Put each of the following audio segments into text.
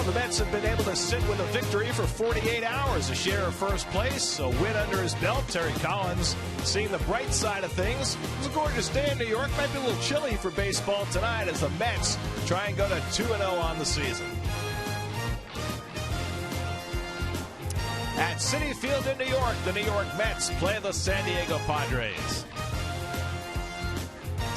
The Mets have been able to sit with a victory for 48 hours, a share of first place, a win under his belt. Terry Collins seeing the bright side of things. It's a gorgeous day in New York. Might be a little chilly for baseball tonight as the Mets try and go to 2-0 on the season. At Citi Field in New York, the New York Mets play the San Diego Padres.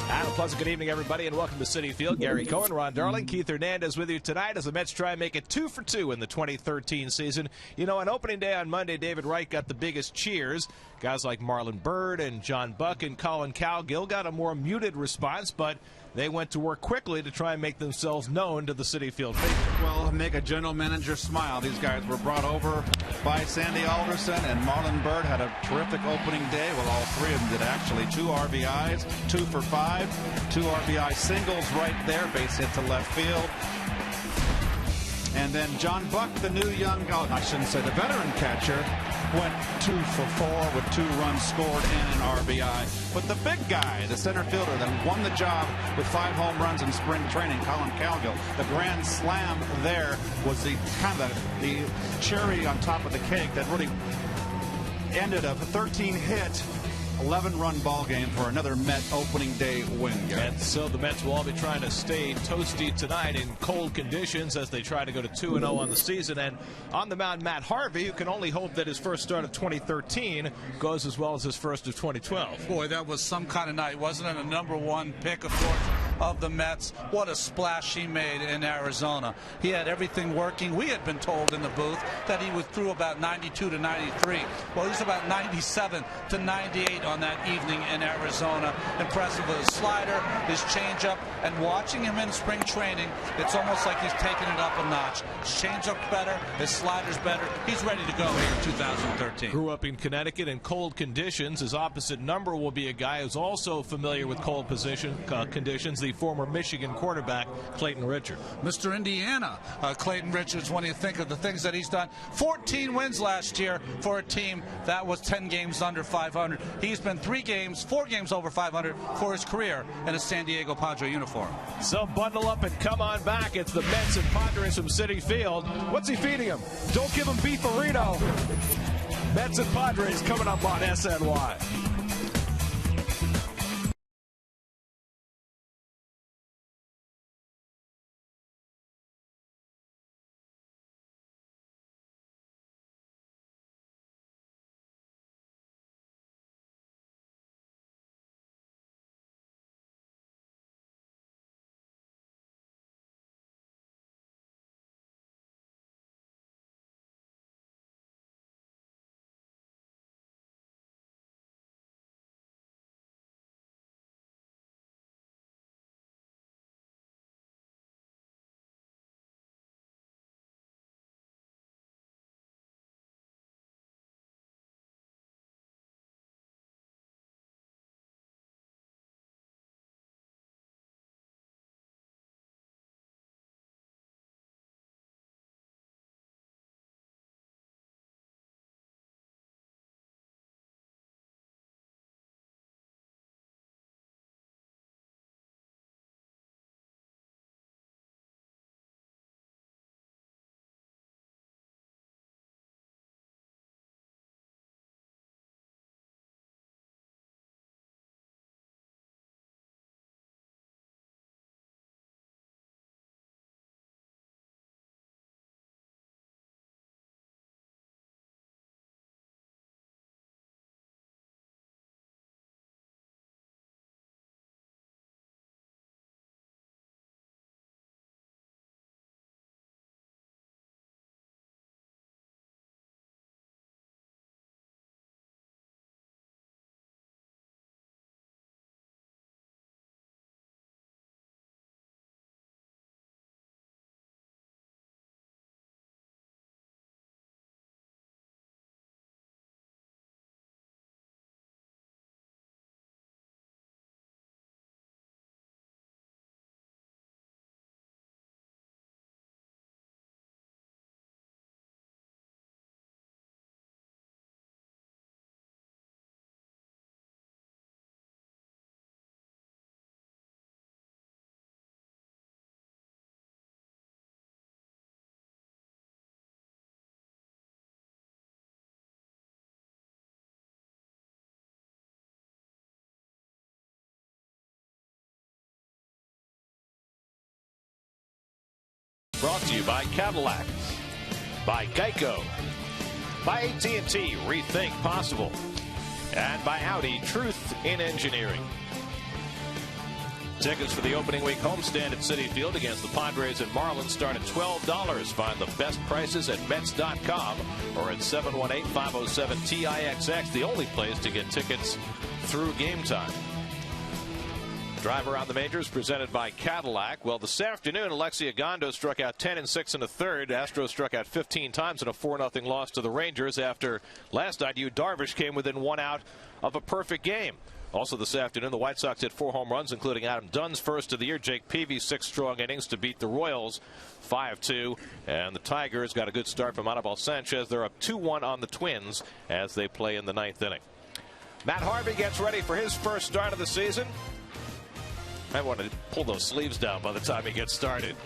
And a pleasant good evening, everybody, and welcome to Citi Field. Gary Cohen, Ron Darling, Keith Hernandez with you tonight as the Mets try and make it 2 for 2 in the 2013 season. You know, on opening day on Monday, David Wright got the biggest cheers. Guys like Marlon Byrd and John Buck and Colin Cowgill got a more muted response, but they went to work quickly to try and make themselves known to the Citi Field faithful. Well, make a general manager smile. These guys were brought over by Sandy Alderson, and Marlon Byrd had a terrific opening day. Well, all three of them did, actually. 2 RBIs, 2 for 5, 2 RBI singles right there, base hit to left field. And then John Buck, the new young, I shouldn't say the veteran catcher, went 2 for 4 with 2 runs scored and an RBI. But the big guy, the center fielder that won the job with 5 home runs in spring training, Colin Cowgill, the grand slam there was the kind of the cherry on top of the cake that really ended a 13-hit 11-run ball game for another Met opening day win. And so the Mets will all be trying to stay toasty tonight in cold conditions as they try to go to 2-0 on the season. And on the mound, Matt Harvey, who can only hope that his first start of 2013 goes as well as his first of 2012. Boy, that was some kind of night, wasn't it? A #1 pick, of course, of the Mets. What a splash he made in Arizona. He had everything working. We had been told in the booth that he was through about 92 to 93. Well, he was about 97 to 98 on that evening in Arizona. Impressive with his slider, his changeup, and watching him in spring training, it's almost like he's taking it up a notch. His changeup's better, his slider's better. He's ready to go here in 2013. Grew up in Connecticut in cold conditions. His opposite number will be a guy who's also familiar with cold conditions, the former Michigan quarterback, Clayton Richard. Mr. Indiana, Clayton Richards, when you think of the things that he's done, 14 wins last year for a team that was 10 games under 500. He's been 4 games over 500 for his career in a San Diego Padre uniform. So bundle up and come on back. It's the Mets and Padres from Citi Field. What's he feeding him? Don't give him beefarino. Mets and Padres coming up on SNY. Brought to you by Cadillac, by Geico, by AT&T, Rethink Possible, and by Audi, Truth in Engineering. Tickets for the opening week homestand at Citi Field against the Padres and Marlins start at $12. Find the best prices at Mets.com or at 718-507-TIXX, the only place to get tickets through game time. Drive around the majors presented by Cadillac. Well, this afternoon, Alexia Gondo struck out 10 and 6 in the third. Astros struck out 15 times in a 4-0 loss to the Rangers after last night Yu Darvish came within 1 out of a perfect game. Also this afternoon, the White Sox hit 4 home runs, including Adam Dunn's first of the year. Jake Peavy's 6 strong innings to beat the Royals 5-2. And the Tigers got a good start from Anibal Sanchez. They're up 2-1 on the Twins as they play in the 9th inning. Matt Harvey gets ready for his first start of the season. I want to pull those sleeves down by the time he gets started.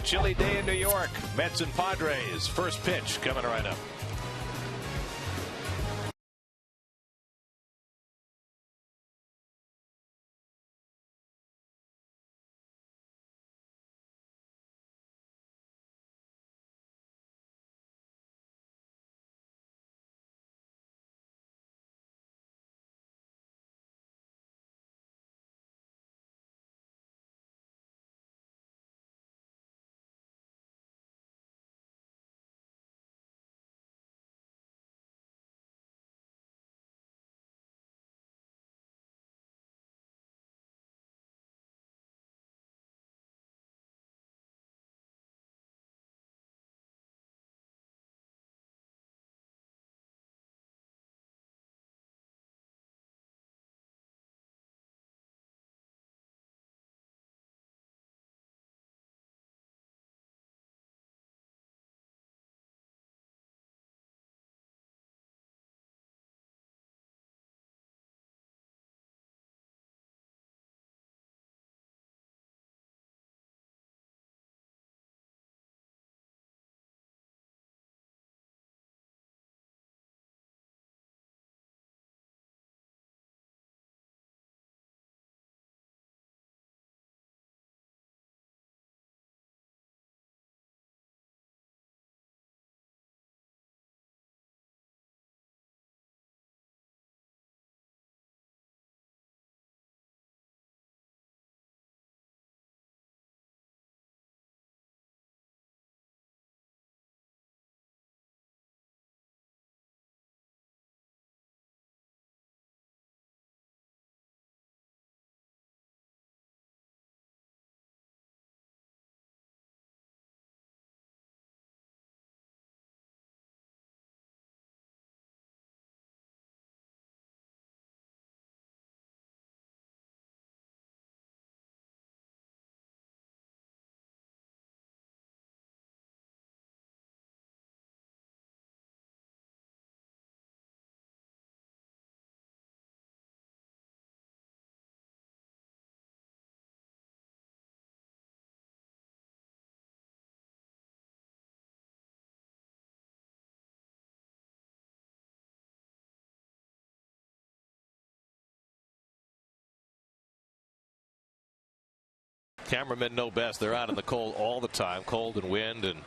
Chilly day in New York. Mets and Padres. First pitch coming right up. Cameramen know best. They're out in the cold all the time, cold and wind, and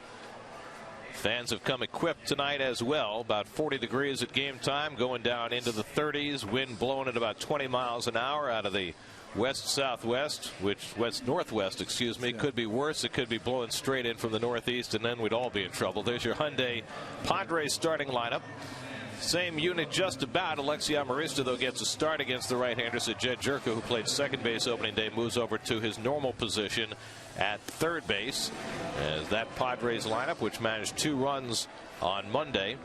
fans have come equipped tonight as well. About 40 degrees at game time, going down into the 30s. Wind blowing at about 20 miles an hour out of the west-southwest, west-northwest, excuse me. Could be worse. It could be blowing straight in from the northeast, and then we'd all be in trouble. There's your Hyundai Padres starting lineup. Same unit just about. Alexia Amarista, though, gets a start against the right-hander. So Jed Jerka, who played second base opening day, moves over to his normal position at third base, as that Padres lineup, which managed 2 runs on Monday,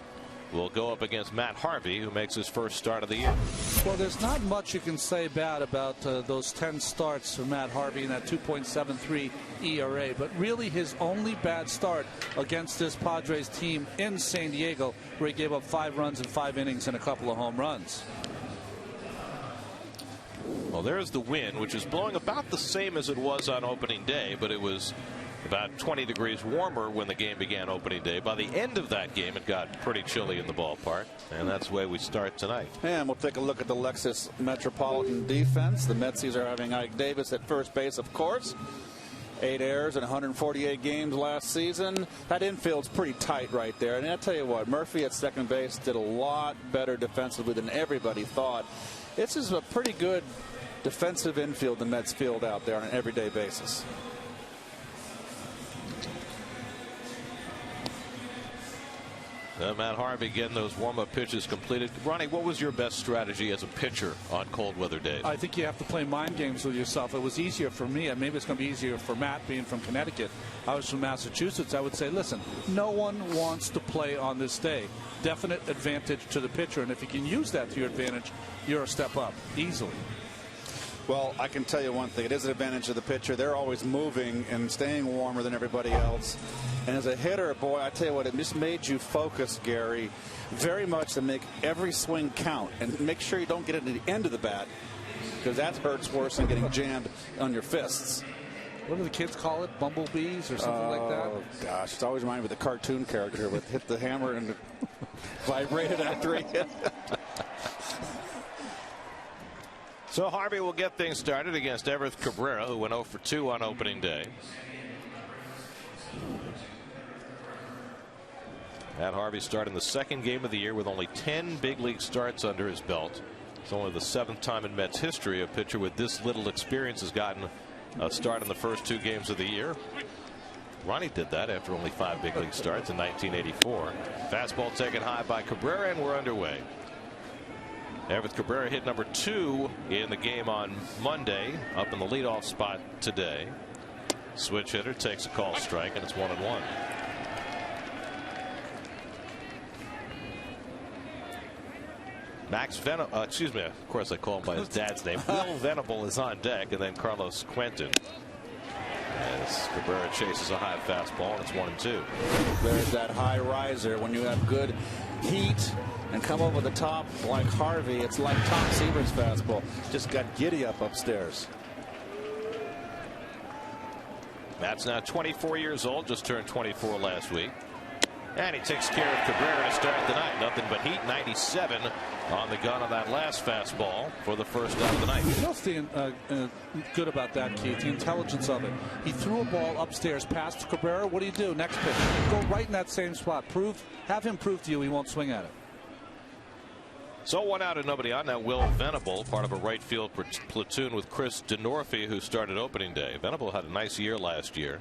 will go up against Matt Harvey, who makes his first start of the year. Well, there's not much you can say bad about those 10 starts for Matt Harvey and that 2.73 ERA, but really his only bad start against this Padres team in San Diego, where he gave up 5 runs in 5 innings and a couple of home runs. Well, there's the wind, which is blowing about the same as it was on opening day, but it was about 20 degrees warmer when the game began opening day. By the end of that game, it got pretty chilly in the ballpark, and that's the way we start tonight. And we'll take a look at the Lexus Metropolitan defense. The Metsies are having Ike Davis at first base, of course. 8 errors in 148 games last season. That infield's pretty tight right there. And I'll tell you what, Murphy at second base did a lot better defensively than everybody thought. This is a pretty good defensive infield the Mets field out there on an everyday basis. Matt Harvey getting those warm-up pitches completed. Ronnie, what was your best strategy as a pitcher on cold weather days? I think you have to play mind games with yourself. It was easier for me, and maybe it's going to be easier for Matt being from Connecticut. I was from Massachusetts. I would say, listen, no one wants to play on this day. Definite advantage to the pitcher, and if you can use that to your advantage, you're a step up easily. Well, I can tell you one thing. It is an advantage of the pitcher. They're always moving and staying warmer than everybody else. And as a hitter, boy, I tell you what, it just made you focus, Gary, very much to make every swing count and make sure you don't get it at the end of the bat, because that hurts worse than getting jammed on your fists. What do the kids call it? Bumblebees or something like that? Oh, gosh. It's always reminded me of the cartoon character with hit the hammer and vibrated after he hit. So Harvey will get things started against Everth Cabrera, who went 0 for 2 on opening day. Matt Harvey starting the second game of the year with only 10 big league starts under his belt. It's only the 7th time in Mets history a pitcher with this little experience has gotten a start in the first 2 games of the year. Ronnie did that after only 5 big league starts in 1984. Fastball taken high by Cabrera, and we're underway. Everth Cabrera hit number 2 in the game on Monday, up in the leadoff spot today. Switch hitter takes a call strike, and it's 1-1. Max Venable, excuse me, of course I call him by his dad's name. Will Venable is on deck, and then Carlos Quentin. As Cabrera chases a high fastball, and it's 1-2. There's that high riser. When you have good heat and come over the top like Harvey, it's like Tom Seaver's fastball. Just got giddy up upstairs. Matt's now 24 years old, just turned 24 last week. And he takes care of Cabrera to start the night. Nothing but heat. 97 on the gun on that last fastball for the first out of the night. You know what's good about that, Keith? The intelligence of it. He threw a ball upstairs past Cabrera. What do? Next pitch. Go right in that same spot. Have him prove to you he won't swing at it. So 1 out and nobody on. Now Will Venable, part of a right field platoon with Chris DeNorfie, who started opening day. Venable had a nice year last year.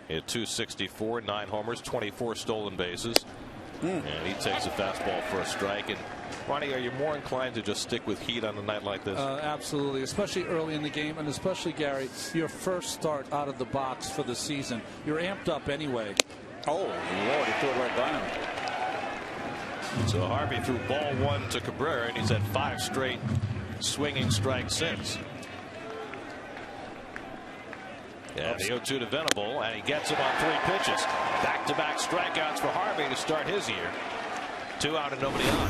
He had 264, 9 homers, 24 stolen bases. And he takes a fastball for a strike. And Ronnie, are you more inclined to just stick with heat on a night like this? Absolutely, especially early in the game, and especially, Gary, your first start out of the box for the season. You're amped up anyway. Oh, Lord, he threw it right by him. So Harvey threw ball 1 to Cabrera, and he's had 5 straight swinging strikes since. And the 0-2 to Venable, and he gets him on 3 pitches. Back-to-back strikeouts for Harvey to start his year. 2 out and nobody on.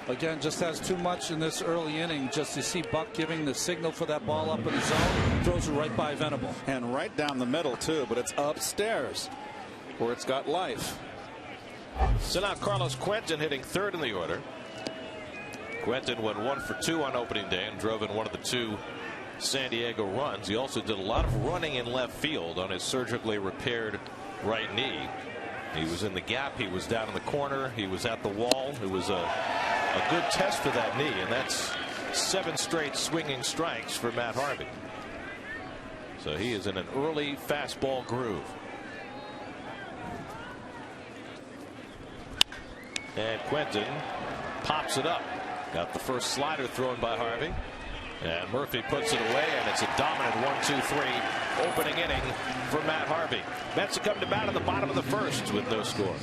Again, just has too much in this early inning. Just to see Buck giving the signal for that ball up in the zone, throws it right by Venable. And right down the middle, too, but it's upstairs where it's got life. So now Carlos Quentin hitting 3rd in the order. Quentin went 1 for 2 on opening day and drove in one of the 2 San Diego runs. He also did a lot of running in left field on his surgically repaired right knee. He was in the gap. He was down in the corner. He was at the wall. It was a good test for that knee, and that's 7 straight swinging strikes for Matt Harvey. So he is in an early fastball groove. And Quentin pops it up. Got the first slider thrown by Harvey. And Murphy puts it away, and it's a dominant 1-2-3 opening inning for Matt Harvey. Mets have come to bat in the bottom of the first with no score.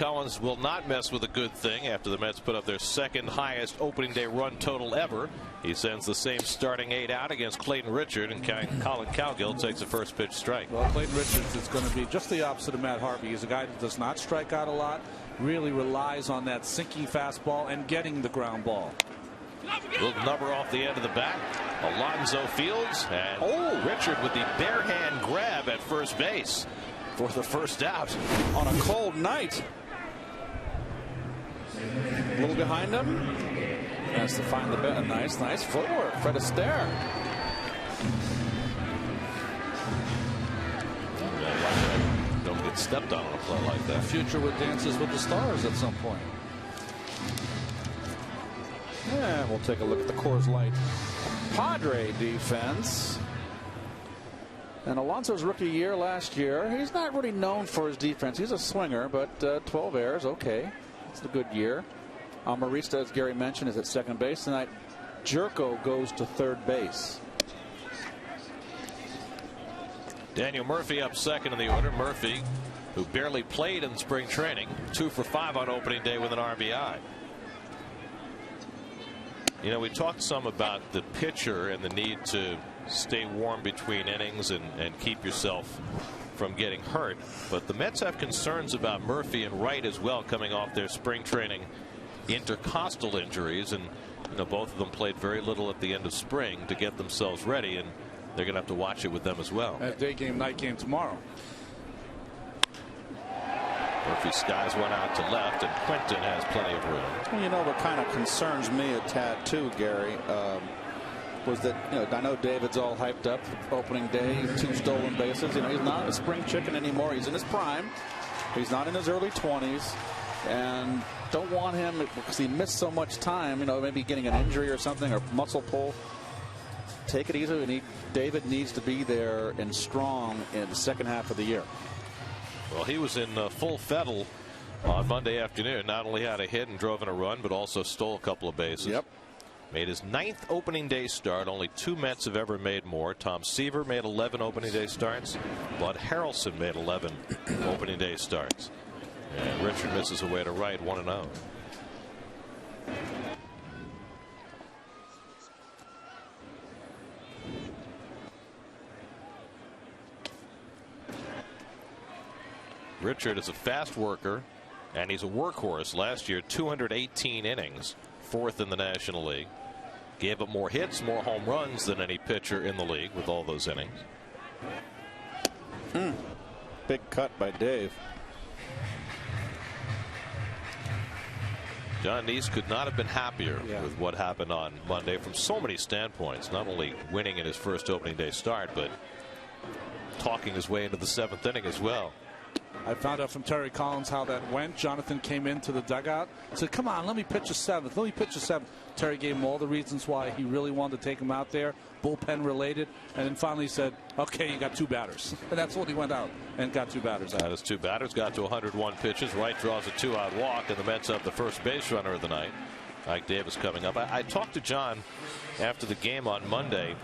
Collins will not mess with a good thing after the Mets put up their second highest opening day run total ever. He sends the same starting 8 out against Clayton Richard, and Colin Cowgill takes a first pitch strike. Well, Clayton Richards is going to be just the opposite of Matt Harvey. He's a guy that does not strike out a lot, really relies on that sinking fastball and getting the ground ball. Little number off the end of the bat. Alonzo Fields, and Richard with the bare hand grab at first base for the first out on a cold night. A little behind him. Has to find the bat. Nice footwork. Fred Astaire. Don't get stepped on a play like that. Future with Dances with the Stars at some point. Yeah, we'll take a look at the Coors Light Padre defense. And Alonso's rookie year last year, he's not really known for his defense. He's a swinger, but 12 errors, okay. It's a good year. Amarista, as Gary mentioned, is at second base tonight. Jerko goes to third base. Daniel Murphy up second in the order. Murphy, who barely played in spring training, 2 for 5 on opening day with an RBI. You know, we talked some about the pitcher and the need to stay warm between innings and keep yourself from getting hurt. But the Mets have concerns about Murphy and Wright as well, coming off their spring training intercostal injuries. And, you know, both of them played very little at the end of spring to get themselves ready. And they're going to have to watch it with them as well. Day game, night game tomorrow. Murphy skies one out to left, and Quinton has plenty of room. Well, you know what kind of concerns me a tad too, Gary, was that, you know, I know David's all hyped up opening day, 2 stolen bases. You know, he's not a spring chicken anymore. He's in his prime. He's not in his early 20s, and don't want him, because he missed so much time, you know, maybe getting an injury or something, or muscle pull. Take it easy. David needs to be there and strong in the second half of the year. Well, he was in full fettle on Monday afternoon. Not only had a hit and drove in a run, but also stole a couple of bases. Yep. Made his 9th opening day start. Only 2 Mets have ever made more. Tom Seaver made 11 opening day starts. Bud Harrelson made 11 opening day starts. And Richard misses away to right, 1-0. Richard is a fast worker, and he's a workhorse. Last year, 218 innings, 4th in the National League. Gave up more hits, more home runs than any pitcher in the league with all those innings. Big cut by Dave. John Neese could not have been happier with what happened on Monday from so many standpoints. Not only winning in his first opening day start, but talking his way into the 7th inning as well. I found out from Terry Collins how that went. Jonathan came into the dugout, said, come on, let me pitch a 7th. Let me pitch a 7th. Terry gave him all the reasons why he really wanted to take him out there, bullpen related, and then finally said, okay, you got 2 batters. And that's when he went out and got 2 batters out. That is 2 batters, got to 101 pitches. Wright draws a 2-out walk, and the Mets have the first base runner of the night. Ike Davis coming up. I talked to John after the game on Monday,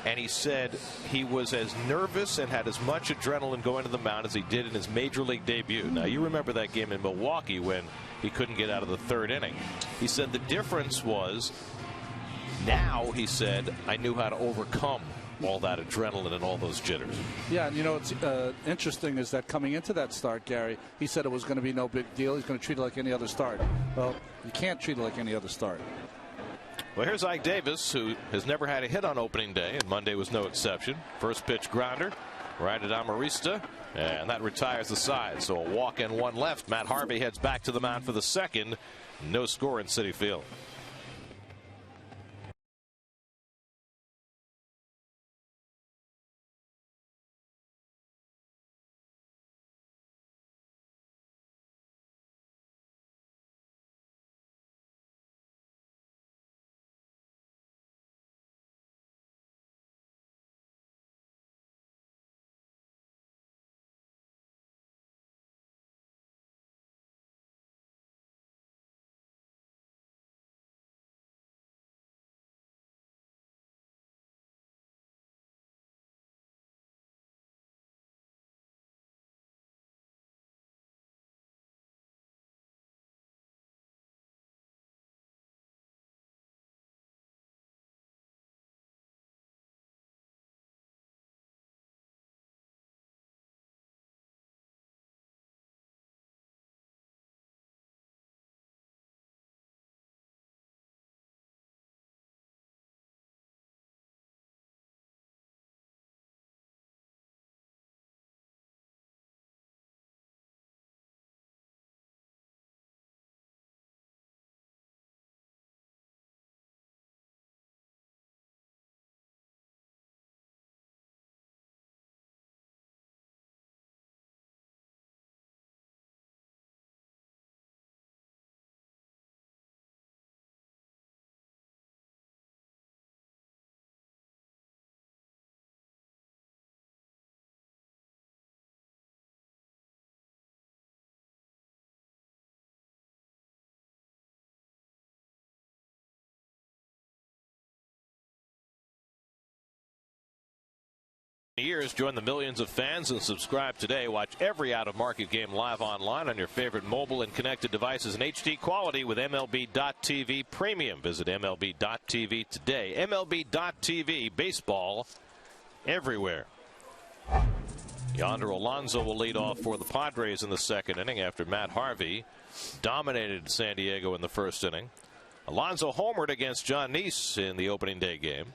and he said he was as nervous and had as much adrenaline going to the mound as he did in his major league debut. Now, you remember that game in Milwaukee when he couldn't get out of the 3rd inning. He said the difference was now, he said, I knew how to overcome all that adrenaline and all those jitters. Yeah, and you know what's interesting is that coming into that start, Gary, he said it was going to be no big deal. He's going to treat it like any other start. Well, you can't treat it like any other start. Well, here's Ike Davis, who has never had a hit on opening day, and Monday was no exception. First pitch grounder, right at Amarista, and that retires the side. So a walk and 1 left. Matt Harvey heads back to the mound for the 2nd. No score in Citi Field. years. Join the millions of fans and subscribe today. Watch every out-of-market game live online on your favorite mobile and connected devices in HD quality with MLB.TV Premium. Visit MLB.TV today. MLB.TV, baseball everywhere. Yonder Alonso will lead off for the Padres in the second inning after Matt Harvey dominated San Diego in the first inning. Alonso homered against John Neese in the opening day game.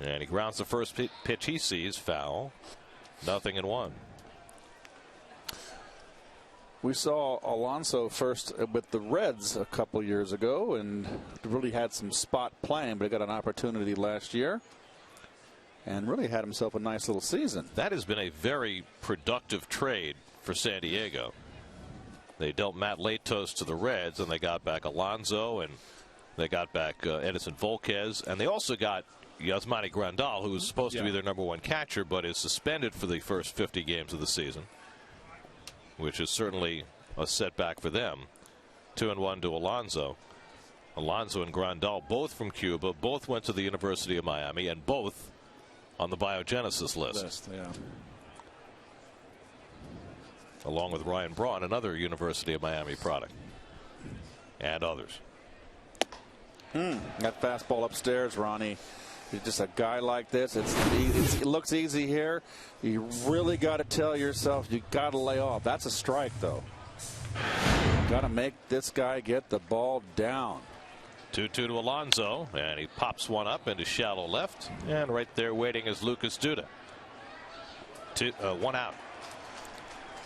And he grounds the first pitch he sees, foul. 0-1. We saw Alonso first with the Reds a couple years ago and really had some spot playing, but he got an opportunity last year and really had himself a nice little season. That has been a very productive trade for San Diego. They dealt Matt Latos to the Reds, and they got back Alonso, and they got back Edison Volquez, and they also got Yasmani Grandal, who was supposed to be their #1 catcher, but is suspended for the first 50 games of the season, which is certainly a setback for them. 2-1 to Alonso. Alonso and Grandal, both from Cuba, both went to the University of Miami, and both on the biogenesis list. Along with Ryan Braun, another University of Miami product, and others. That fastball upstairs, Ronnie. You're just a guy like this. It looks easy here. You really got to tell yourself you got to lay off. That's a strike, though. Got to make this guy get the ball down. 2-2 to Alonso, and he pops one up into shallow left, and right there waiting is Lucas Duda. 1 out.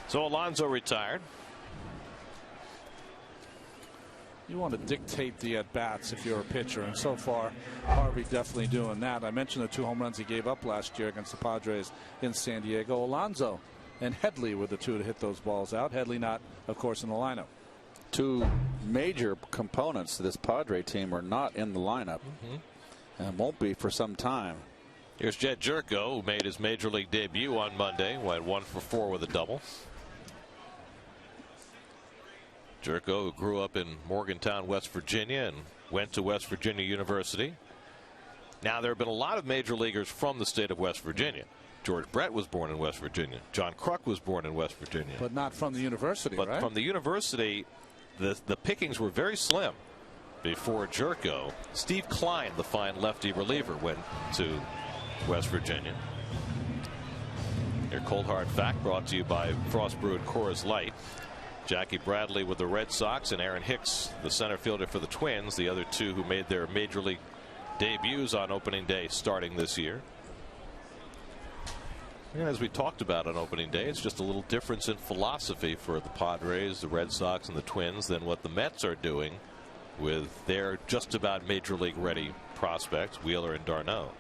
So Alonso retired. You want to dictate the at-bats if you're a pitcher, and so far Harvey definitely doing that. I mentioned the 2 home runs he gave up last year against the Padres in San Diego. Alonso and Headley were the 2 to hit those balls out. Headley not, of course, in the lineup. 2 major components to this Padre team are not in the lineup, and won't be for some time. Here's Jed Jerko, who made his major league debut on Monday, went 1 for 4 with a double. Jerko, who grew up in Morgantown, West Virginia, and went to West Virginia University. Now, there have been a lot of major leaguers from the state of West Virginia. George Brett was born in West Virginia. John Kruk was born in West Virginia. But not from the university, but right? From the university, the pickings were very slim before Jerko. Steve Klein, the fine lefty reliever, went to West Virginia. Your cold hard fact brought to you by Frost Brewed Coors Light. Jackie Bradley with the Red Sox and Aaron Hicks, the center fielder for the Twins, the other 2 who made their major league debuts on opening day starting this year. And as we talked about on opening day, it's just a little difference in philosophy for the Padres, the Red Sox, and the Twins than what the Mets are doing with their just about major league ready prospects, Wheeler and d'Arnaud.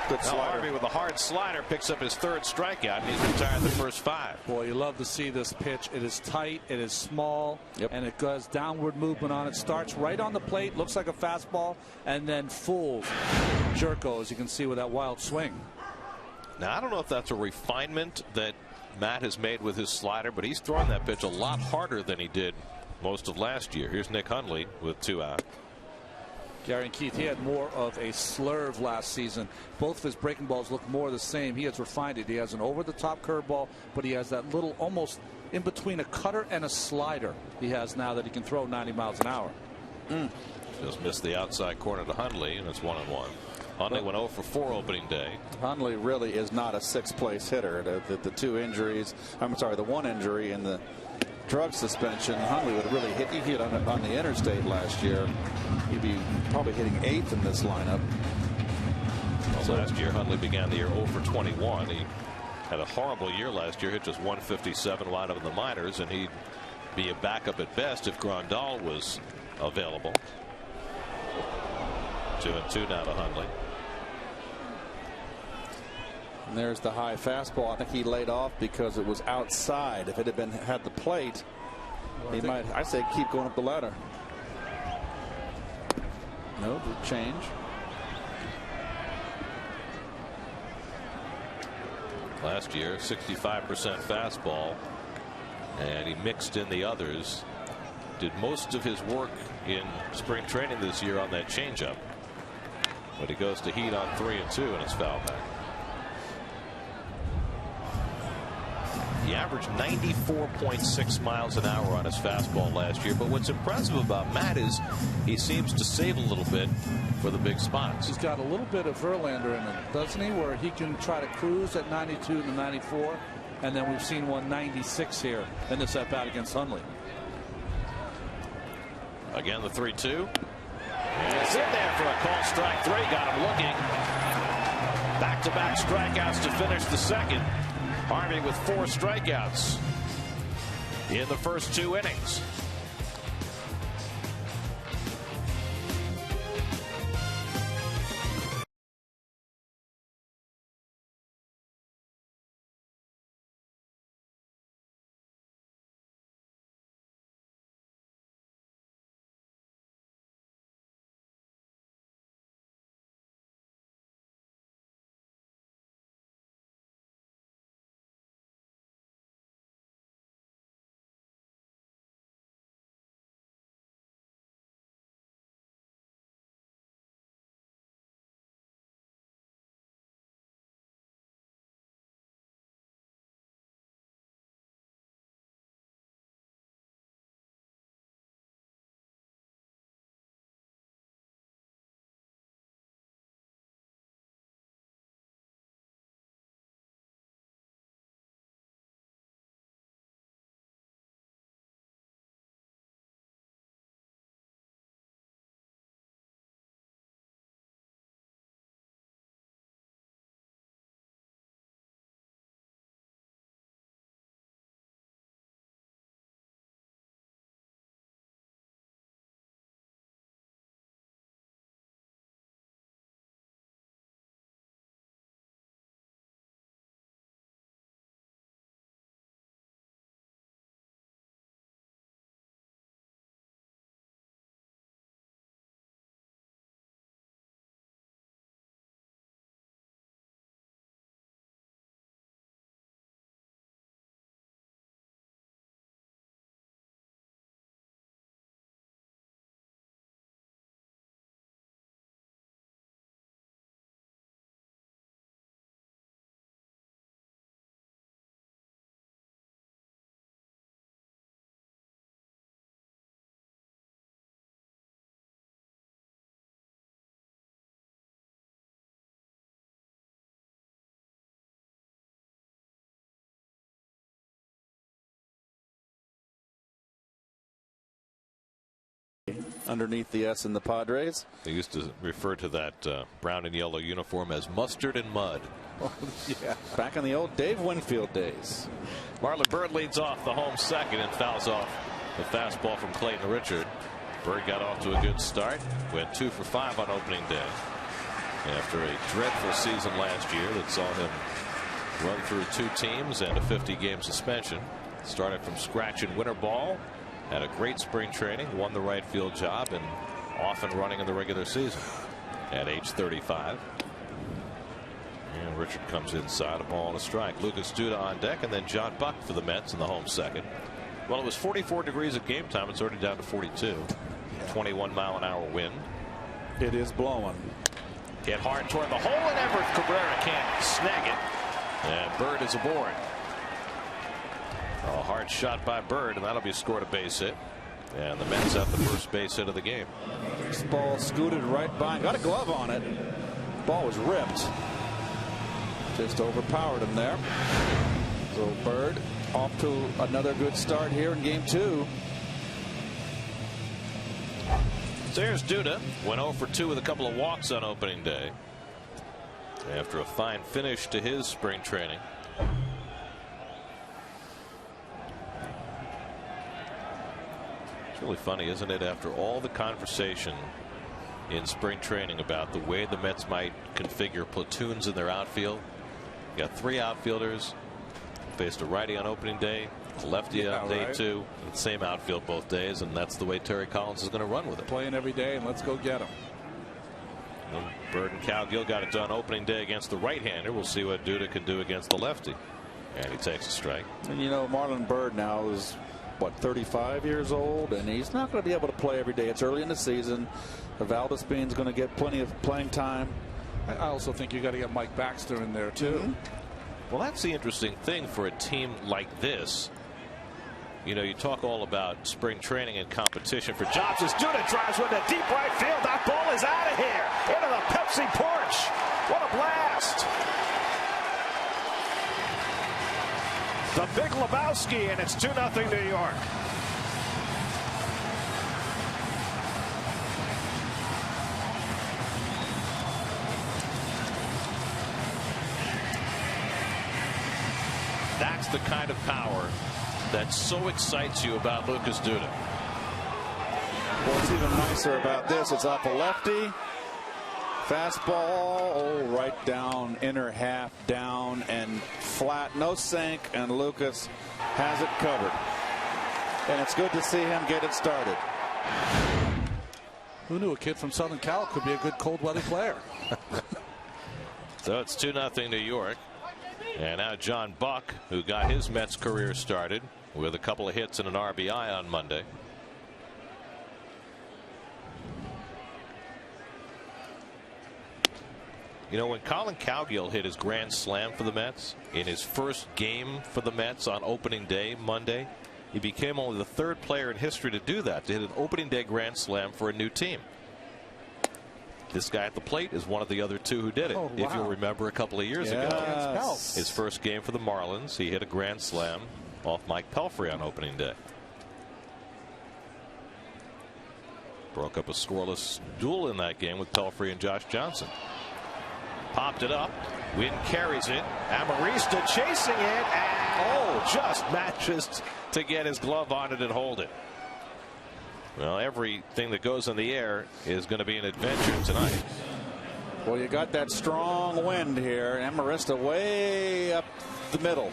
Good slider. Harvey with a hard slider picks up his 3rd strikeout, and he's retired the first 5. Boy, you love to see this pitch. It is tight, it is small, and it goes downward movement on it. Starts right on the plate, looks like a fastball, and then fools Jerko, as you can see, with that wild swing. Now, I don't know if that's a refinement that Matt has made with his slider, but he's throwing that pitch a lot harder than he did most of last year. Here's Nick Hundley with 2 out. Gary and Keith, he had more of a slurve last season. Both of his breaking balls look more the same. He has refined it. He has an over-the-top curveball, but he has that little almost in between a cutter and a slider he has now that he can throw 90 miles an hour. Just missed the outside corner to Hundley, and it's 1-1. Hundley went 0 for 4 opening day. Hundley really is not a 6th place hitter. The 2 injuries, the 1 injury and the drug suspension, Hundley would really hit. He hit on the interstate last year. He'd be probably hitting 8th in this lineup. Well, last year Hundley began the year 0 for 21. He had a horrible year last year, hit just 157 wide up in the minors, and he'd be a backup at best if Grandal was available. 2-2 now to Hundley. And there's the high fastball. I think he laid off because it was outside. If it had the plate, he might. I say keep going up the ladder. No, the change. Last year, 65% fastball, and he mixed in the others. Did most of his work in spring training this year on that changeup. But he goes to heat on 3-2 and it's foul back. He averaged 94.6 miles an hour on his fastball last year. But what's impressive about Matt is he seems to save a little bit for the big spots. He's got a little bit of Verlander in him, doesn't he? Where he can try to cruise at 92 to 94. And then we've seen 196 here in this at bat against Hundley. Again, the 3-2. It's in there for a call strike 3. Got him looking. Back-to-back strikeouts to finish the second. Harvey with 4 strikeouts in the first 2 innings. Underneath the S in the Padres. They used to refer to that brown and yellow uniform as mustard and mud. Oh, yeah. Back in the old Dave Winfield days. Marlon Byrd leads off the home second and fouls off the fastball from Clayton Richard. Byrd got off to a good start. Went 2 for 5 on opening day. After a dreadful season last year that saw him run through 2 teams and a 50-game suspension. Started from scratch in winter ball. Had a great spring training, won the right field job, and off and running in the regular season at age 35. And Richard comes inside, a ball and a strike. Lucas Duda on deck, and then John Buck for the Mets in the home second. Well, it was 44 degrees at game time. It's already down to 42. 21-mile-an-hour wind. It is blowing. Hit hard toward the hole, and Everett Cabrera can't snag it. And Byrd is aboard. A hard shot by Byrd, and that'll be scored a base hit. And the Mets have the first base hit of the game. This ball scooted right by. Got a glove on it. Ball was ripped. Just overpowered him there. So Byrd off to another good start here in game 2. So here's Duda. Went 0 for 2 with a couple of walks on opening day. After a fine finish to his spring training. It's really funny, isn't it? After all the conversation in spring training about the way the Mets might configure platoons in their outfield. You got 3 outfielders. Faced a righty on opening day, a lefty on day 2. The same outfield both days, and that's the way Terry Collins is going to run with it. Playing every day, and let's go get him. Byrd and Cowgill got it done opening day against the right-hander. We'll see what Duda can do against the lefty. And he takes a strike. And you know, Marlon Byrd now is, what, 35 years old, and he's not going to be able to play every day. It's early in the season. Valdespin's going to get plenty of playing time. I also think you got to get Mike Baxter in there too. Well, that's the interesting thing for a team like this. You know, you talk all about spring training and competition for jobs. As Duda drives one to deep right field, that ball is out of here into the Pepsi porch. What a blast! The big Lebowski, and it's 2-0 New York. That's the kind of power that so excites you about Lucas Duda. What's even nicer about this, it's off a lefty. Fastball, oh, right down, inner half down and flat, no sink, and Lucas has it covered. And it's good to see him get it started. Who knew a kid from Southern Cal could be a good cold weather player? So it's 2-0 New York. And now John Buck, who got his Mets career started with a couple of hits and an RBI on Monday. You know, when Colin Cowgill hit his grand slam for the Mets in his first game for the Mets on opening day Monday, he became only the third player in history to do that, to hit an opening day grand slam for a new team. This guy at the plate is one of the other two who did it. Oh, wow. If you'll remember a couple of years ago. Yes. His first game for the Marlins, he hit a grand slam off Mike Pelfrey on opening day. Broke up a scoreless duel in that game with Pelfrey and Josh Johnson. Popped it up. Wynn carries it. Amarista chasing it. And just manages to get his glove on it and hold it. Well, everything that goes in the air is going to be an adventure tonight. Well, you got that strong wind here. Amarista way up the middle.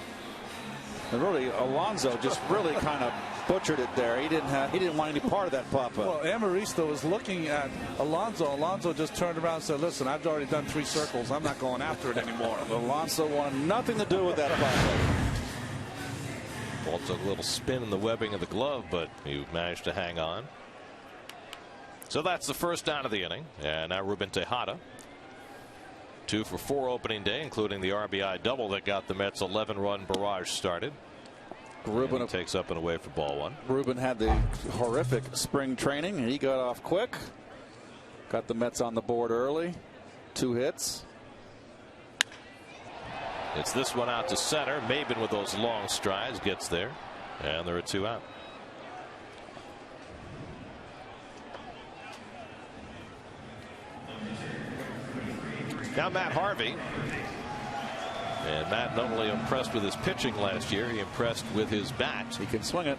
And really, Alonso just really kind of butchered it there. He didn't want any part of that pop-up. Well, Amarista was looking at Alonso. Alonso just turned around and said, listen, I've already done 3 circles. I'm not going after it anymore. Alonso wanted nothing to do with that pop-up. Ball took a little spin in the webbing of the glove, but he managed to hang on. So that's the first down of the inning. And now Ruben Tejada, 2 for 4 opening day, including the RBI double that got the Mets 11-run barrage started. Ruben takes up and away for ball 1. Ruben had the horrific spring training, and he got off quick. Got the Mets on the board early. 2 hits. It's this one out to center. Maben with those long strides gets there, and there are 2 out. Now Matt Harvey. And Matt not only impressed with his pitching last year, he impressed with his bat. He can swing it.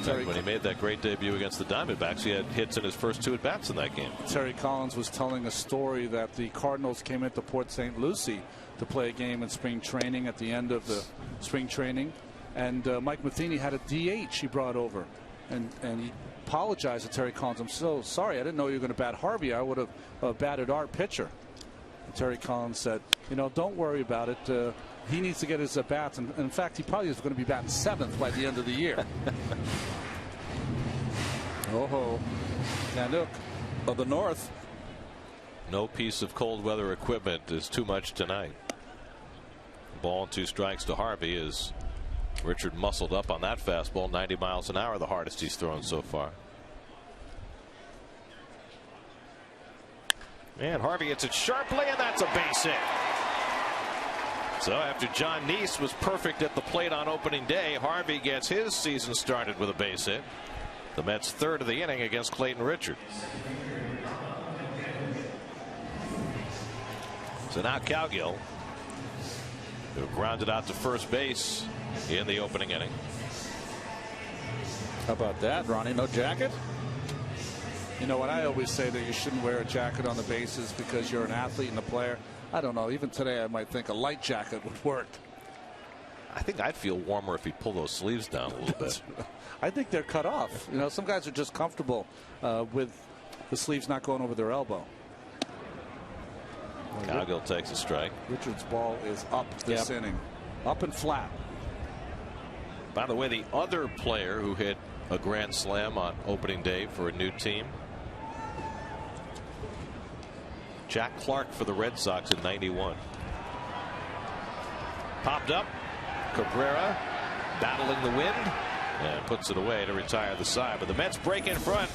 When he made that great debut against the Diamondbacks, he had hits in his first 2 at-bats in that game. Terry Collins was telling a story that the Cardinals came into Port St. Lucie to play a game in spring training at the end of the spring training. And Mike Matheny had a DH he brought over. And he apologized to Terry Collins. I'm so sorry. I didn't know you were going to bat Harvey. I would have batted our pitcher. And Terry Collins said, you know, don't worry about it. He needs to get his bats. And in fact, he probably is going to be batting 7th by the end of the year. Nanook of the North. No piece of cold weather equipment is too much tonight. Ball and 2 strikes to Harvey as Richard muscled up on that fastball. 90 miles an hour, the hardest he's thrown so far. And Harvey hits it sharply, and that's a base hit. So after John Neese was perfect at the plate on opening day, Harvey gets his season started with a base hit. The Mets' 3rd of the inning against Clayton Richard. So now Cowgill, who grounded out to first base in the opening inning. How about that, Ronnie? No jacket? You know what, I always say that you shouldn't wear a jacket on the bases because you're an athlete and a player. I don't know. Even today, I might think a light jacket would work. I think I'd feel warmer if he'd pull those sleeves down a little bit. I think they're cut off. You know, some guys are just comfortable with the sleeves not going over their elbow. Cowgill takes a strike. Richard's ball is up this inning. Up and flat. By the way, the other player who hit a grand slam on opening day for a new team Jack Clark for the Red Sox in '91. Popped up. Cabrera battling the wind and puts it away to retire the side. But the Mets break in front.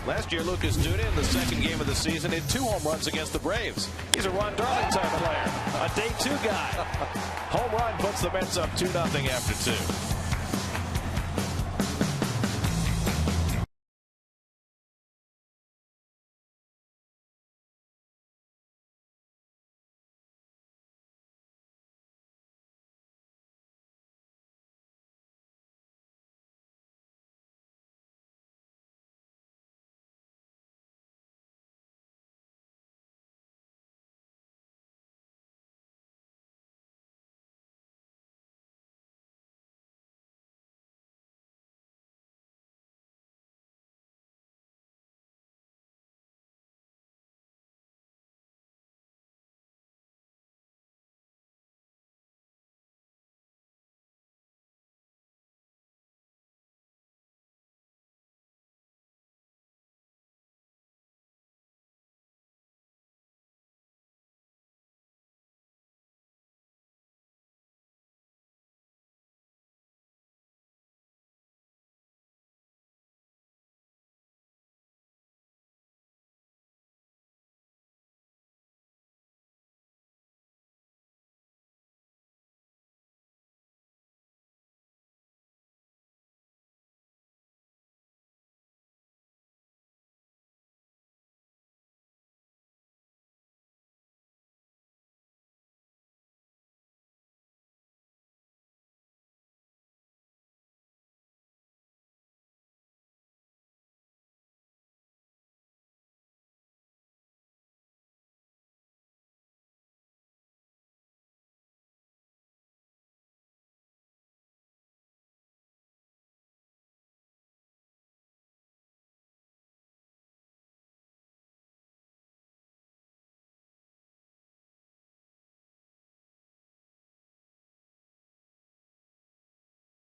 Last year, Lucas Duda in the second game of the season hit 2 home runs against the Braves. He's a Ron Darling type player, a day 2 guy. Home run puts the Mets up 2-0 after 2.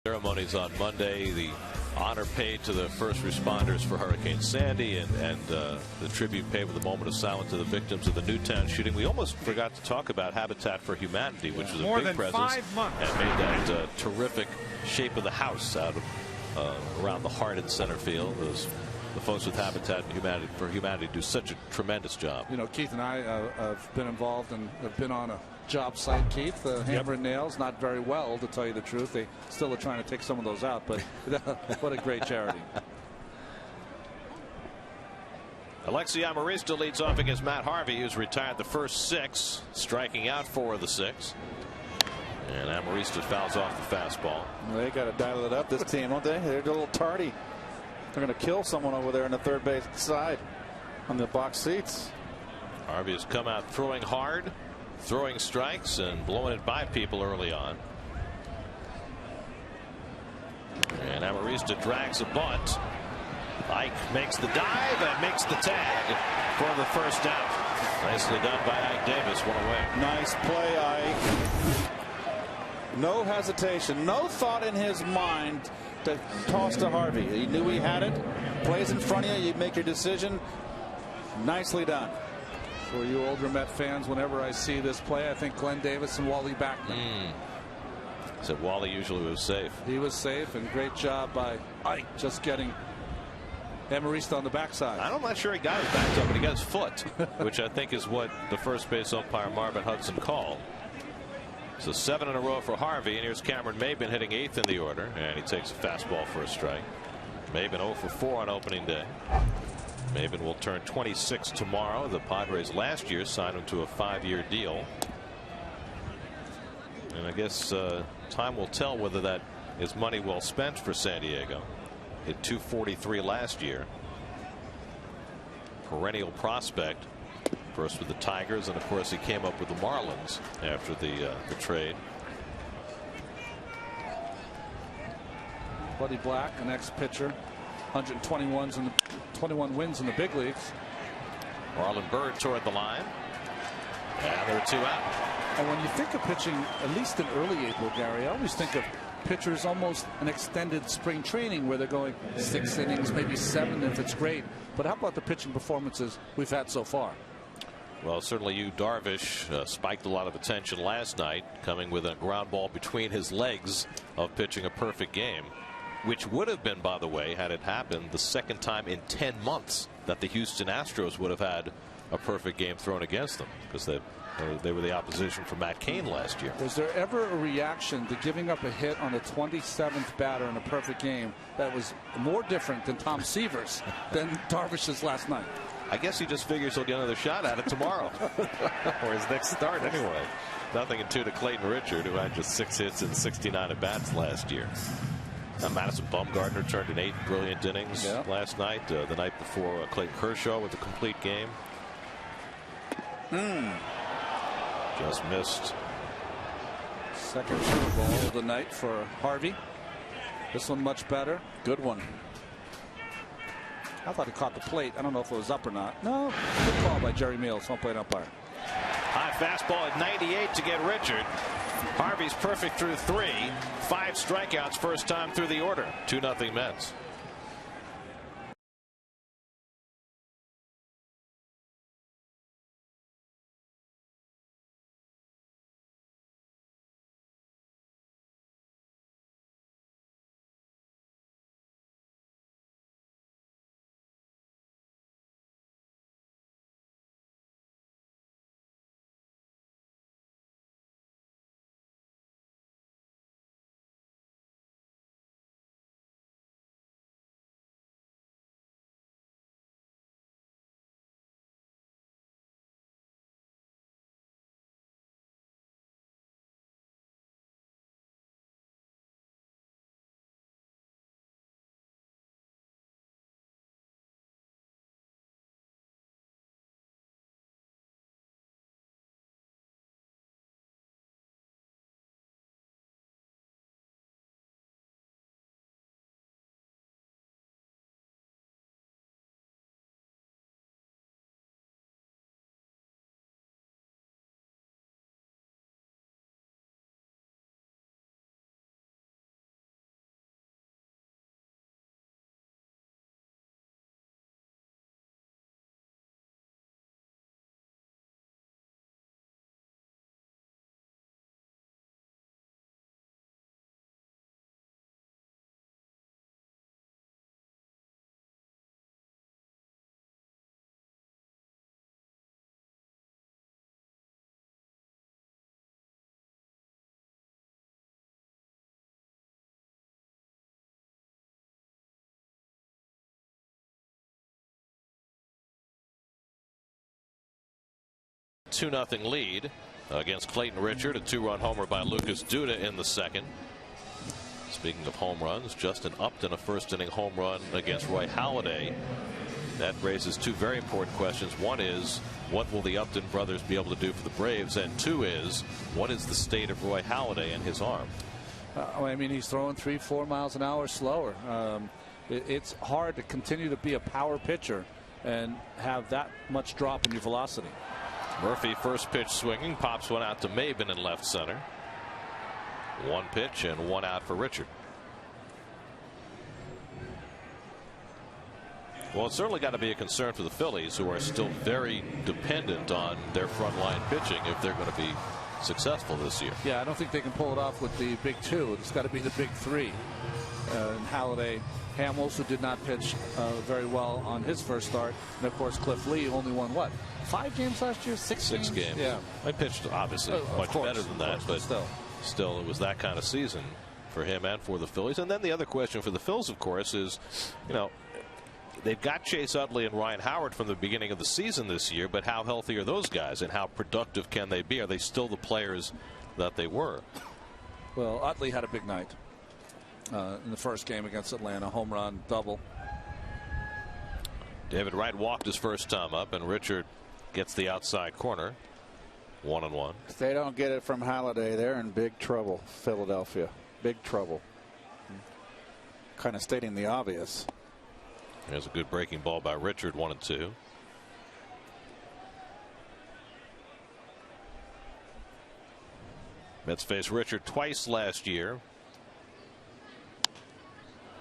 Ceremonies on Monday, the honor paid to the first responders for Hurricane Sandy, and the tribute paid with a moment of silence to the victims of the Newtown shooting. We almost forgot to talk about Habitat for Humanity, which was a big presence and made that terrific shape of the house out of around the heart and center field. The folks with Habitat for Humanity do such a tremendous job. You know, Keith and I have been involved and have been on a job site, Keith. Hammer and nails, not very well, to tell you the truth. They still are trying to take some of those out, but what a great charity. Alexi Amarista leads off against Matt Harvey, who's retired the first 6, striking out 4 of the 6. And Amarista fouls off the fastball. Well, they got to dial it up, this team, don't they? They're a little tardy. They're going to kill someone over there on the third base side on the box seats. Harvey has come out throwing hard, throwing strikes, and blowing it by people early on. And Amarista drags a bunt. Ike makes the dive and makes the tag for the first out. Nicely done by Ike Davis. One away. Nice play, Ike. No hesitation, no thought in his mind to toss to Harvey. He knew he had it. Plays in front of you, you make your decision. Nicely done. For you older Met fans, whenever I see this play, I think Glenn Davis and Wally Backman. Said Wally usually was safe. He was safe, and great job by Ike just getting Amarista on the backside. I'm not sure he got his back up, but he got his foot, which I think is what the first base umpire Marvin Hudson called. So 7 in a row for Harvey, and here's Cameron Maben hitting 8th in the order, and he takes a fastball for a strike. Maben 0 for 4 on opening day. Maben will turn 26 tomorrow. The Padres last year signed him to a 5-year deal, and I guess time will tell whether that is money well spent for San Diego. Hit .243 last year. Perennial prospect. First with the Tigers, and of course he came up with the Marlins after the trade. Buddy Black, an ex-pitcher, 21 wins in the big leagues. Marlon Byrd toward the line, and there are 2 out. And when you think of pitching, at least in early April, Gary, I always think of pitchers almost an extended spring training where they're going 6 innings, maybe 7 if it's great. But how about the pitching performances we've had so far? Well, certainly Darvish spiked a lot of attention last night, coming with a ground ball between his legs of pitching a perfect game, which would have been, by the way, had it happened, the second time in 10 months that the Houston Astros would have had a perfect game thrown against them, because they were the opposition for Matt Cain last year. Was there ever a reaction to giving up a hit on the 27th batter in a perfect game that was more different than Tom Seaver's than Darvish's last night? I guess he just figures he'll get another shot at it tomorrow, or his next start anyway. 0-2 to Clayton Richard, who had just 6 hits and 69 at bats last year. Now, Madison Bumgarner turned in 8 brilliant innings last night. The night before, Clayton Kershaw with a complete game. Just missed. Second true ball of the night for Harvey. This one much better. Good one. I thought he caught the plate. I don't know if it was up or not. No, good call by Jerry Meals, home plate umpire. High fastball at 98 to get Richard. Harvey's perfect through 3. 5 strikeouts first time through the order. 2-0 Mets. Two-0 lead against Clayton Richard. A 2-run homer by Lucas Duda in the second. Speaking of home runs, Justin Upton, a first-inning home run against Roy Halladay. That raises 2 very important questions. One is, what will the Upton brothers be able to do for the Braves? And 2 is, what is the state of Roy Halladay and his arm? I mean, he's throwing 3-4 miles an hour slower. It's hard to continue to be a power pitcher and have that much drop in your velocity. Murphy first pitch swinging, pops one out to Maben in left center. 1 pitch and 1 out for Richard. Well, it's certainly got to be a concern for the Phillies, who are still very dependent on their front line pitching if they're going to be successful this year. Yeah, I don't think they can pull it off with the big 2. It's got to be the big 3. And Halladay, Hamels, who did not pitch very well on his first start, and of course Cliff Lee only won what, 5 games last year? 6 games. Yeah, I pitched obviously much better than that, but still it was that kind of season for him and for the Phillies. And then the other question for the Phils, of course, is, you know, they've got Chase Utley and Ryan Howard from the beginning of the season this year, but how healthy are those guys and how productive can they be? Are they still the players that they were? Well, Utley had a big night in the first game against Atlanta, home run, double. David Wright walked his first time up, and Richard gets the outside corner. 1-1. If they don't get it from Halladay, they're in big trouble. Philadelphia, big trouble. Kind of stating the obvious. There's a good breaking ball by Richard. 1-2. Mets faced Richard twice last year.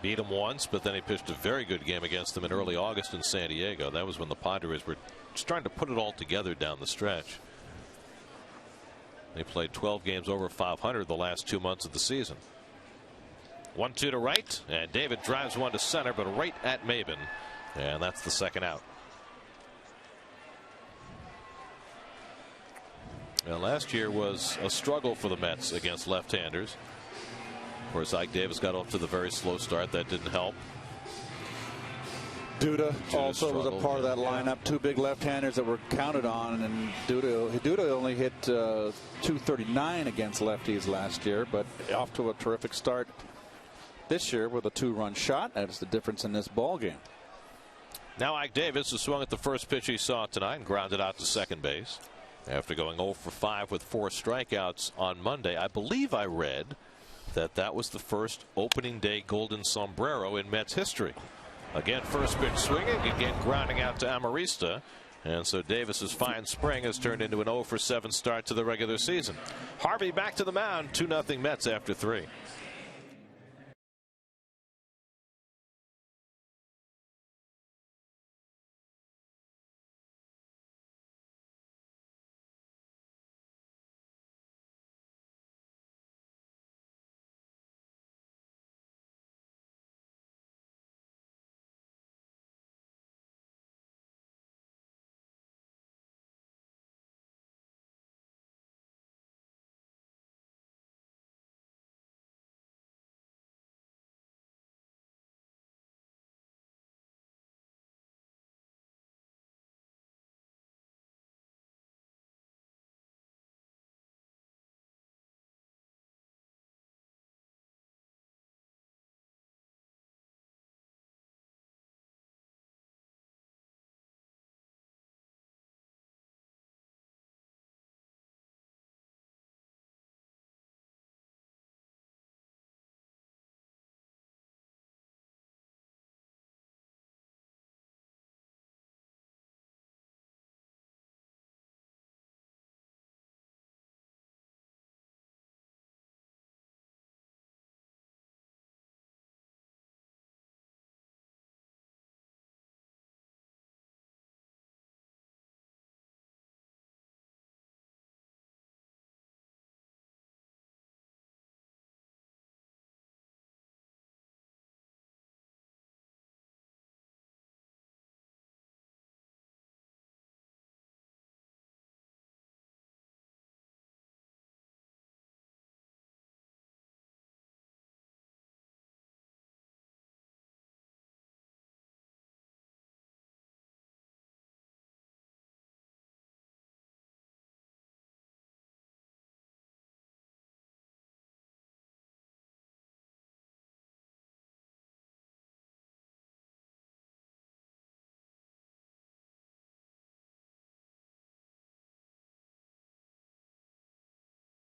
Beat him once, but then he pitched a very good game against them in early August in San Diego. That was when the Padres were starting to put it all together down the stretch. They played 12 games over 500 the last 2 months of the season. 1-2 to right, and David drives one to center, but right at Maben, and that's the second out. Now, last year was a struggle for the Mets against left-handers. Of course, Ike Davis got off to the very slow start. That didn't help. Duda also was a part of that lineup. Two big left-handers that were counted on, and Duda only hit .239 against lefties last year, but off to a terrific start this year with a 2-run shot. That's the difference in this ball game. Now Ike Davis has swung at the first pitch he saw tonight and grounded out to second base after going 0 for 5 with 4 strikeouts on Monday. I believe I read that was the first opening day golden sombrero in Mets history. Again, first pitch swinging, again grounding out to Amarista. And so Davis's fine spring has turned into an 0 for 7 start to the regular season. Harvey back to the mound, 2-0 Mets after 3.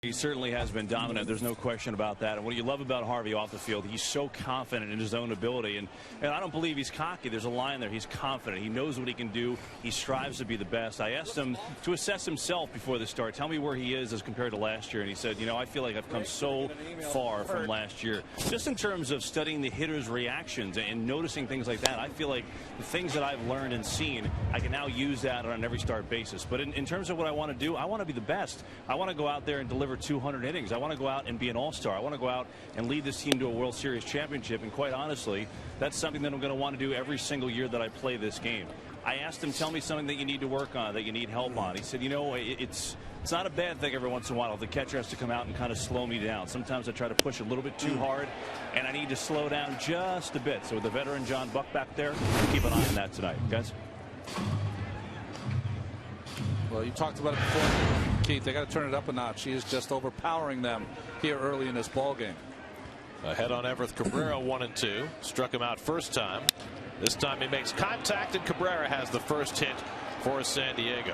He certainly has been dominant. There's no question about that. And what you love about Harvey off the field, he's so confident in his own ability. And I don't believe he's cocky. There's a line there. He's confident. He knows what he can do. He strives to be the best. I asked him to assess himself before the start. Tell me where he is as compared to last year. And he said, you know, I feel like I've come so far from last year. Just in terms of studying the hitter's reactions and noticing things like that, I feel like the things that I've learned and seen, I can now use that on an every start basis. But in terms of what I want to do, I want to be the best. I want to go out there and deliver 200 innings. I want to go out and be an all-star. I want to go out and lead this team to a World Series championship. And quite honestly, that's something that I'm going to want to do every single year that I play this game. I asked him, tell me something that you need to work on, that you need help on. He said, you know, it's not a bad thing every once in a while if the catcher has to come out and kind of slow me down. Sometimes I try to push a little bit too hard, and I need to slow down just a bit. So with the veteran John Buck back there, keep an eye on that tonight, guys. Well, you talked about it before, Keith. They got to turn it up a notch. He is just overpowering them here early in this ball game. Ahead on Everth Cabrera, 1-2. Struck him out first time. This time he makes contact, and Cabrera has the first hit for San Diego.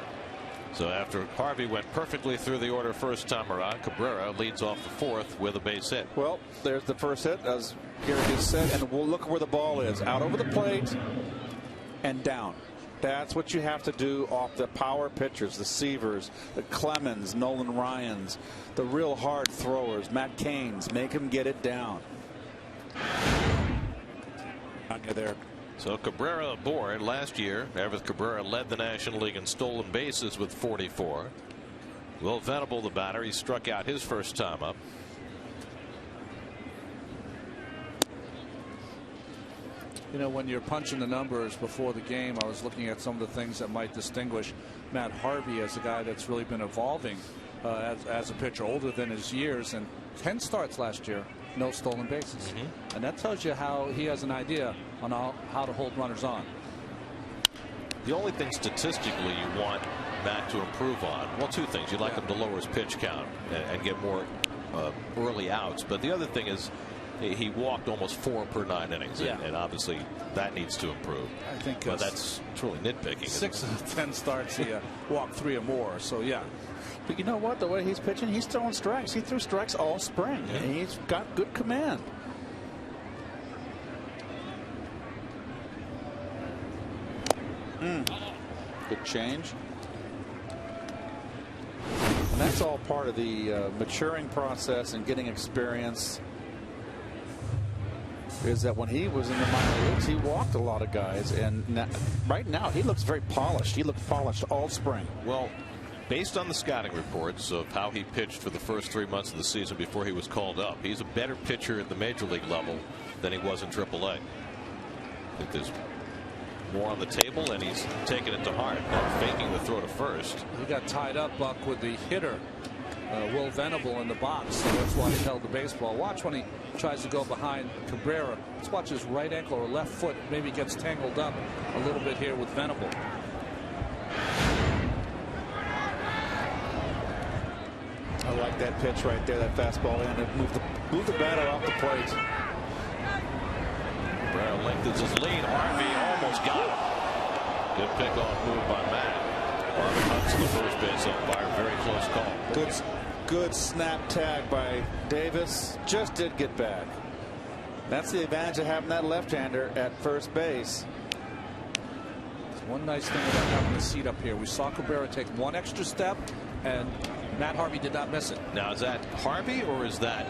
So after Harvey went perfectly through the order first time around, Cabrera leads off the fourth with a base hit. Well, there's the first hit, as Gary just said, and we'll look where the ball is. Out over the plate and down. That's what you have to do off the power pitchers, the Seavers, the Clemens, Nolan Ryans, the real hard throwers, Matt Caines. Make him get it down. There. So Cabrera aboard. Last year, Everett Cabrera led the National League in stolen bases with 44. Will Venable, the batter, he struck out his first time up. You know, when you're punching the numbers before the game, I was looking at some of the things that might distinguish Matt Harvey as a guy that's really been evolving as a pitcher, older than his years, and 10 starts last year, no stolen bases. And that tells you how he has an idea on how to hold runners on. The only thing statistically you want Matt to improve on, well, two things. You'd like him to lower his pitch count and get more early outs. But the other thing is he walked almost 4 per 9 innings. And obviously that needs to improve. I think but that's truly nitpicking. 6 of the 10 starts he walked 3 or more. So, yeah. But you know what? The way he's pitching, he's throwing strikes. He threw strikes all spring. And he's got good command. Good change. And that's all part of the maturing process and getting experience. Is that when he was in the minor leagues, he walked a lot of guys, and right now he looks very polished. He looked polished all spring. Well, based on the scouting reports of how he pitched for the first 3 months of the season before he was called up, he's a better pitcher at the major league level than he was in AAA. I think there's more on the table, and he's taking it to heart, not faking the throw to first. He got tied up, Buck, with the hitter, Will Venable, in the box, so that's why he held the baseball. Watch when he tries to go behind Cabrera. Let's watch his right ankle or left foot maybe gets tangled up a little bit here with Venable. I like that pitch right there, that fastball in. It moved the batter off the plate. Cabrera lengthens his lead. Harvey almost got him. Good pick-off move by Matt. Harvey hunts the first base umpire. Very close call. Good snap tag by Davis. Just did get back. That's the advantage of having that left-hander at first base. One nice thing about having the seat up here. We saw Cabrera take one extra step, and Matt Harvey did not miss it. Now, is that Harvey or is that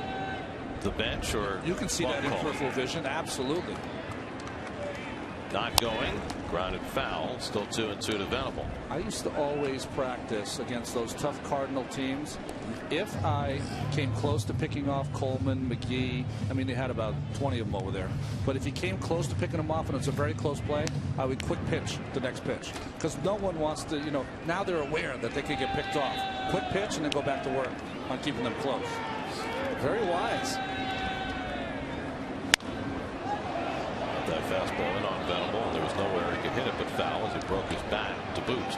the bench? Or you can see that in peripheral vision. Absolutely. Not going. Grounded foul. Still 2-2 to Venable. I used to always practice against those tough Cardinal teams. If I came close to picking off Coleman, McGee, I mean, they had about 20 of them over there. But if he came close to picking them off and it's a very close play, I would quick pitch the next pitch. Because no one wants to, you know, now they're aware that they could get picked off. Quick pitch and then go back to work on keeping them close. Very wise. That fastball in on Venable, and there was nowhere he could hit it but foul as he broke his bat to boot.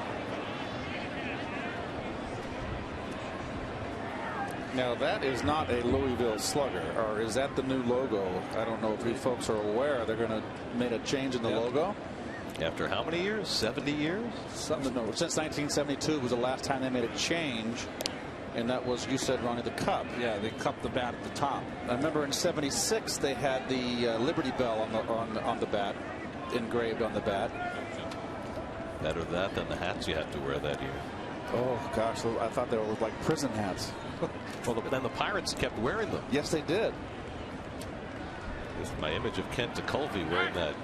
Now that is not a Louisville Slugger, or is that the new logo? I don't know if you folks are aware. They're going to make a change in the logo. After how many years? 70 years? No, since 1972 was the last time they made a change. And that was, you said, Ronnie, the cup. Yeah, they cupped the bat at the top. I remember in '76 they had the Liberty Bell on the bat, engraved on the bat. Better that than the hats you had to wear that year. Oh gosh, I thought they were like prison hats. Well, then the Pirates kept wearing them. Yes, they did. With my image of Kent DeColvey wearing that.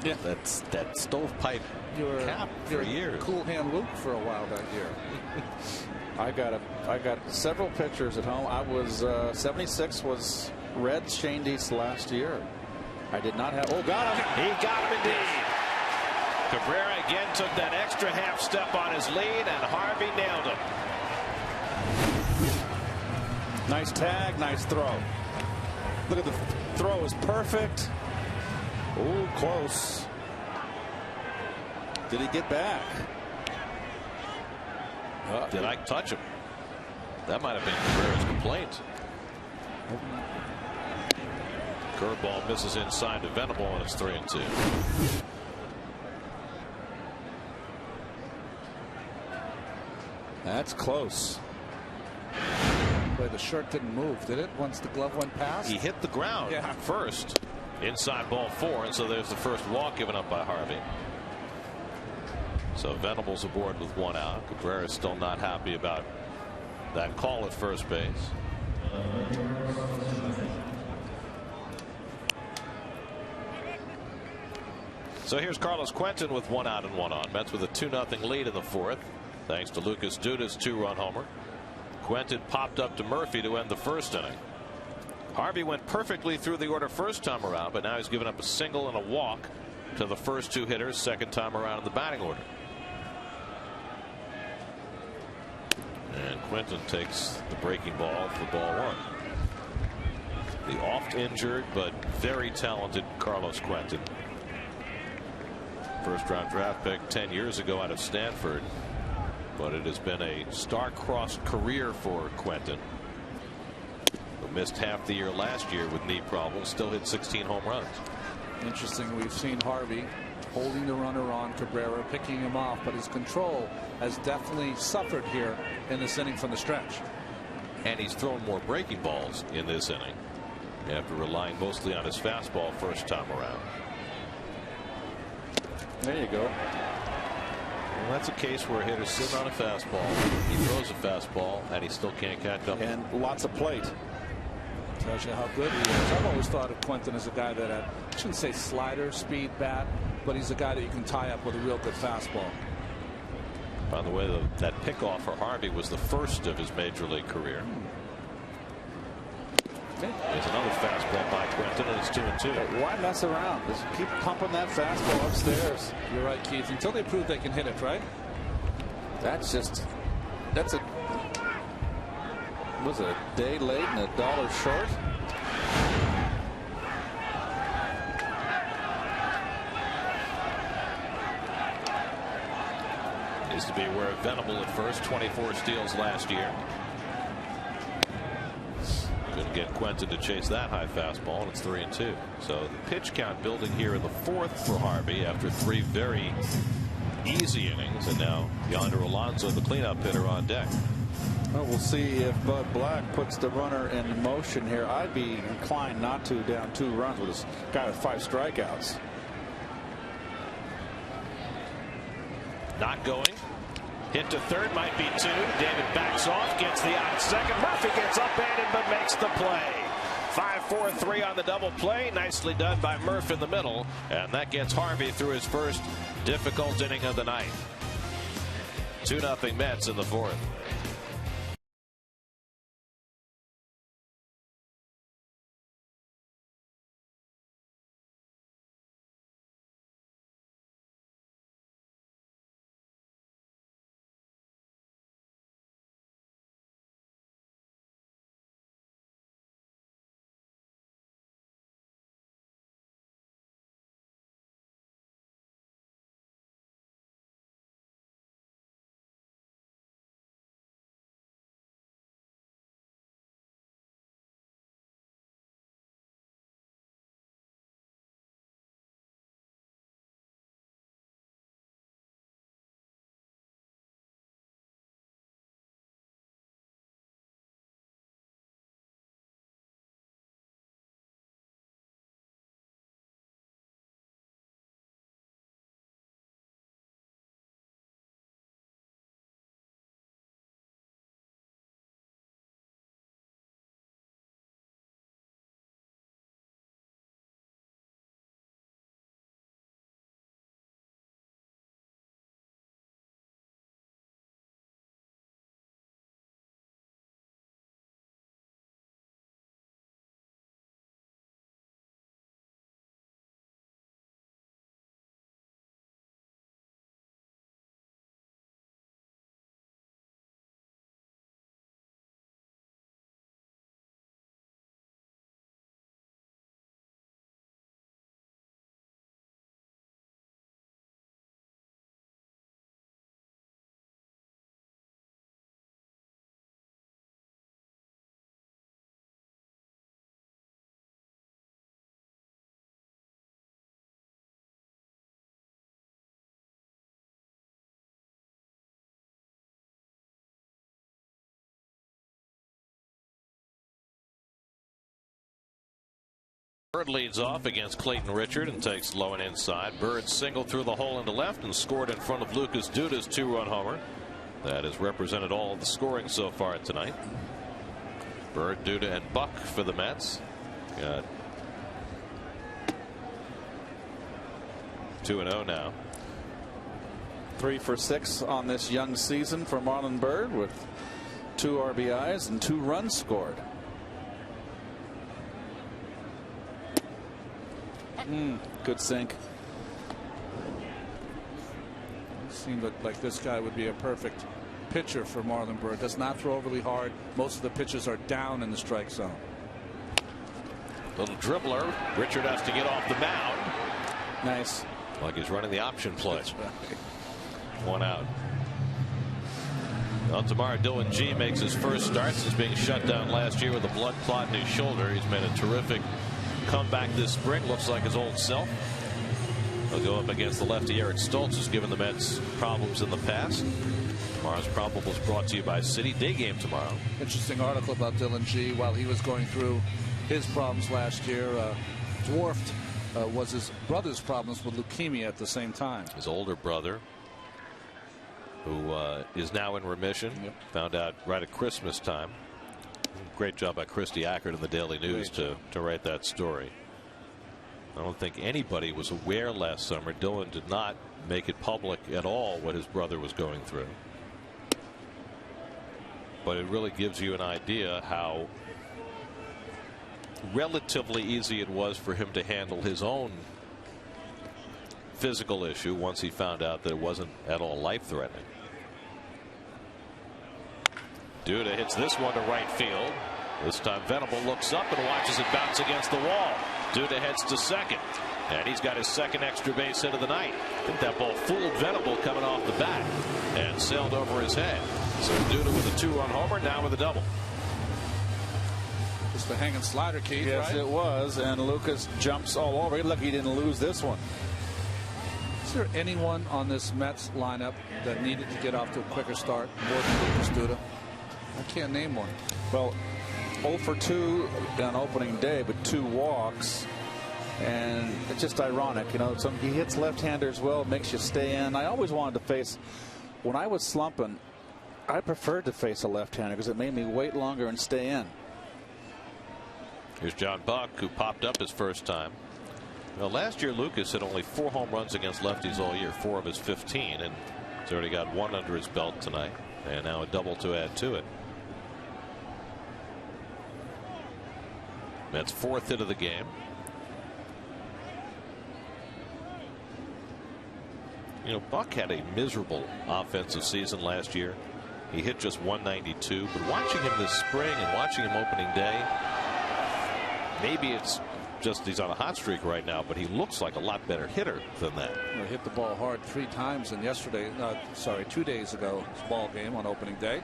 Yeah, that stovepipe cap for years. Cool Hand Luke for a while that year. I got several pictures at home. I was 76 was Red Shane Dietz last year. I did not have. Oh, got him! He got him indeed. Cabrera again took that extra half step on his lead, and Harvey nailed him. Nice tag, nice throw. Look at the throw is perfect. Oh, close. Did he get back? Did Ike touch him? That might have been Cabrera's complaint. Curveball misses inside to Venable, and it's 3-2. That's close. But the shirt didn't move, did it? Once the glove went past, he hit the ground first. Inside ball 4, and so there's the first walk given up by Harvey. So Venable's aboard with 1 out. Cabrera's still not happy about that call at first base. So here's Carlos Quentin with 1 out and 1 on. Mets with a 2-0 lead in the 4th, thanks to Lucas Duda's 2-run homer. Quentin popped up to Murphy to end the 1st inning. Harvey went perfectly through the order first time around, but now he's given up a single and a walk to the first 2 hitters second time around in the batting order. And Quentin takes the breaking ball for ball 1. The oft injured but very talented Carlos Quentin. First round draft pick 10 years ago out of Stanford, but it has been a star-crossed career for Quentin, who missed half the year last year with knee problems, still hit 16 home runs. Interesting, we've seen Harvey holding the runner on Cabrera, picking him off, but his control has definitely suffered here in this inning from the stretch. And he's thrown more breaking balls in this inning after relying mostly on his fastball first time around. There you go. Well, that's a case where a hitter's sitting on a fastball, he throws a fastball, and he still can't catch up. And lots of plate. Tells you how good he is. I've always thought of Quentin as a guy that had, I shouldn't say slider, speed, bat, but he's a guy that you can tie up with a real good fastball. By the way, that pickoff for Harvey was the first of his major league career. There's another fastball by Quentin, and it's 2-2. Why mess around? Just keep pumping that fastball upstairs. You're right, Keith. Until they prove they can hit it, right? That's a was it a day late and a dollar short? Needs to be aware of Venable at first. 24 steals last year. Couldn't get Quentin to chase that high fastball, and it's 3-2. So the pitch count building here in the 4th for Harvey after 3 very easy innings, and now Yonder Alonso, the cleanup hitter, on deck. Well, we'll see if Bud Black puts the runner in motion here. I'd be inclined not to, down 2 runs with this guy with 5 strikeouts. Not going. Hit to third, might be 2. David backs off, gets the out second. Murphy gets upended but makes the play. 5-4-3 on the double play. Nicely done by Murph in the middle, and that gets Harvey through his first difficult inning of the night. 2-0 Mets in the 4th. Bird leads off against Clayton Richard and takes low and inside. Bird singled through the hole into left and scored in front of Lucas Duda's 2-run homer. That has represented all of the scoring so far tonight. Bird, Duda, and Buck for the Mets. Got 2-0 now. 3 for 6 on this young season for Marlon Byrd with 2 RBIs and 2 runs scored. Good sink. It seemed like this guy would be a perfect pitcher for Marlon Byrd. Does not throw overly hard. Most of the pitches are down in the strike zone. Little dribbler. Richard has to get off the mound. Nice. Like he's running the option play. That's right. 1 out. Well, tomorrow Dylan G makes his first start since being shut down last year with a blood clot in his shoulder. He's made a terrific comeback this spring. Looks like his old self. He'll go up against the lefty Eric Stoltz, who's given the Mets problems in the past. Tomorrow's Probables brought to you by City. Day game tomorrow. Interesting article about Dylan G. While he was going through his problems last year, dwarfed was his brother's problems with leukemia at the same time. His older brother, who is now in remission, found out right at Christmas time. Great job by Christy Ackert in the Daily News to write that story. I don't think anybody was aware last summer. Dylan did not make it public at all what his brother was going through. But it really gives you an idea how relatively easy it was for him to handle his own physical issue once he found out that it wasn't at all life-threatening. Duda hits this one to right field. This time Venable looks up and watches it bounce against the wall. Duda heads to second, and he's got his second extra base hit of the night. I think that ball fooled Venable coming off the bat and sailed over his head. So Duda with a 2-run homer, now with a double. Just the hanging slider, Keith. Yes, right? it was, and Lucas jumps all over. He's lucky he didn't lose this one. Is there anyone on this Mets lineup that needed to get off to a quicker start more than Lucas Duda? I can't name one. Well, 0 for 2 on opening day, but 2 walks. And it's just ironic, you know. He hits left-handers well, makes you stay in. I always wanted to face, when I was slumping, I preferred to face a left-hander because it made me wait longer and stay in. Here's John Buck, who popped up his first time. Now, last year, Lucas had only 4 home runs against lefties all year, 4 of his 15, and he's already got 1 under his belt tonight, and now a double to add to it. That's 4th hit of the game. You know, Buck had a miserable offensive season last year. He hit just 192, but watching him this spring and watching him opening day, maybe it's just he's on a hot streak right now, but he looks like a lot better hitter than that. He hit the ball hard 3 times in 2 days ago, ball game on opening day.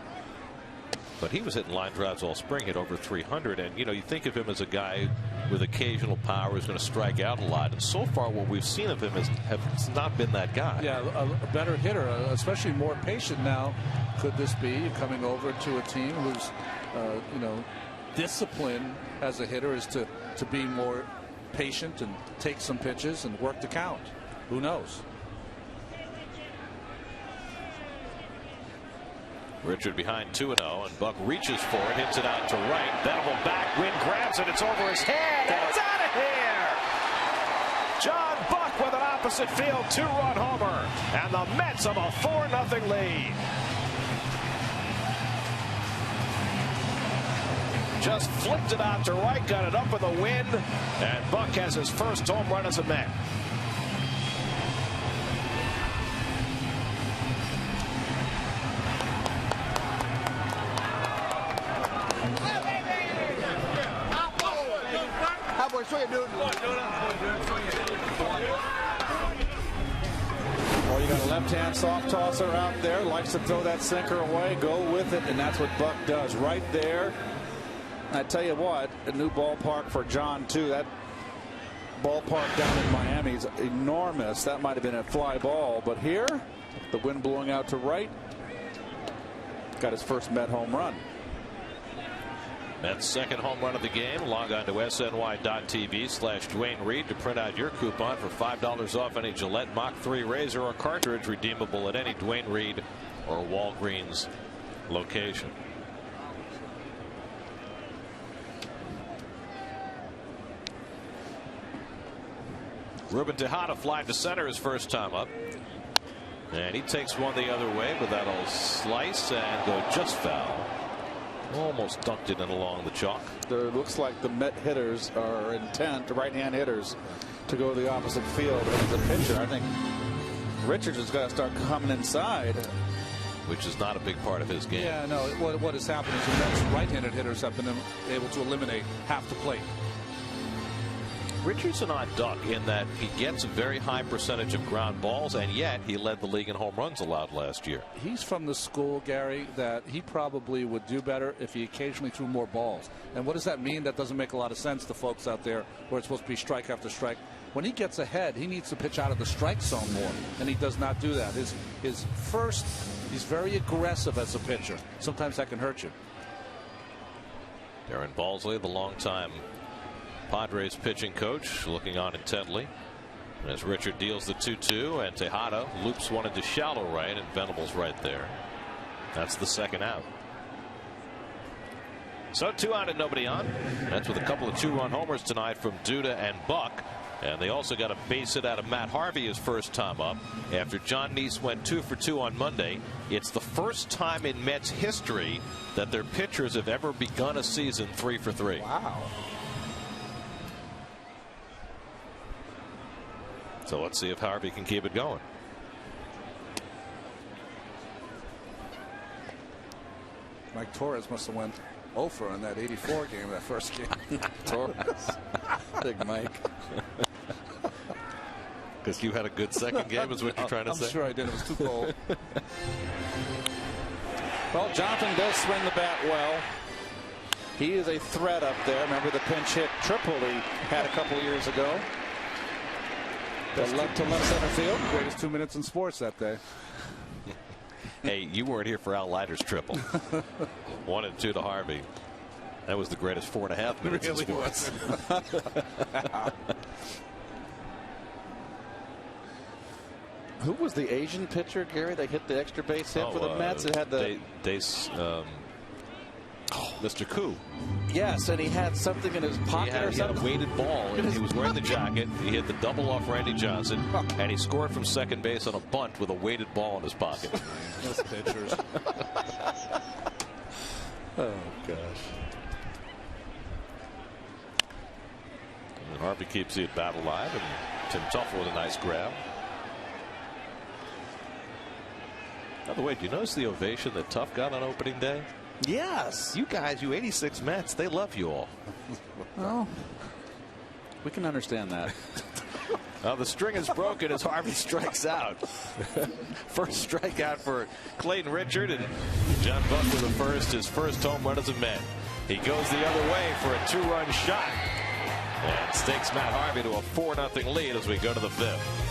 But he was hitting line drives all spring, hit over 300, and you know, you think of him as a guy with occasional power who's going to strike out a lot, and so far what we've seen of him has not been that guy. Yeah, a better hitter, especially more patient now. Could this be coming over to a team whose discipline as a hitter is to be more patient and take some pitches and work the count? Who knows? Richard behind 2-0, and Buck reaches for it, hits it out to right. Venable back, Wynn grabs it, it's over his head, and it's out of here! John Buck with an opposite field 2-run homer, and the Mets have a 4-0 lead. Just flipped it out to right, got it up with a wind, and Buck has his first home run as a Met. Well, you got a left-hand soft tosser out there, likes to throw that sinker away, go with it, and that's what Buck does right there. I tell you what, a new ballpark for John too. That ballpark down in Miami is enormous. That might have been a fly ball, but here, the wind blowing out to right, got his first Met home run. Mets' second home run of the game. Log on to SNY.TV/Dwayne Reed to print out your coupon for $5 off any Gillette Mach 3 razor or cartridge, redeemable at any Dwayne Reed or Walgreens location. Ruben Tejada flying to center his first time up. And he takes one the other way, but that'll slice and go just foul. Almost dunked it in along the chalk. It looks like the Met hitters are intent, the right-hand hitters, to go to the opposite field. And as a pitcher, I think Richards has got to start coming inside. Which is not a big part of his game. Yeah, no, what has happened is the Mets right-handed hitters have been able to eliminate half the plate. Richards an odd duck in that he gets a very high percentage of ground balls, and yet he led the league in home runs allowed last year. He's from the school, Gary, that he probably would do better if he occasionally threw more balls. And what does that mean? That doesn't make a lot of sense to folks out there where it's supposed to be strike after strike. When he gets ahead, he needs to pitch out of the strike zone more, and he does not do that. His first, he's very aggressive as a pitcher. Sometimes that can hurt you. Darren Balsley, the longtime Padres pitching coach, looking on intently as Richard deals the 2-2, and Tejada loops one into shallow right, and Venable's right there. That's the second out. So 2 out and nobody on. That's with a couple of 2-run homers tonight from Duda and Buck. And they also got a base hit out of Matt Harvey his first time up after John Neese went 2 for 2 on Monday. It's the first time in Mets history that their pitchers have ever begun a season 3 for 3. Wow. So let's see if Harvey can keep it going. Mike Torres must have went 0 for in that 84 game, that first game. Torres. Big Mike. Because you had a good second game is what you're trying to say? I'm sure I did. It was too cold. Well, Jonathan does swing the bat well. He is a threat up there. Remember the pinch hit triple he had a couple of years ago. To left center field. Greatest 2 minutes in sports that day. Hey, you weren't here for Al Leiter's triple. 1 and 2 to Harvey. That was the greatest 4.5 minutes in sports. Who was the Asian pitcher, Gary, that hit the extra base hit for the Mets? It had the Mr. Koo. Yes, and he had something in his pocket or something. He had a weighted ball, and he was wearing the jacket. He hit the double off Randy Johnson, and he scored from second base on a bunt with a weighted ball in his pocket. Those pitchers. Oh, gosh. And Harvey keeps the at-bat alive, and Tim Tuffle with a nice grab. By the way, do you notice the ovation that Tuff got on opening day? Yes. You guys, you 86 Mets, they love you all. Well, we can understand that. Now the string is broken as Harvey strikes out. First strikeout for Clayton Richard, and John Buck with the first, his first home run as a Met. He goes the other way for a 2-run shot and stakes Matt Harvey to a 4-0 lead as we go to the 5th.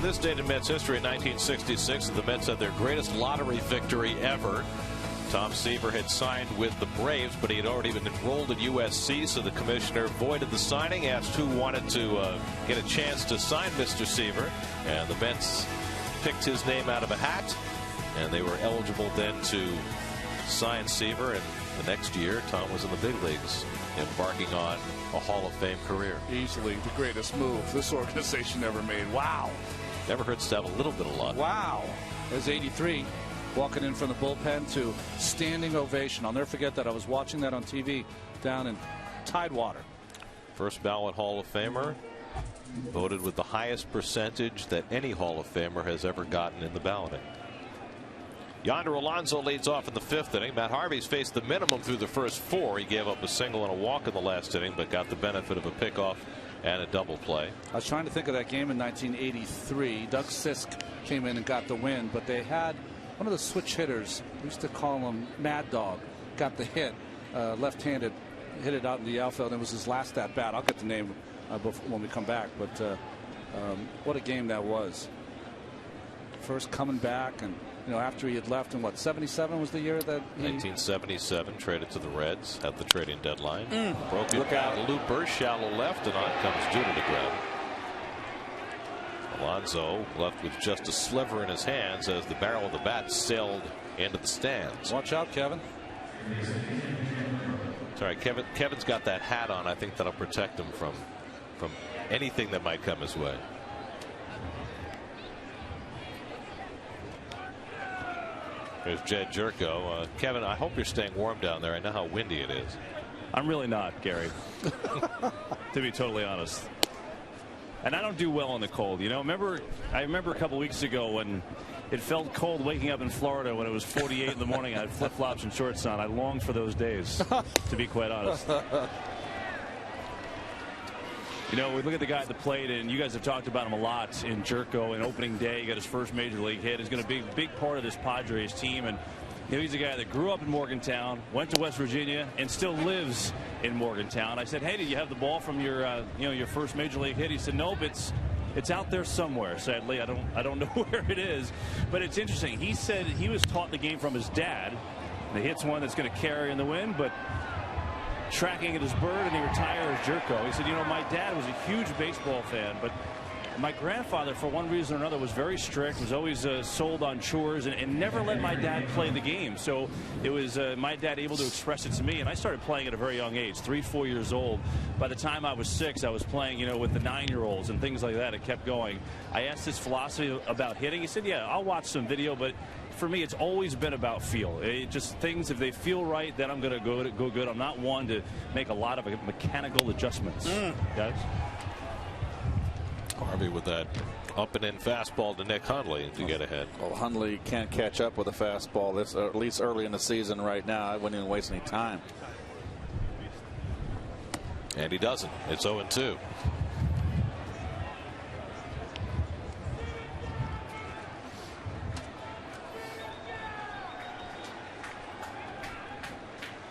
this date in Mets history in 1966, the Mets had their greatest lottery victory ever. Tom Seaver had signed with the Braves, but he had already been enrolled at USC, so the commissioner voided the signing, asked who wanted to get a chance to sign Mr. Seaver, and the Mets picked his name out of a hat, and they were eligible then to sign Seaver, and the next year Tom was in the big leagues, embarking on a Hall of Fame career. Easily the greatest move this organization ever made. Wow. Never hurts to have a little bit of luck. Wow. There's 83. Walking in from the bullpen to standing ovation. I'll never forget that. I was watching that on TV down in Tidewater. First ballot Hall of Famer, voted with the highest percentage that any Hall of Famer has ever gotten in the balloting. Yonder Alonso leads off in the 5th inning. Matt Harvey's faced the minimum through the first 4. He gave up a single and a walk in the last inning, but got the benefit of a pickoff and a double play. I was trying to think of that game in 1983. Doug Sisk came in and got the win, but they had one of the switch hitters, we used to call him Mad Dog, got the hit, left-handed, hit it out in the outfield. It was his last at bat. I'll get the name when we come back, but what a game that was. First coming back, and after he had left, and what, 77 was the year that he... 1977, traded to the Reds, had the trading deadline. Broke it Look out. looper, shallow left, and on comes Duda to grab it. Alonso left with just a sliver in his hands as the barrel of the bat sailed into the stands. Watch out, Kevin. Sorry, Kevin's got that hat on. I think that'll protect him from anything that might come his way. There's Jed Jerko. Kevin, I hope you're staying warm down there. I know how windy it is. I'm really not, Gary, to be totally honest. And I don't do well in the cold. I remember a couple weeks ago when it felt cold waking up in Florida when it was 48 in the morning. I had flip-flops and shorts on. I longed for those days, to be quite honest. We look at the guy at the plate, and you guys have talked about him a lot in Jerko. In opening day, he got his first major league hit. He's going to be a big part of this Padres team. And he's a guy that grew up in Morgantown, went to West Virginia, and still lives in Morgantown. I said, hey, did you have the ball from your your first major league hit? He said, nope, it's out there somewhere. Sadly, I don't know where it is, but it's interesting. He said he was taught the game from his dad. The hit's one that's going to carry in the wind, but tracking it as Bird, and he retired as Jerko. He said, my dad was a huge baseball fan, but my grandfather, for one reason or another, was very strict, was always sold on chores, and never let my dad play the game. So it was my dad able to express it to me, and I started playing at a very young age, 3-4 years old. By the time I was 6, I was playing, with the 9-year-olds and things like that. It kept going. I asked his philosophy about hitting. He said, yeah, I'll watch some video, but for me, it's always been about feel. Just things, if they feel right, then I'm going to go good. I'm not one to make a lot of mechanical adjustments. Guys? Harvey with that up and in fastball to Nick Hundley to get ahead. Well, Hundley can't catch up with a fastball at least early in the season right now. I wouldn't even waste any time. And he doesn't. It's 0-2.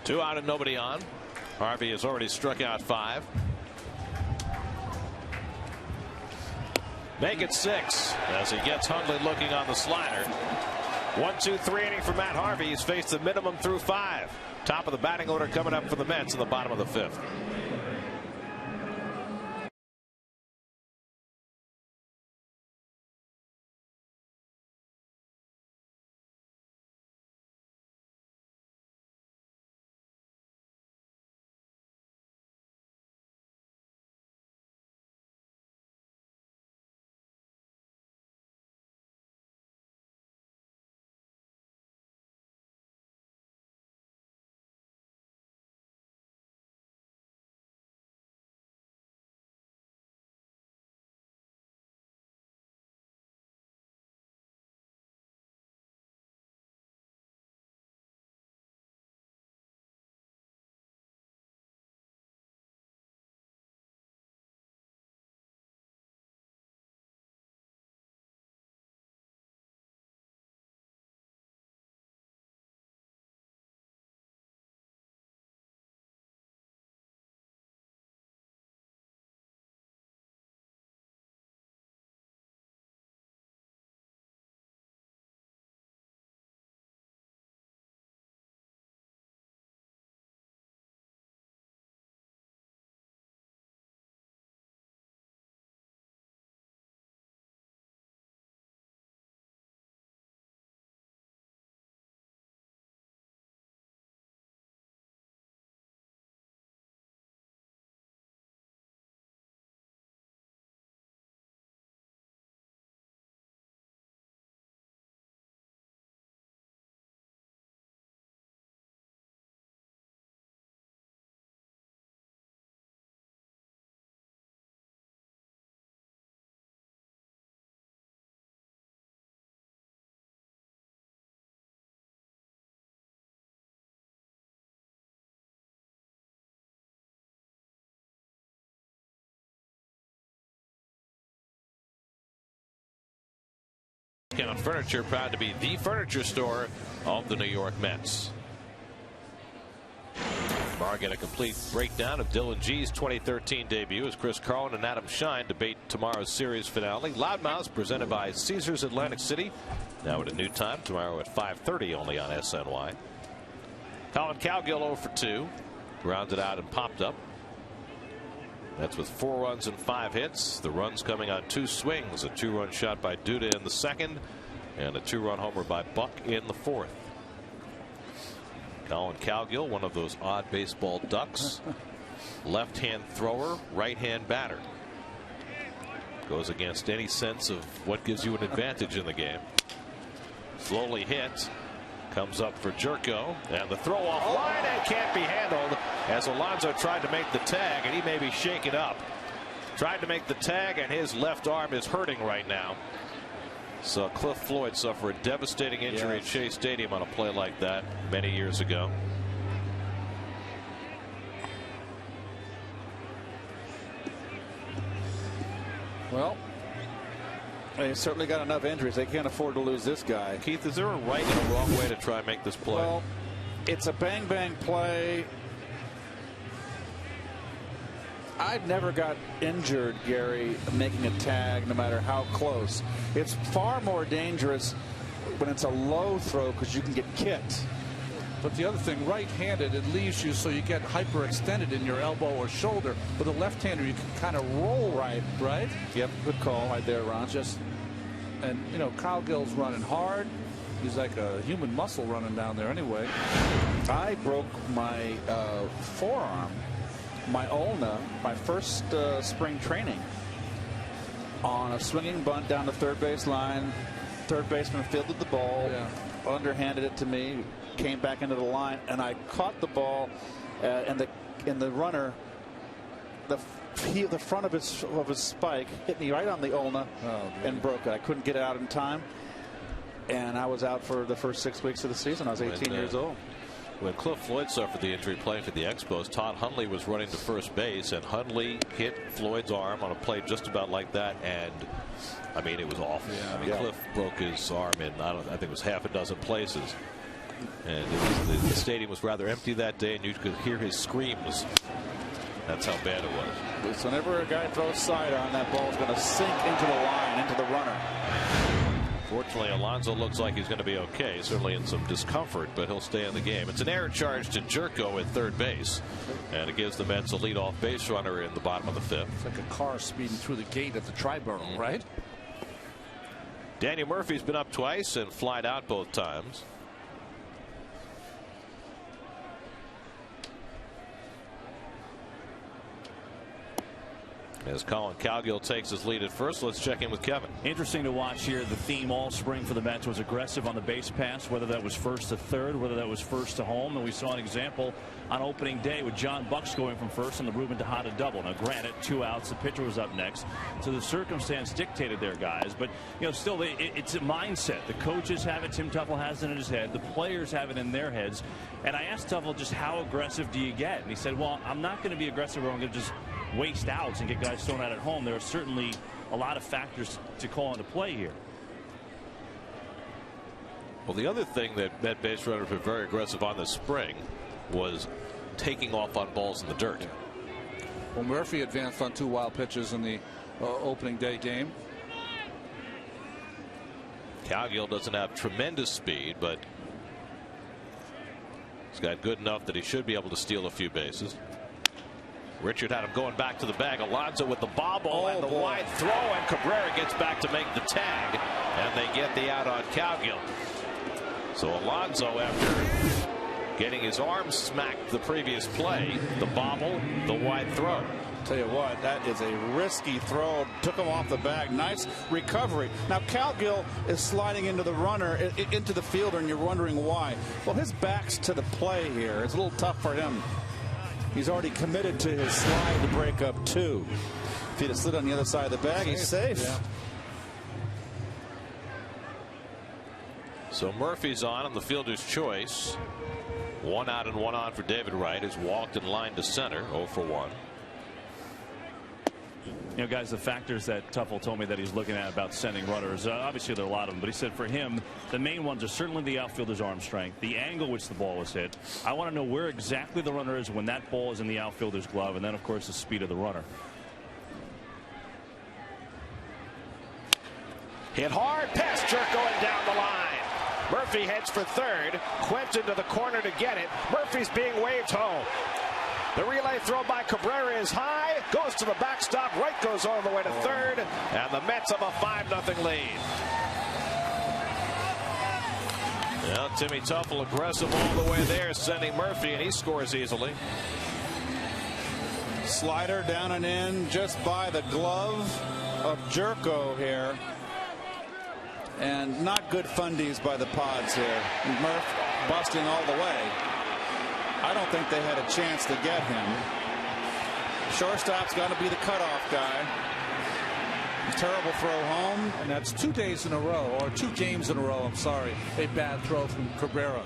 Two out and nobody on. Harvey has already struck out 5. Make it 6 as he gets Hundley looking on the slider. 1-2-3 inning for Matt Harvey. He's faced the minimum through 5. Top of the batting order coming up for the Mets in the bottom of the 5th. Discount Furniture, proud to be the furniture store of the New York Mets. Tomorrow get a complete breakdown of Dylan G's 2013 debut as Chris Carlin and Adam Shine debate tomorrow's series finale. Loudmouths presented by Caesars Atlantic City. Now at a new time tomorrow at 5:30 only on SNY. Colin Cowgill 0 for 2. Grounded out and popped up. That's with 4 runs and 5 hits. The runs coming on 2 swings. A 2-run shot by Duda in the second and a 2-run homer by Buck in the fourth. Colin Cowgill, one of those odd baseball ducks. Left-hand thrower, right-hand batter. Goes against any sense of what gives you an advantage in the game. Slowly hit. Comes up for Jerko, and the throw off line and can't be handled as Alonso tried to make the tag, and he may be shaken up. Tried to make the tag, and his left arm is hurting right now. So Cliff Floyd suffered a devastating injury at Shea Stadium on a play like that many years ago. Well, they certainly got enough injuries. They can't afford to lose this guy. Keith, is there a right and a wrong way to try and make this play? Well, it's a bang-bang play. I've never got injured, Gary, making a tag no matter how close. It's far more dangerous when it's a low throw because you can get kicked. But the other thing, right-handed, it leaves you so you get hyperextended in your elbow or shoulder. With a left-hander, you can kind of roll right. Yep, good call right there, Ron. And you know, Cowgill's running hard. He's like a human muscle running down there anyway. I broke my forearm, my ulna, my first spring training on a swinging bunt down the third base line. Third baseman fielded the ball, underhanded it to me, came back into the line, and I caught the ball, and the runner, the front of his spike hit me right on the ulna and broke it. I couldn't get it out in time, and I was out for the first 6 weeks of the season. I was 18 years old. When Cliff Floyd suffered the injury playing for the Expos, Todd Hundley was running to first base, and Hundley hit Floyd's arm on a play just about like that, and I mean, it was awful. Cliff broke his arm in, I think it was half a dozen places. And the stadium was rather empty that day, and you could hear his screams. That's how bad it was. So whenever a guy throws side on, that ball's going to sink into the line, into the runner. Fortunately, Alonso looks like he's going to be okay, certainly in some discomfort, but he'll stay in the game. It's an error charge to Jerko at third base, and it gives the Mets a leadoff base runner in the bottom of the fifth. It's like a car speeding through the gate at the Triborough, right? Daniel Murphy's been up twice and flied out both times. As Colin Cowgill takes his lead at first, let's check in with Kevin. Interesting to watch here. The theme all spring for the Mets was aggressive on the base pass, whether that was first to third, whether that was first to home. And we saw an example on opening day with John Bucks going from first on the Ruben Tejada double. Now, granted, 2 outs, the pitcher was up next, so the circumstance dictated their guys. But, you know, still, it's a mindset. The coaches have it. Tim Tuffle has it in his head. The players have it in their heads. And I asked Tuffle, just how aggressive do you get? And he said, well, I'm not going to be aggressive, or I'm going to just waste outs and get guys thrown out at home. There are certainly a lot of factors to call into play here. Well, the other thing that Met base runners were very aggressive on this spring was taking off on balls in the dirt. Well, Murphy advanced on 2 wild pitches in the opening day game. Cowgill doesn't have tremendous speed, but he's got good enough that he should be able to steal a few bases. Richard had him going back to the bag. Alonso with the bobble and the wide throw, and Cabrera gets back to make the tag, and they get the out on Cowgill. So Alonso, after getting his arm smacked the previous play, the bobble, the wide throw. Tell you what, that is a risky throw. Took him off the bag. Nice recovery. Now Cowgill is sliding into the runner, into the fielder, and you're wondering why. Well, his back's to the play here. It's a little tough for him. He's already committed to his slide to break up 2. If he'd have slid on the other side of the bag, he's safe. Yeah. So Murphy's on the fielder's choice. 1 out and 1 on for David Wright, who's walked and lined to center, 0 for 1. guys, the factors that Tuffle told me that he's looking at about sending runners, obviously there are a lot of them, but he said for him, the main ones are certainly the outfielder's arm strength, the angle which the ball was hit. I want to know where exactly the runner is when that ball is in the outfielder's glove, and then, of course, the speed of the runner. Hit hard, pass jerk going down the line. Murphy heads for third. Quint into the corner to get it. Murphy's being waved home. The relay throw by Cabrera is high, goes to the backstop, right goes all the way to third, and the Mets have a 5-0 lead. Well, Timmy Tuffle aggressive all the way there, sending Murphy, and he scores easily. Slider down and in just by the glove of Jerko here. And not good fundies by the Pods here. Murph busting all the way. I don't think they had a chance to get him. Shortstop's got to be the cutoff guy. Terrible throw home. And that's 2 days in a row, or 2 games in a row, I'm sorry. A bad throw from Cabrera.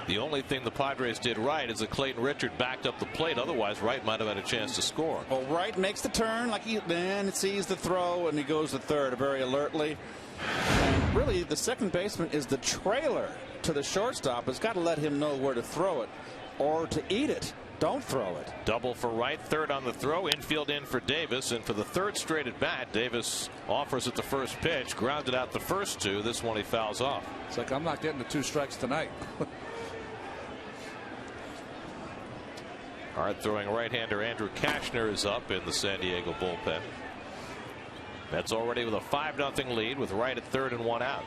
The only thing the Padres did right is that Clayton Richard backed up the plate. Otherwise, Wright might have had a chance to score. Well, Wright makes the turn like then sees the throw, and he goes to third very alertly. And really, the second baseman is the trailer to the shortstop. Has got to let him know where to throw it or to eat it. Don't throw it. Double for Wright, third on the throw, infield in for Davis, and for the third straight at bat, Davis offers at the first pitch, grounded out the first 2. This one he fouls off. It's like, I'm not getting the 2 strikes tonight. Hard throwing right-hander Andrew Kashner is up in the San Diego bullpen. Mets already with a 5-0 lead with Wright at third and 1 out.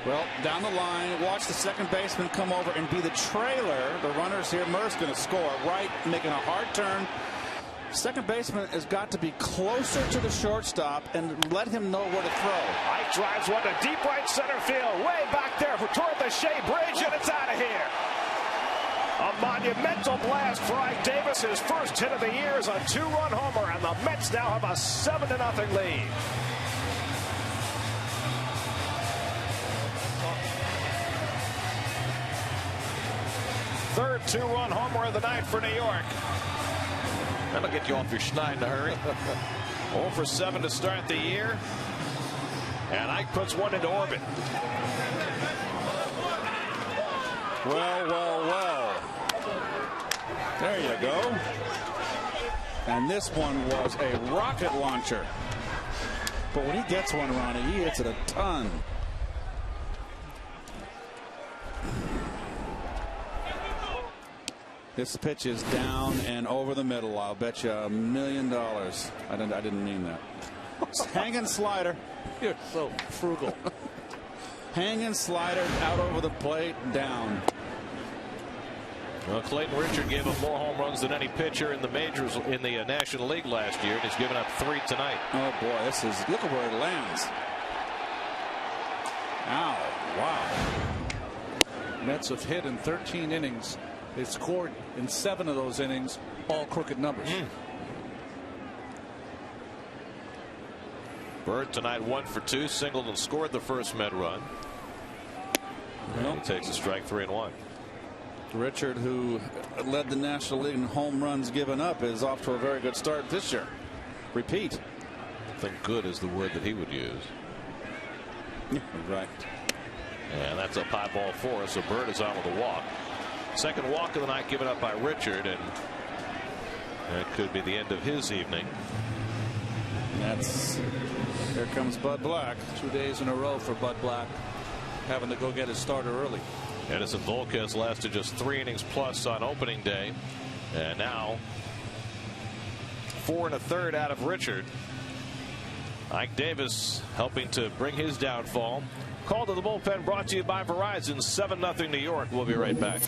Well, down the line, watch the second baseman come over and be the trailer. The runner's here. Murph's going to score. Wright making a hard turn. Second baseman has got to be closer to the shortstop and let him know where to throw. Ike drives one to deep right center field, way back there toward the Shea Bridge, and it's out of here. A monumental blast for Ike Davis. His first hit of the year is a 2-run homer, and the Mets now have a 7-0 lead. Third 2-run homer of the night for New York. That'll get you off your schneid in a hurry. 0 for 7 to start the year. And Ike puts one into orbit. Well, well, well. There you go. And this one was a rocket launcher. But when he gets one, Ronnie, he hits it a ton. This pitch is down and over the middle. I'll bet you $1 million. I didn't mean that. Hanging slider. You're so frugal. Hanging slider out over the plate, down. Well, Clayton Richard gave up more home runs than any pitcher in the majors in the National League last year, and he's given up 3 tonight. Oh boy, this is, look at where it lands. Ow, wow. Mets have hit in 13 innings. They scored in 7 of those innings, all crooked numbers. Bird tonight 1 for 2, singled and scored the first Met run. And he takes a strike, 3 and 1. Richard, who led the National League in home runs given up, is off to a very good start this year. Repeat. I think good is the word that he would use. Right. And that's a high ball for us. So Bird is out with a walk. Second walk of the night given up by Richard, and that could be the end of his evening. Here comes Bud Black. 2 days in a row for Bud Black, having to go get his starter early. Edison Volquez lasted just 3 innings plus on opening day, and now 4 1/3 out of Richard. Ike Davis helping to bring his downfall. Call to the bullpen brought to you by Verizon. 7-0 New York. We'll be right back.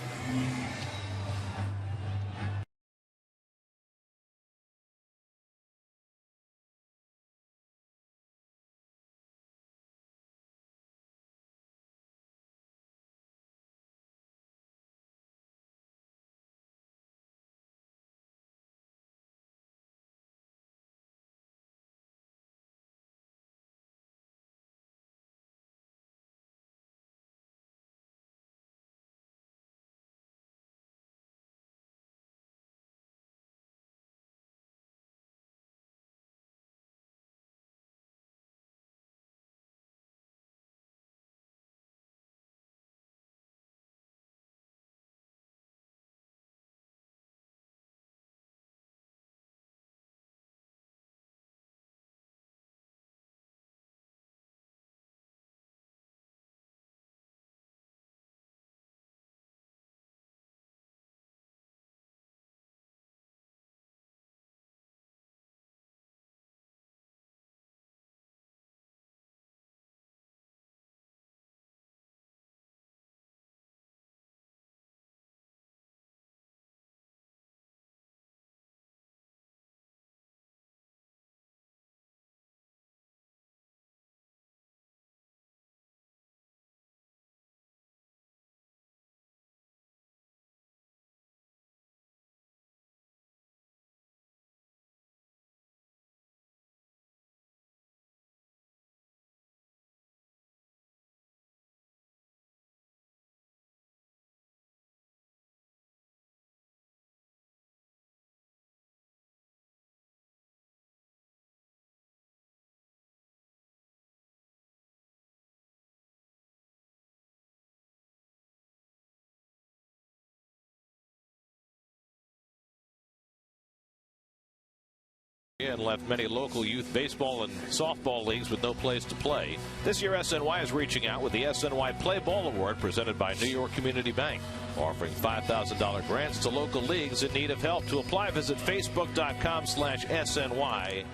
area and left many local youth baseball and softball leagues with no place to play. This year, SNY is reaching out with the SNY Play Ball Award presented by New York Community Bank, offering $5,000 grants to local leagues in need of help. To apply, visit facebook.com/SNY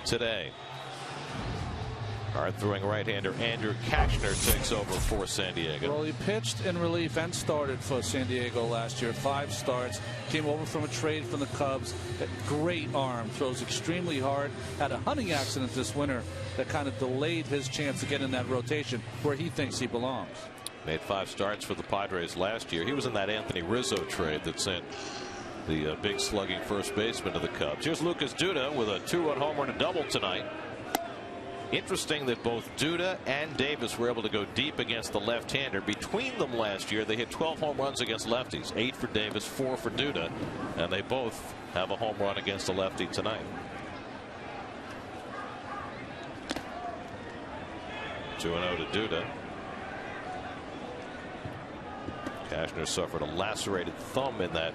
today. Hard-throwing right-hander Andrew Kachner takes over for San Diego. Well, he pitched in relief and started for San Diego last year. 5 starts. Came over from a trade from the Cubs. Great arm. Throws extremely hard. Had a hunting accident this winter that kind of delayed his chance to get in that rotation where he thinks he belongs. Made 5 starts for the Padres last year. He was in that Anthony Rizzo trade that sent the big slugging first baseman to the Cubs. Here's Lucas Duda with a 2-run homer and a double tonight. Interesting that both Duda and Davis were able to go deep against the left-hander. Between them last year, they hit 12 home runs against lefties. 8 for Davis, 4 for Duda. And they both have a home run against a lefty tonight. 2-0 to Duda. Kachner suffered a lacerated thumb in that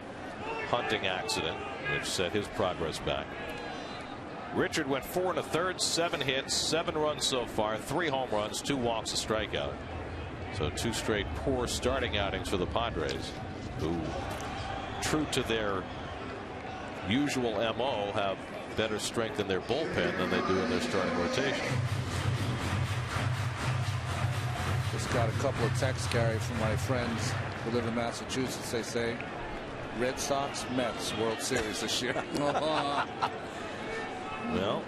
hunting accident, which set his progress back. Richard went 4 1/3, 7 hits, 7 runs so far, 3 home runs, 2 walks, a strikeout. So 2 straight poor starting outings for the Padres, who, true to their usual MO, have better strength in their bullpen than they do in their starting rotation. Just got a couple of texts, Gary, from my friends who live in Massachusetts. They say Red Sox, Mets, World Series this year. Well,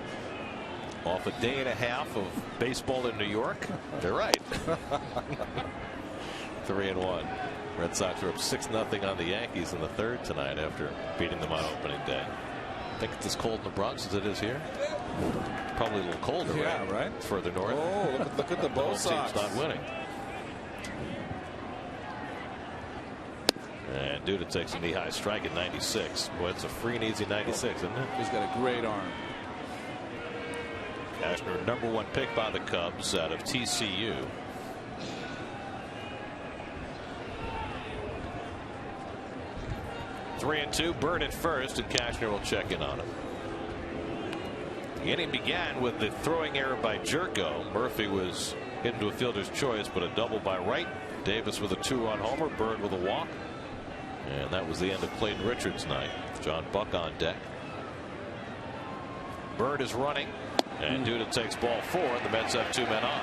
off a day and a half of baseball in New York, they're right. 3-1. Red Sox are up 6-0 on the Yankees in the 3rd tonight after beating them on opening day. I think it's as cold in the Bronx as it is here. Probably a little colder, right? Further north. Oh, look at the Bo Sox. Team's not winning. And Duda takes a knee-high strike at 96. Boy, it's a free and easy 96, isn't it? He's got a great arm. Kachner, #1 pick by the Cubs out of TCU. Three and 2, Bird at first, and Kachner will check in on him. The inning began with the throwing error by Jerko. Murphy was hit into a fielder's choice, but a double by Wright. Davis with a 2-run homer, Bird with a walk. And that was the end of Clayton Richards' night. John Buck on deck. Bird is running, and Duda takes ball 4, and the Mets have 2 men on.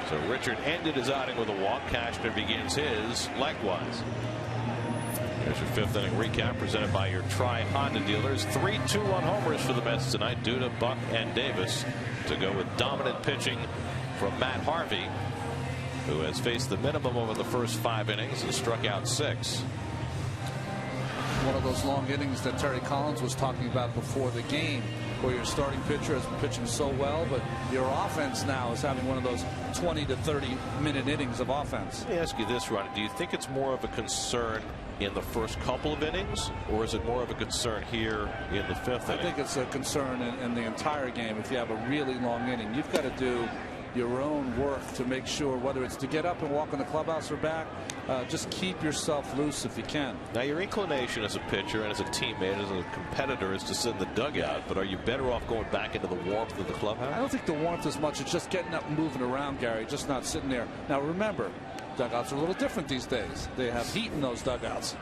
So Richard ended his outing with a walk. Kachner begins his likewise. Here's your 5th inning recap presented by your Tri-Honda dealers. 3 2-run homers for the Mets tonight. Duda, Buck, and Davis to go with dominant pitching from Matt Harvey, who has faced the minimum over the first 5 innings and struck out 6. One of those long innings that Terry Collins was talking about before the game, where your starting pitcher has been pitching so well, but your offense now is having one of those 20 to 30 minute innings of offense. Let me ask you this, Ronnie. Do you think it's more of a concern in the first couple of innings, or is it more of a concern here in the 5th inning? I think it's a concern in the entire game. If you have a really long inning, you've got to do your own work to make sure, whether it's to get up and walk in the clubhouse or back, just keep yourself loose if you can. Now, your inclination as a pitcher and as a teammate, as a competitor, is to sit in the dugout, but are you better off going back into the warmth of the clubhouse? I don't think the warmth as much. It's just getting up and moving around, Gary, just not sitting there. Now, remember, dugouts are a little different these days. They have heat in those dugouts.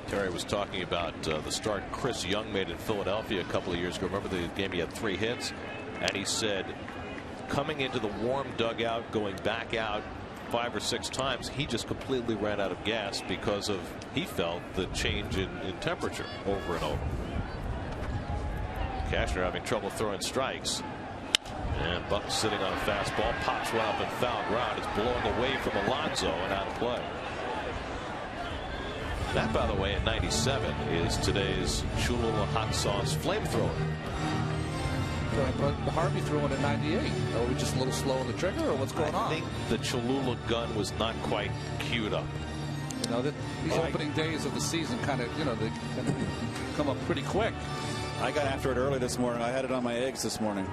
Terry was talking about the start Chris Young made in Philadelphia a couple of years ago. Remember the game he had 3 hits? And he said coming into the warm dugout, going back out 5 or 6 times, he just completely ran out of gas because of, he felt, the change in temperature over and over. Kachner having trouble throwing strikes. And Buck sitting on a fastball, pops one up in foul ground. It's blowing away from Alonso and out of play. That, by the way, at 97 is today's Cholula hot sauce flamethrower. But Harvey threw one at 98. Are we just a little slow on the trigger, or what's going on? I think the Cholula gun was not quite queued up. You know, these opening days of the season kind of, you know, they kind of come up pretty quick. I got after it early this morning. I had it on my eggs this morning.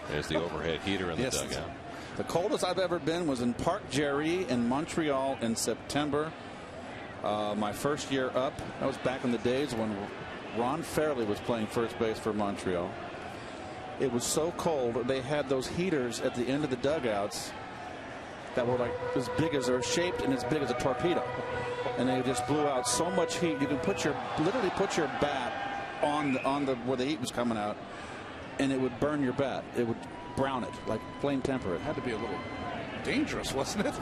There's the overhead heater in the dugout. The coldest I've ever been was in Parc Jerry in Montreal in September. my first year up. That was back in the days when Ron Fairley was playing first base for Montreal. It was so cold, they had those heaters at the end of the dugouts that were like as big as, or shaped and as big as a torpedo. And they just blew out so much heat. You can literally put your bat on the where the heat was coming out, and it would burn your bat. It would brown it, like flame temper it. Had to be a little dangerous, wasn't it?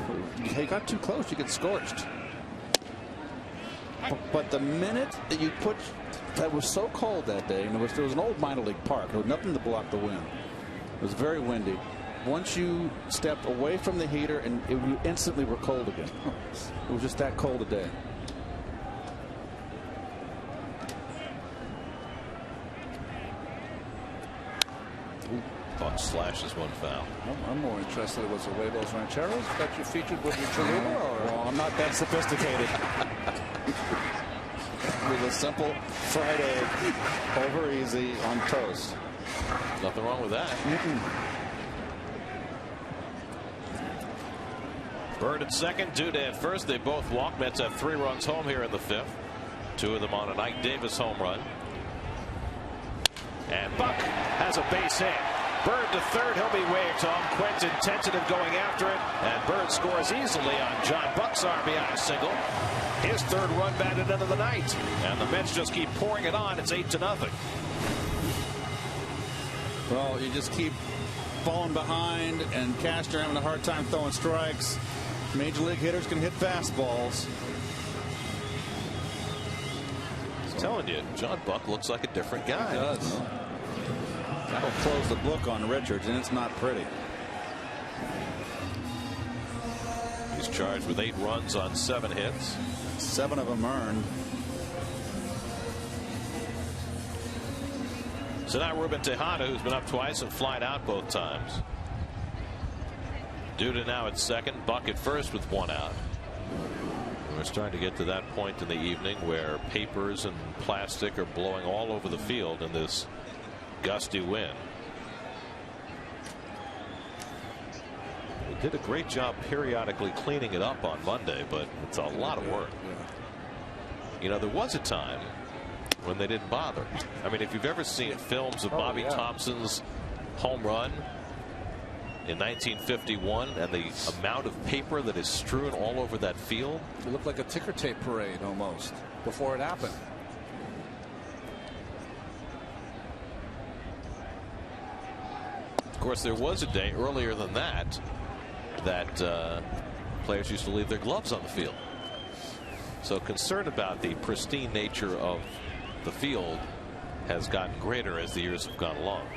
You got too close, you get scorched. But the minute that you put, that was so cold that day, and there was an old minor league park. There was nothing to block the wind. It was very windy. Once you stepped away from the heater, and you instantly were cold again. It was just that cold a day. Buck slashes one foul. I'm more interested in was the Huevos Rancheros that you featured with your Cholula, or well, I'm not that sophisticated. With a simple fried egg over easy on toast. Nothing wrong with that. Bird at second, Duda at first. They both walk. Mets have 3 runs home here in the 5th. 2 of them on an Ike Davis home run. And Buck has a base hit. Bird to third. He'll be waved home. Quentin tentative going after it. And Bird scores easily on John Buck's RBI single. His 3rd run batted into the night. And the Mets just keep pouring it on. It's 8-0. Well, you just keep falling behind, and Castro having a hard time throwing strikes. Major league hitters can hit fastballs. I'm telling you, John Buck looks like a different guy. He does. That'll close the book on Richards, and it's not pretty. He's charged with 8 runs on 7 hits. 7 of them earned. So now Ruben Tejada, who's been up twice and flied out both times. Duda now at second, Buck at first with 1 out. We're starting to get to that point in the evening where papers and plastic are blowing all over the field in this gusty wind. We did a great job periodically cleaning it up on Monday, but it's a lot of work. You know, there was a time when they didn't bother. I mean, if you've ever seen films of Bobby Thompson's home run in 1951 and the amount of paper that is strewn all over that field. It looked like a ticker tape parade almost before it happened. Of course, there was a day earlier than that players used to leave their gloves on the field. So concern about the pristine nature of the field has gotten greater as the years have gone along.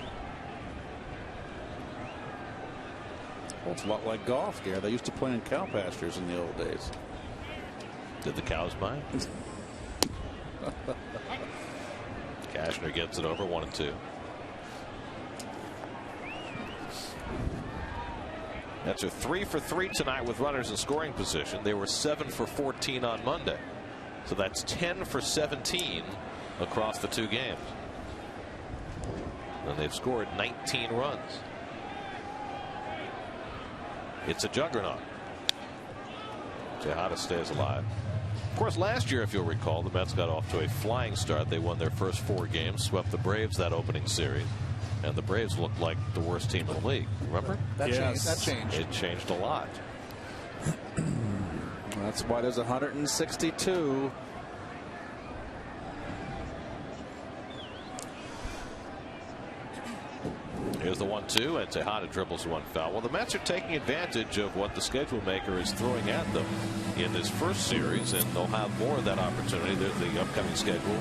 Well, it's a lot like golf, Gary. They used to play in cow pastures in the old days. Did the cows mind? Cashner gets it over 1-2. Mets are 3 for 3 tonight with runners in scoring position. They were 7 for 14 on Monday. So that's 10 for 17 across the 2 games. And they've scored 19 runs. It's a juggernaut. Tejada stays alive. Of course, last year, if you'll recall, the Mets got off to a flying start. They won their first 4 games, swept the Braves that opening series. And the Braves looked like the worst team in the league. Remember? That changed. It changed a lot. That's why there's 162. Here's the 1-2, and Tejada dribbles 1 foul. Well, the Mets are taking advantage of what the schedule maker is throwing at them in this first series, and they'll have more of that opportunity. There's the upcoming schedule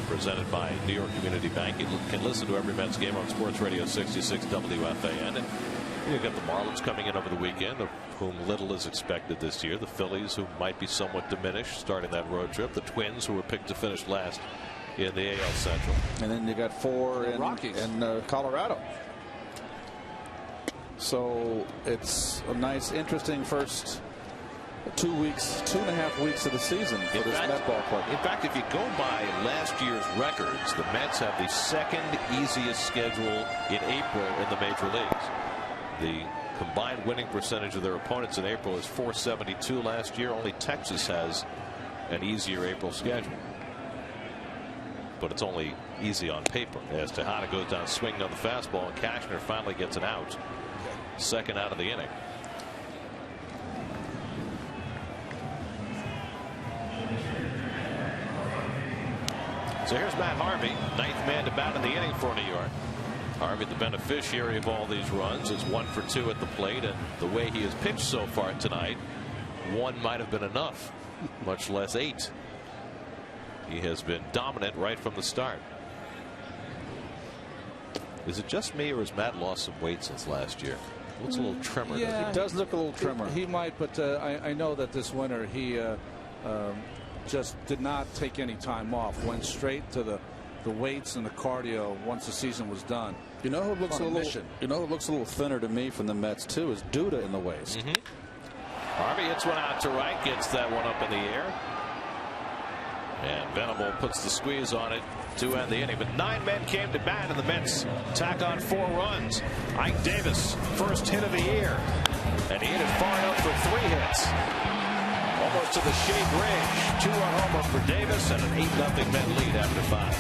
presented by New York Community Bank. You can listen to every Mets game on Sports Radio 66 WFAN. And you've got the Marlins coming in over the weekend, of whom little is expected this year. The Phillies, who might be somewhat diminished starting that road trip. The Twins, who were picked to finish last in the AL Central. And then you got 4 in Colorado. So it's a nice, interesting first 2 weeks, 2.5 weeks of the season for this Met ball club. In fact, if you go by last year's records, the Mets have the 2nd easiest schedule in April in the major leagues. The combined winning percentage of their opponents in April is .472 last year. Only Texas has an easier April schedule. But it's only easy on paper. As Tejada goes down swinging on the fastball, and Cashner finally gets an out. Second out of the inning. So here's Matt Harvey, ninth man to bat in the inning for New York. Harvey, the beneficiary of all these runs, is 1 for 2 at the plate, and the way he has pitched so far tonight, 1 might have been enough, much less 8. He has been dominant right from the start. Is it just me, or has Matt lost some weight since last year? Looks a little trimmer. Yeah, he does look a little trimmer. He might, but I know that this winter he just did not take any time off. Went straight to the weights and the cardio once the season was done. You know who looks a little thinner to me from the Mets too is Duda in the waist. Harvey hits one out to right, gets that one up in the air. And Venable puts the squeeze on it to end the inning. But 9 men came to bat, and the Mets tack on 4 runs. Ike Davis, first hit of the year. And he hit it far enough for 3 hits. Almost to the shade range. 2-run homer for Davis and an 8-0 Met lead after 5.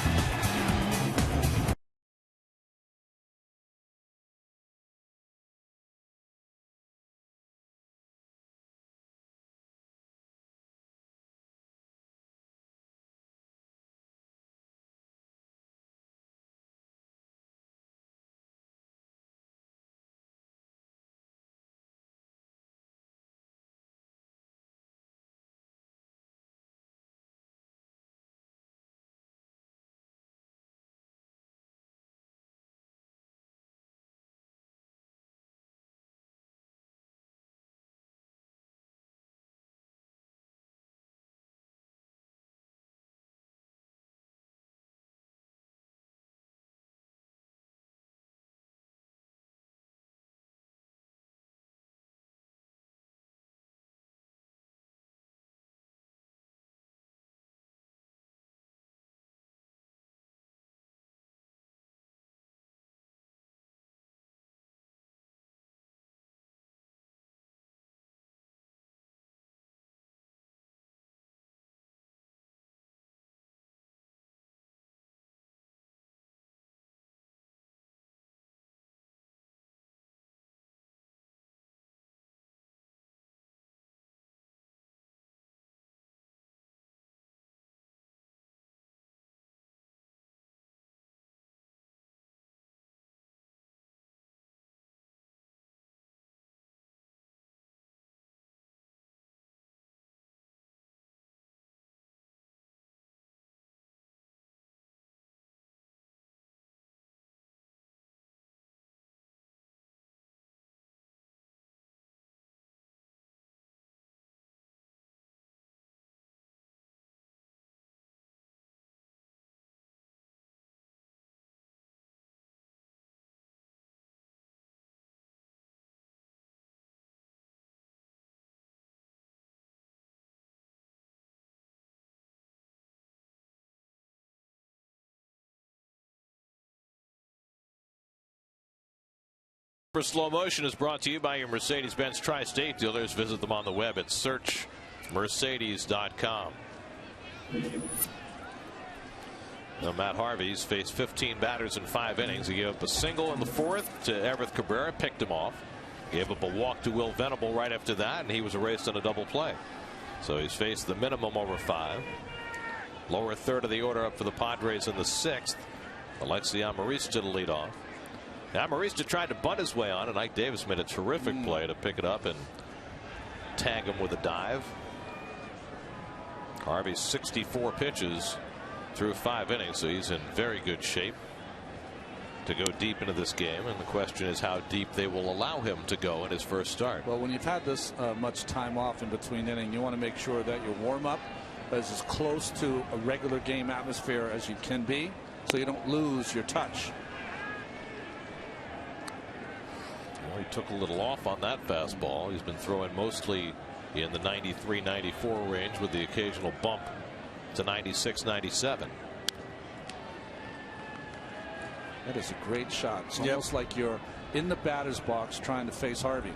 For Slow Motion is brought to you by your Mercedes-Benz Tri-State dealers. Visit them on the web at searchmercedes.com. Now, Matt Harvey's faced 15 batters in 5 innings. He gave up a single in the 4th to Everett Cabrera, picked him off. Gave up a walk to Will Venable right after that, and he was erased on a double play. So he's faced the minimum over 5. Lower third of the order up for the Padres in the 6th. Alexi Amarista to lead off. Amarista tried to bunt his way on, and Ike Davis made a terrific play to pick it up and tag him with a dive. Harvey's 64 pitches through 5 innings, so he's in very good shape to go deep into this game, and the question is how deep they will allow him to go in his first start. Well, when you've had this much time off in between innings, you want to make sure that your warm-up is as close to a regular game atmosphere as you can be, so you don't lose your touch. Well, he took a little off on that fastball. He's been throwing mostly in the 93-94 range with the occasional bump to 96-97. That is a great shot. It's almost like you're in the batter's box trying to face Harvey. You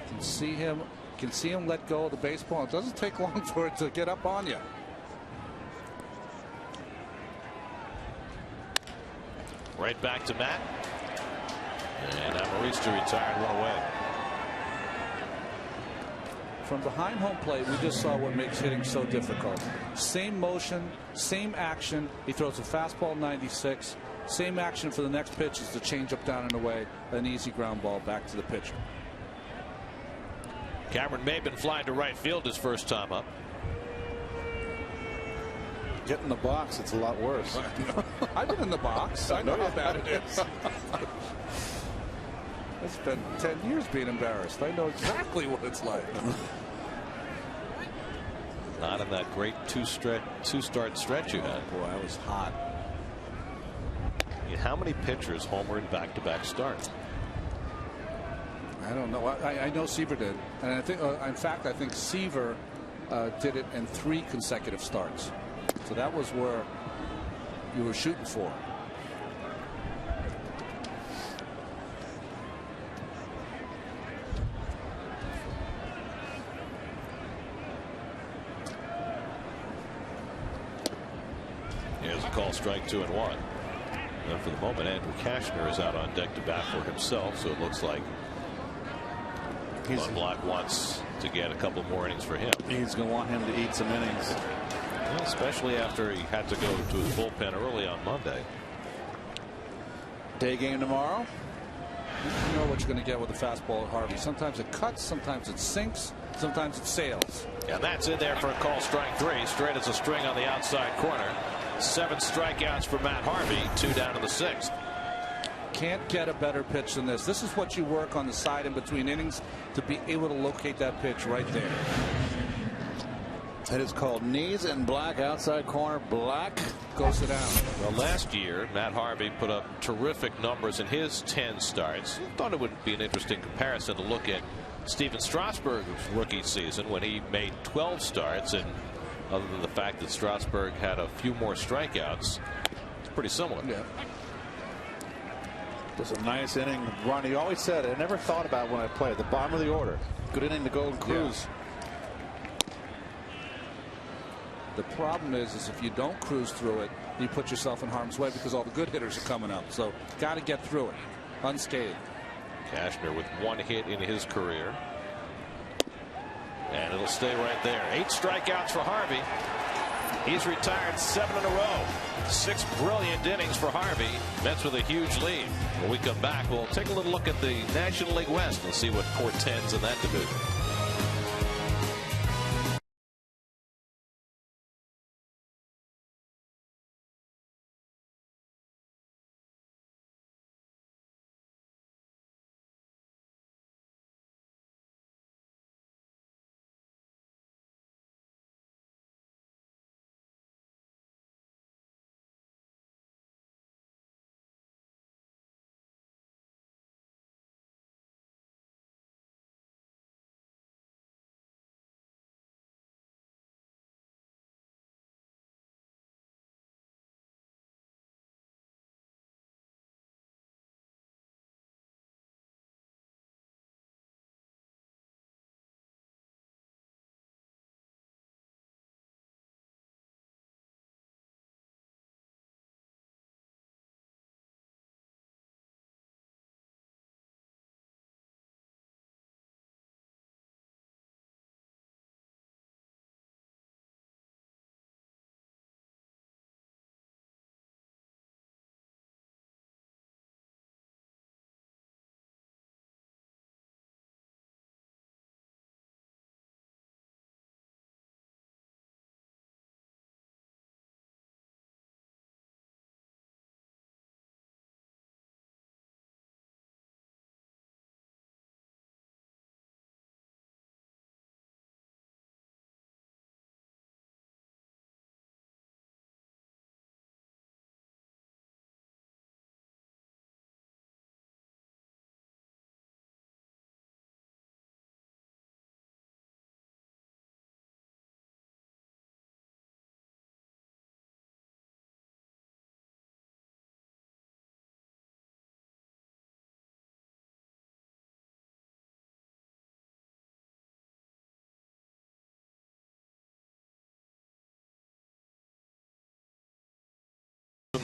can see him can see him let go of the baseball. It doesn't take long for it to get up on you. Right back to Matt. And Amarista retired one away. From behind home plate, we just saw what makes hitting so difficult. Same motion, same action. He throws a fastball 96. Same action for the next pitch is the changeup down and away. An easy ground ball back to the pitcher. Cameron Maben flying to right field his first time up. Get in the box, it's a lot worse. I've been in the box. I know how bad it is. It's been 10 years being embarrassed. I know exactly what it's like. Not in that great two-start stretch you had. Boy, I was hot. How many pitchers homered in back-to-back starts? I don't know. I know Seaver did, and I think, in fact, I think Seaver did it in 3 consecutive starts. So that was where you were shooting for. Here's a call, strike 2-1. And for the moment, Andrew Kashner is out on deck to bat for himself, so it looks like Block wants to get a couple more innings for him. He's going to want him to eat some innings. Well, especially after he had to go to his bullpen early on Monday. Day game tomorrow. You know what you're going to get with a fastball at Harvey. Sometimes it cuts, sometimes it sinks, sometimes it sails. And that's in there for a call, strike 3. Straight as a string on the outside corner. 7 strikeouts for Matt Harvey, 2 down to the 6th. Can't get a better pitch than this. This is what you work on the side in between innings to be able to locate that pitch right there. It is called knees in black, outside corner, black. Goes it down. Well, last year, Matt Harvey put up terrific numbers in his 10 starts. Thought it would be an interesting comparison to look at Steven Strasburg's rookie season when he made 12 starts, and other than the fact that Strasburg had a few more strikeouts, it's pretty similar. Yeah. It was a nice inning. Ronnie always said, I never thought about when I played at the bottom of the order. Good inning to go and cruise. Yeah. The problem is if you don't cruise through it, you put yourself in harm's way because all the good hitters are coming up. So got to get through it unscathed. Kashner with 1 hit in his career. And it'll stay right there. 8 strikeouts for Harvey. He's retired 7 in a row. 6 brilliant innings for Harvey. Mets with a huge lead. When we come back, we'll take a little look at the National League West and see what portends in that division.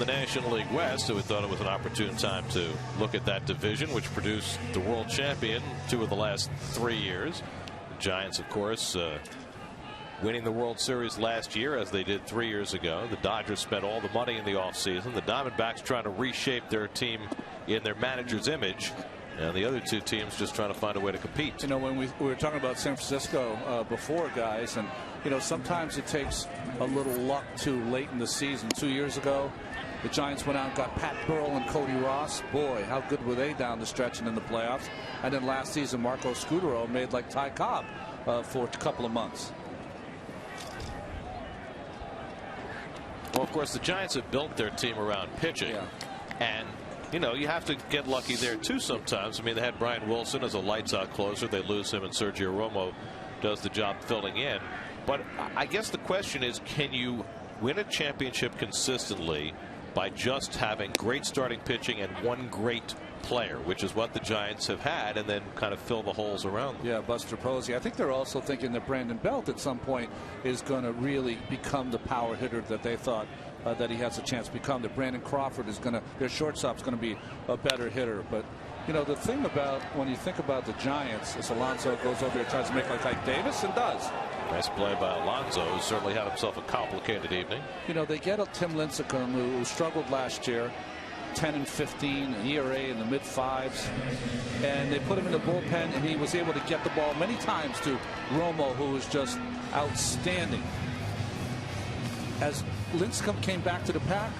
the National League West, so we thought it was an opportune time to look at that division, which produced the world champion 2 of the last 3 years. The Giants, of course, winning the World Series last year, as they did 3 years ago. The Dodgers spent all the money in the offseason. The Diamondbacks trying to reshape their team in their manager's image. And the other 2 teams just trying to find a way to compete. You know, when we were talking about San Francisco before, guys, and, you know, sometimes it takes a little luck too late in the season. 2 years ago, the Giants went out and got Pat Burrell and Cody Ross. Boy, how good were they down the stretch and in the playoffs. And then last season, Marco Scudero made like Ty Cobb for a couple of months. Well, of course, the Giants have built their team around pitching. Yeah. And, you know, you have to get lucky there, too, sometimes. I mean, they had Brian Wilson as a lights-out closer. They lose him, and Sergio Romo does the job filling in. But I guess the question is, can you win a championship consistently by just having great starting pitching and one great player, which is what the Giants have had, and then kind of fill the holes around them? Yeah, Buster Posey. I think they're also thinking that Brandon Belt at some point is going to really become the power hitter that they thought that he has a chance to become. That Brandon Crawford is going to, their shortstop's going to be a better hitter. But, you know, the thing about when you think about the Giants is Alonso goes over here, tries to make like Ike Davis, and does. Nice play by Alonso, who certainly had himself a complicated evening. You know, they get a Tim Lincecum, who struggled last year. 10 and 15, an ERA in the mid-5s, and they put him in the bullpen, and he was able to get the ball many times to Romo, who was just outstanding. As Lincecum came back to the pack,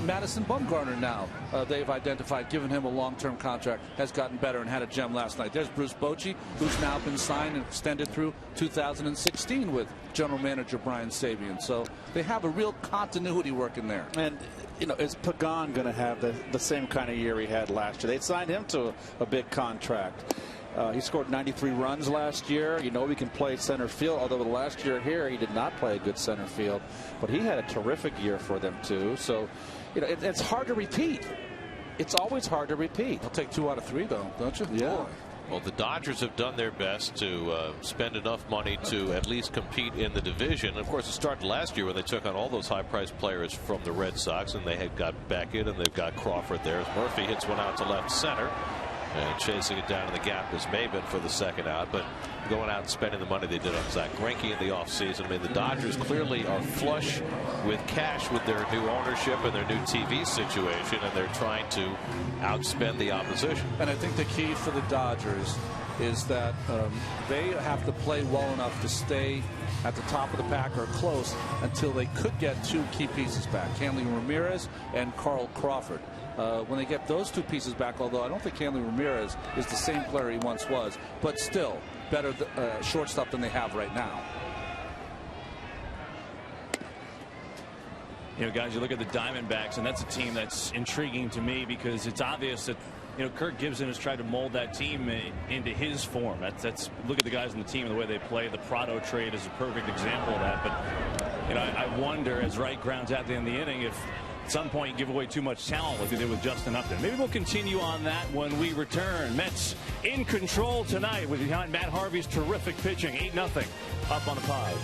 Madison Bumgarner now, they've identified, given him a long-term contract, has gotten better and had a gem last night. There's Bruce Bochy, who's now been signed and extended through 2016 with general manager Brian Sabian. So they have a real continuity working there. And, you know, is Pagan going to have the same kind of year he had last year? They signed him to a big contract. He scored 93 runs last year. You know, he can play center field, although the last year here he did not play a good center field. But he had a terrific year for them, too. So, you know, it's hard to repeat. It's always hard to repeat. I'll take 2 out of 3, though, don't you? Yeah. Boy. Well, the Dodgers have done their best to spend enough money to at least compete in the division. Of course, it started last year when they took on all those high-priced players from the Red Sox, and they had got Beckett, and they've got Crawford there. As Murphy hits one out to left center, and chasing it down in the gap is Maben for the second out. But going out and spending the money they did on Zach Greinke in the offseason. I mean, the Dodgers clearly are flush with cash with their new ownership and their new TV situation, and they're trying to outspend the opposition. And I think the key for the Dodgers is that they have to play well enough to stay at the top of the pack or close until they could get 2 key pieces back, Hanley Ramirez and Carl Crawford. When they get those 2 pieces back, although I don't think Hanley Ramirez is the same player he once was, but still better shortstop than they have right now. You know, guys, you look at the Diamondbacks, and that's a team that's intriguing to me because it's obvious that, you know, Kirk Gibson has tried to mold that team into his form. That's look at the guys on the team and the way they play. The Prado trade is a perfect example of that. But, you know, I wonder, as Wright grounds out at the end of the inning, if at some point you give away too much talent like they did with Justin Upton. Maybe we'll continue on that when we return. Mets in control tonight with behind Matt Harvey's terrific pitching. 8-0 up on the Pies.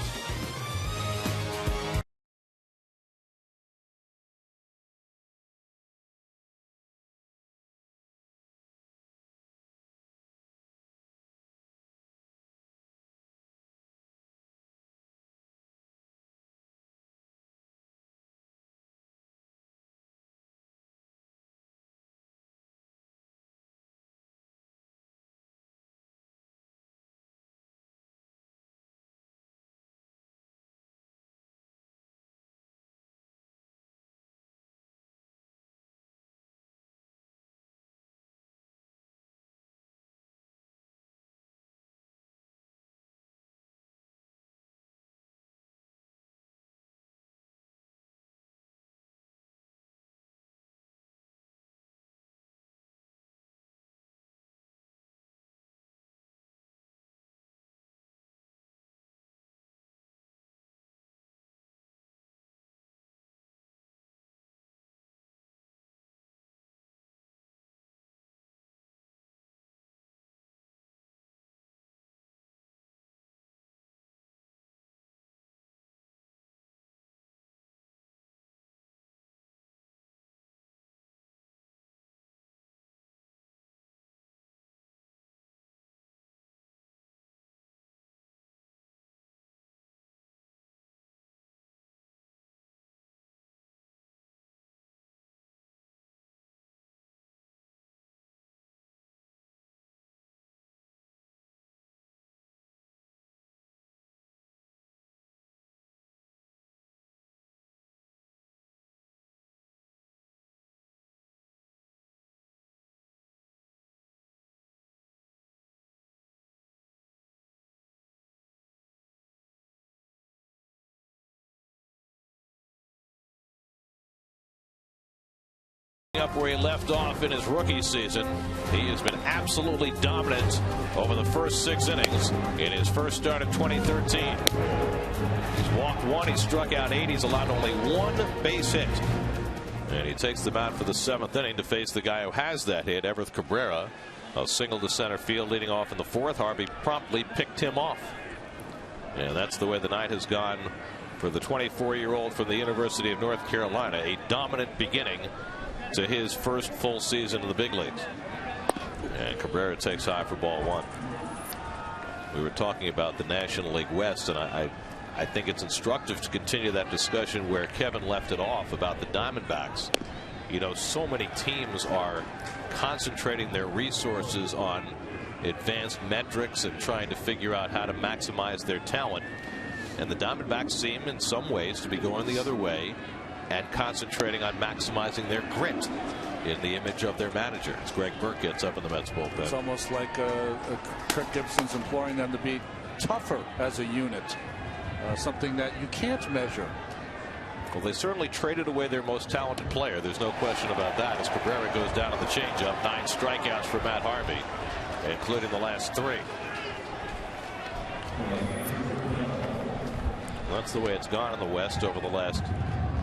Up where he left off in his rookie season. He has been absolutely dominant over the first 6 innings in his first start of 2013. He's walked 1, he struck out 8, he's allowed only 1 base hit. And he takes the mound for the 7th inning to face the guy who has that hit, Everth Cabrera. A single to center field leading off in the 4th. Harvey promptly picked him off. And that's the way the night has gone for the 24-year-old from the University of North Carolina. A dominant beginning to his first full season in the big leagues. And Cabrera takes high for ball 1. We were talking about the National League West, and I think it's instructive to continue that discussion where Kevin left it off about the Diamondbacks. You know, so many teams are concentrating their resources on advanced metrics and trying to figure out how to maximize their talent. And the Diamondbacks seem in some ways to be going the other way and concentrating on maximizing their grit in the image of their manager. As Greg Burke gets up in the Mets bullpen. It's almost like Kirk Gibson's imploring them to be tougher as a unit. Something that you can't measure. Well, they certainly traded away their most talented player. There's no question about that. As Cabrera goes down on the changeup, 9 strikeouts for Matt Harvey, including the last 3. Well, that's the way it's gone in the West over the last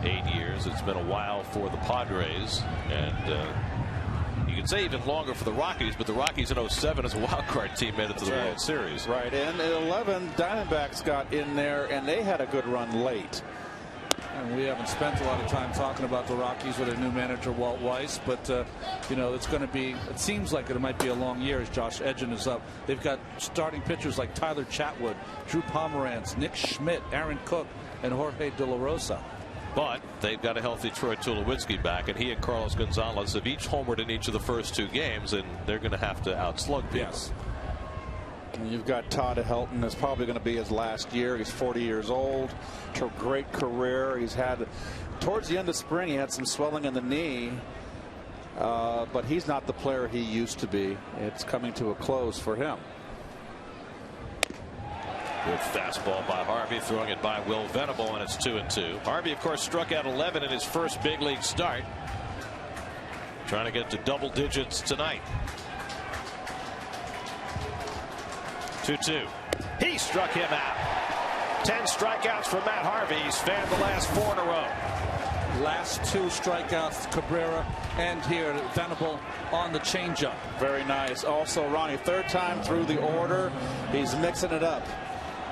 8 years. It's been a while for the Padres, and you can say even longer for the Rockies, but the Rockies in 07 as a wild card team made it to the World Series. Right, and in 11, Diamondbacks got in there, and they had a good run late. And we haven't spent a lot of time talking about the Rockies with their new manager, Walt Weiss, but you know, it's going to be, it seems like it might be a long year as Josh Edgen is up. They've got starting pitchers like Tyler Chatwood, Drew Pomeranz, Nick Schmidt, Aaron Cook, and Jorge De La Rosa. But they've got a healthy Troy Tulowitzki back, and he and Carlos Gonzalez have each homered in each of the first 2 games, and they're going to have to outslug people. Yes. And you've got Todd Helton. It's probably going to be his last year. He's 40 years old. Great career. He's had, towards the end of spring, he had some swelling in the knee, but he's not the player he used to be. It's coming to a close for him. Good fastball by Harvey, throwing it by Will Venable, and it's 2-2. Harvey, of course, struck out 11 in his first big league start. Trying to get to double digits tonight. 2-2. He struck him out. 10 strikeouts for Matt Harvey. He's fanned the last 4 in a row. Last 2 strikeouts, Cabrera and here Venable on the changeup. Very nice. Also, Ronnie, 3rd time through the order. He's mixing it up.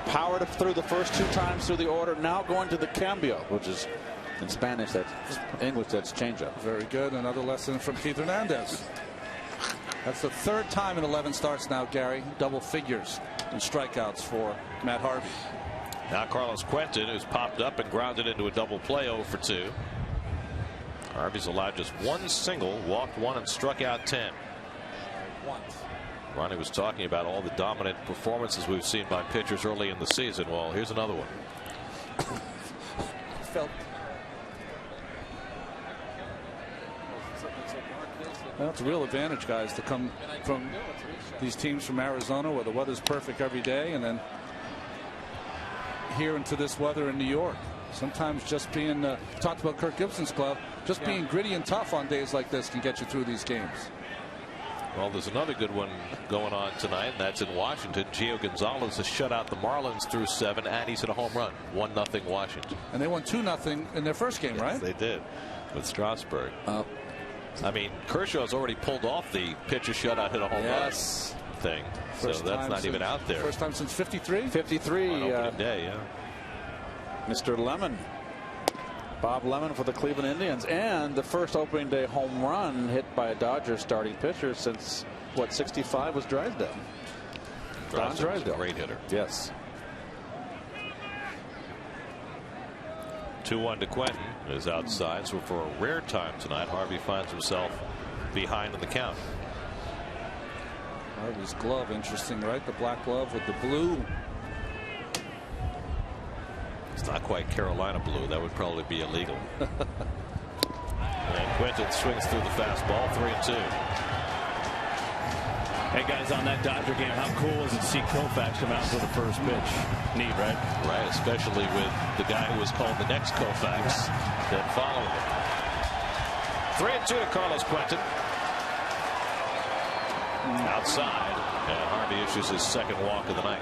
Powered through the first 2 times through the order. Now going to the cambio, which is in Spanish, that's English, that's changeup. Very good. Another lesson from Keith Hernandez. That's the 3rd time in 11 starts now, Gary. Double figures in strikeouts for Matt Harvey. Now Carlos Quentin, who's popped up and grounded into a double play 0 for 2. Harvey's allowed just 1 single, walked 1 and struck out 10. Ronnie was talking about all the dominant performances we've seen by pitchers early in the season. Well, here's another one. Well, it's a real advantage, guys, to come from these teams from Arizona where the weather's perfect every day, and then here into this weather in New York. Sometimes just being talked about Kirk Gibson's club, just being gritty and tough on days like this can get you through these games. Well, there's another good one going on tonight, and that's in Washington. Gio Gonzalez has shut out the Marlins through 7, and he's hit a home run. 1-0 Washington. And they won 2-0 in their first game, right? They did, with Strasburg. I mean, Kershaw's already pulled off the pitcher shutout, hit a home run thing. First so that's not even out there. First time since 53? 53. On opening day, yeah. Mr. Lemon. Bob Lemon for the Cleveland Indians, and the first opening day home run hit by a Dodgers starting pitcher since, what, 65 was Drysdale. Don Drysdale. Great hitter. Yes. 2-1 to Quentin is outside, so for a rare time tonight, Harvey finds himself behind in the count. Harvey's glove, interesting, right? The black glove with the blue. It's not quite Carolina blue. That would probably be illegal. And Quentin swings through the fastball, 3-2. Hey guys, on that Dodger game, how cool is it to see Koufax come out for the first pitch? Neat, right? Right, especially with the guy who was called the next Koufax that followed him. 3-2 to Carlos Quentin. Outside, and Harvey issues his second walk of the night.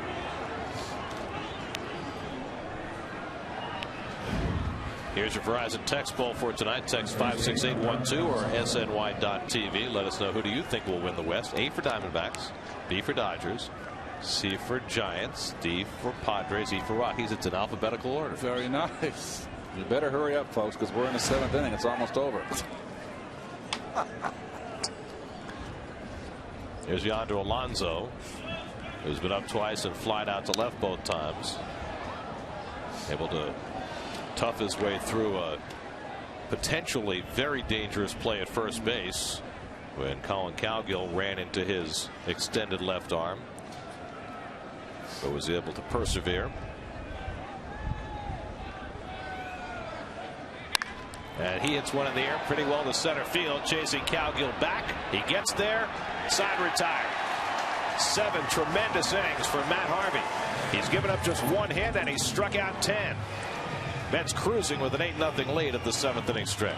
Here's your Verizon text poll for tonight. Text 56812 or SNY.TV. Let us know, who do you think will win the West? A for Diamondbacks, B for Dodgers, C for Giants, D for Padres, E for Rockies. It's in alphabetical order. Very nice. You better hurry up, folks, because we're in the 7th inning. It's almost over. Here's Yonder Alonso, who's been up twice and flied out to left both times. Able to tough his way through a potentially very dangerous play at first base when Colin Cowgill ran into his extended left arm, but was able to persevere. And he hits one in the air pretty well to center field, chasing Cowgill back. He gets there, side retired. 7 tremendous innings for Matt Harvey. He's given up just 1 hit and he struck out 10. Mets cruising with an 8-0 lead at the 7th inning stretch.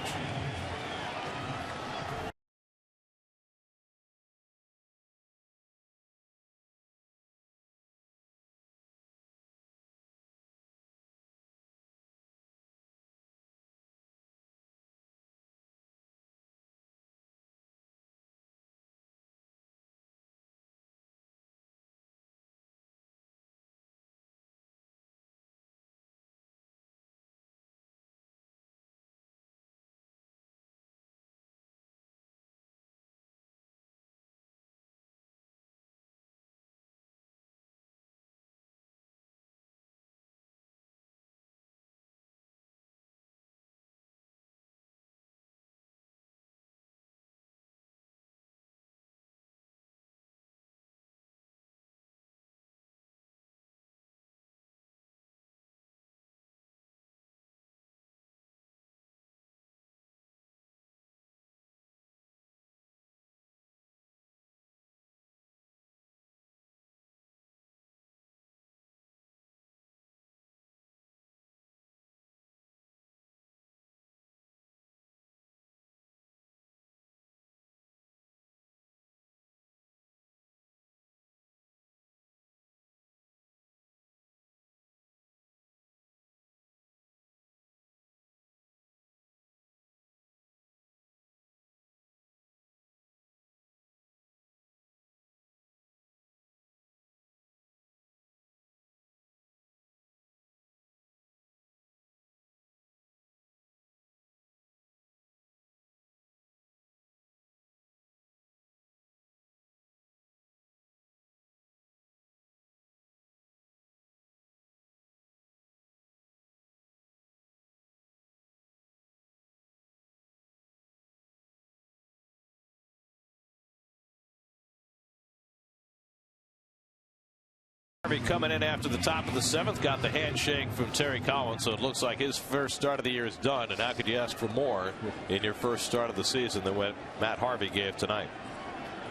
Harvey coming in after the top of the 7th, got the handshake from Terry Collins, so it looks like his first start of the year is done. And how could you ask for more in your first start of the season than what Matt Harvey gave tonight?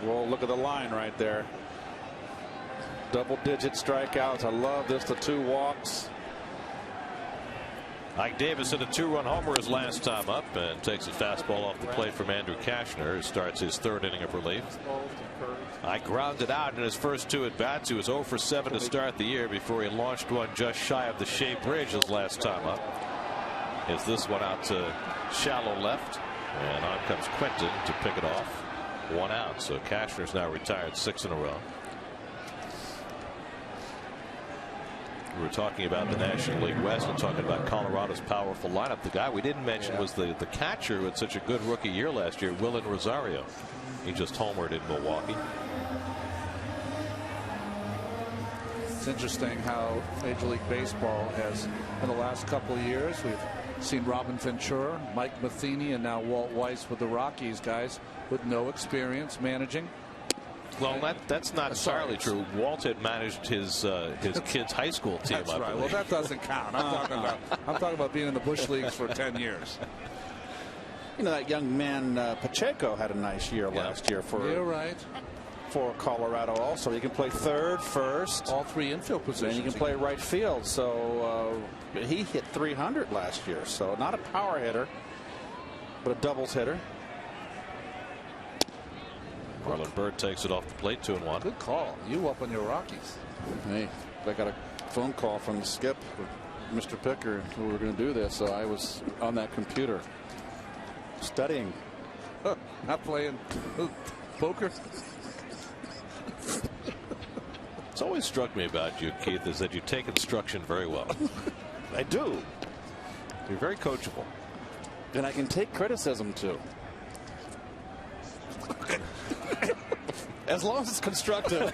Well, look at the line right there. Double-digit strikeouts. I love this. The 2 walks. Ike Davis hit a 2-run homer his last time up and takes a fastball off the plate from Andrew Kashner, who starts his 3rd inning of relief. Ike grounded out in his first 2 at-bats. He was 0 for 7 to start the year before he launched one just shy of the Shea Bridge his last time up. Is this one out to shallow left, and on comes Quentin to pick it off. 1 out, so Kashner's now retired 6 in a row. We were talking about the National League West and talking about Colorado's powerful lineup. The guy we didn't mention was the catcher who had such a good rookie year last year, Willen Rosario. He just homered in Milwaukee. It's interesting how Major League Baseball has, in the last couple of years, we've seen Robin Ventura, Mike Matheny, and now Walt Weiss with the Rockies, guys with no experience managing. Well, that's not entirely true. Walt had managed his kid's high school team. That's right. Well, that doesn't count. I'm talking about being in the Bush Leagues for 10 years. You know, that young man Pacheco had a nice year last year for. You're right. For Colorado also. He can play 3rd, 1st. All 3 infield positions. And he can play right field. So he hit 300 last year. So not a power hitter, but a doubles hitter. Marlon Byrd takes it off the plate, 2-1. Good call. You up on your Rockies. Hey, I got a phone call from Skip, Mr. Picker, who we were going to do this. So I was on that computer studying. Not playing poker. It's always struck me about you, Keith, is that you take instruction very well. I do. You're very coachable. And I can take criticism too. As long as it's constructive.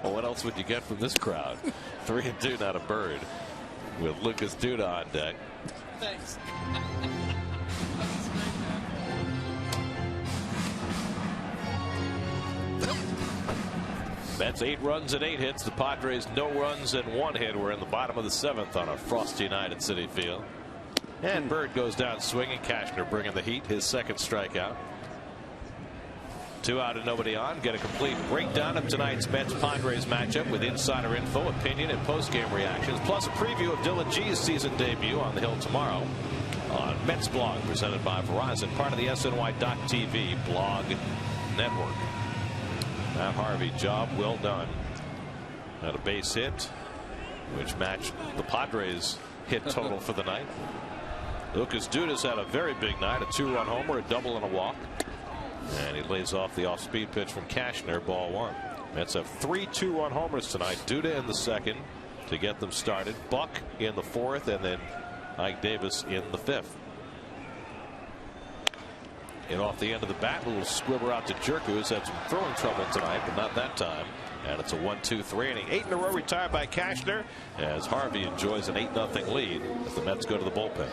Well, what else would you get from this crowd? 3-2 not a Bird with Lucas Duda on deck. Thanks. Mets 8 runs and 8 hits. The Padres no runs and 1 hit. We're in the bottom of the 7th on a frosty night at Citi Field. And Bird goes down swinging. Cashner bringing the heat, his second strikeout. 2 out and nobody on. Get a complete breakdown of tonight's Mets-Padres matchup with insider info, opinion, and post-game reactions, plus a preview of Dylan G's season debut on the Hill tomorrow on Mets Blog, presented by Verizon, part of the SNY.TV blog network. Matt Harvey, job well done. Had a base hit, which matched the Padres' hit total for the night. Lucas Duda's had a very big night, a 2-run homer, a double, and a walk. And he lays off the off-speed pitch from Cashner, ball 1. Mets have 3 2-run homers tonight. Duda in the second to get them started. Buck in the 4th, and then Ike Davis in the 5th. And off the end of the bat, a little squibber out to Jerko, who's had some throwing trouble tonight, but not that time. And it's a 1-2-3 inning. 8 in a row retired by Cashner as Harvey enjoys an 8-0 lead as the Mets go to the bullpen.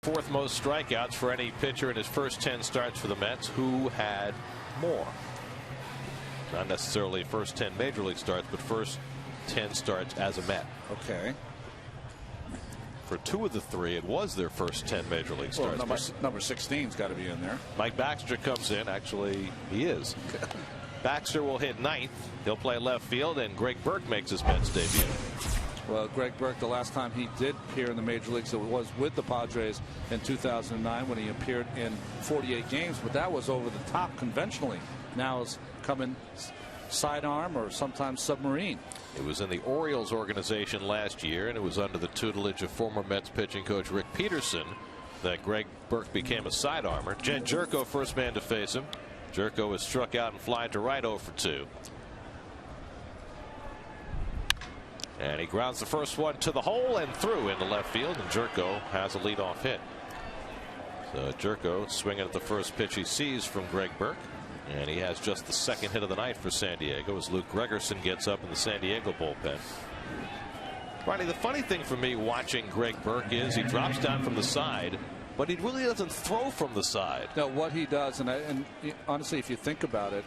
Fourth most strikeouts for any pitcher in his first 10 starts for the Mets. Who had more? Not necessarily first 10 major league starts, but first 10 starts as a Met. Okay. For 2 of the 3, it was their first 10 major league starts. Well, number 16's got to be in there. Mike Baxter comes in. Actually, he is. Baxter will hit 9th. He'll play left field, and Greg Burke makes his Mets debut. Well, Greg Burke, the last time he did appear in the major leagues, it was with the Padres in 2009 when he appeared in 48 games, but that was over the top conventionally. Now it's coming sidearm or sometimes submarine. It was in the Orioles organization last year, and it was under the tutelage of former Mets pitching coach Rick Peterson that Greg Burke became a sidearmer. Jed Jerko, first man to face him. Jerko was struck out and flied to right 0 for 2. And he grounds the first one to the hole and through into left field, and Jerko has a leadoff hit. So Jerko swinging at the first pitch he sees from Greg Burke. And he has just the second hit of the night for San Diego as Luke Gregerson gets up in the San Diego bullpen. Ronnie, the funny thing for me watching Greg Burke is he drops down from the side, but he really doesn't throw from the side. No, what he does, and honestly, if you think about it,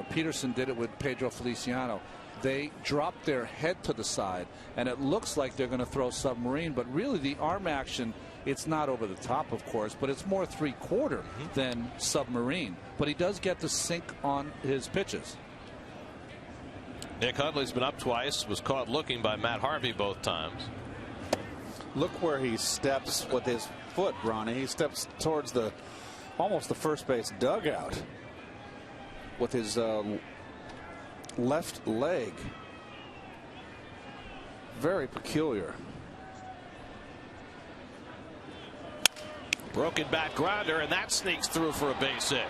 Peterson did it with Pedro Feliciano. They drop their head to the side, and it looks like they're going to throw submarine, but really the arm action, it's not over the top, of course, but it's more three-quarter than submarine. But he does get the sink on his pitches. Nick Hundley's been up twice, was caught looking by Matt Harvey both times. Look where he steps with his foot, Ronnie. He steps towards almost the first base dugout with his left leg. Very peculiar. Broken back grounder, and that sneaks through for a base hit.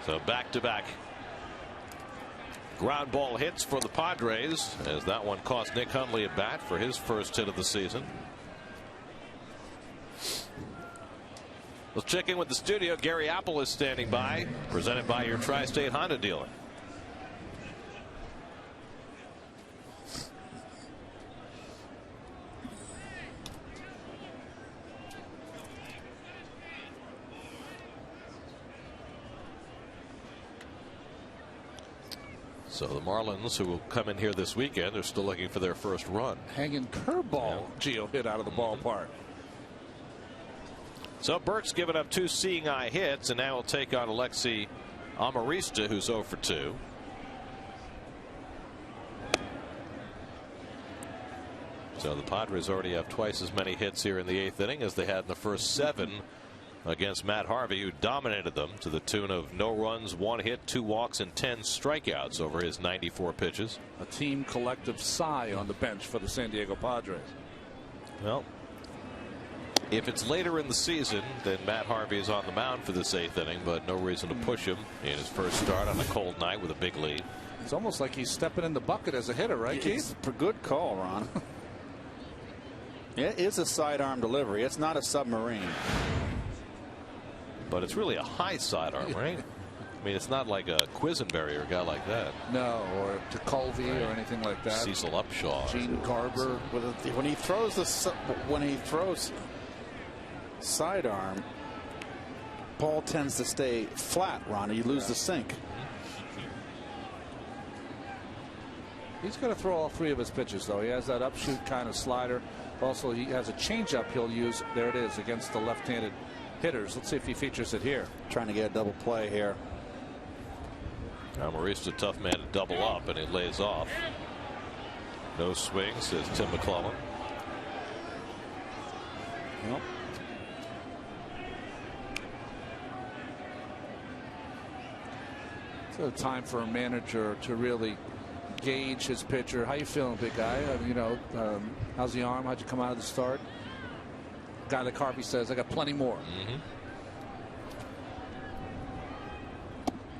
So back-to-back ground ball hits for the Padres, as that one cost Nick Hundley a bat for his first hit of the season. Let's check in with the studio. Gary Apple is standing by, presented by your Tri-State Honda dealer. So the Marlins, who will come in here this weekend, are still looking for their first run. Hanging curveball, Gio hit out of the ballpark. So Burke's given up 2 seeing eye hits, and now he'll take on Alexi Amarista, who's 0 for 2. So the Padres already have twice as many hits here in the 8th inning as they had in the first 7 against Matt Harvey, who dominated them to the tune of no runs, 1 hit, 2 walks, and 10 strikeouts over his 94 pitches. A team collective sigh on the bench for the San Diego Padres. Well, if it's later in the season, then Matt Harvey is on the mound for this 8th inning, but no reason to push him in his first start on a cold night with a big lead. It's almost like he's stepping in the bucket as a hitter, right, Keith? It's a good call, Ron. It is a sidearm delivery. It's not a submarine. But it's really a high sidearm, right? I mean, it's not like a Quisenberry or a guy like that. No, or Tekulve or anything like that. Cecil Upshaw. Gene Garber. When he throws sidearm, ball tends to stay flat, Ron. You lose the sink. He's going to throw all 3 of his pitches, though. He has that upshoot kind of slider. Also, he has a changeup he'll use. There it is, against the left-handed hitters. Let's see if he features it here. Trying to get a double play here. Amarista, tough man to double up, and he lays off. No swing, says Tim McClellan. Nope. It's a time for a manager to really gauge his pitcher. How you feeling, big guy? How's the arm? How'd you come out of the start? Guy like Harvey says, I got plenty more.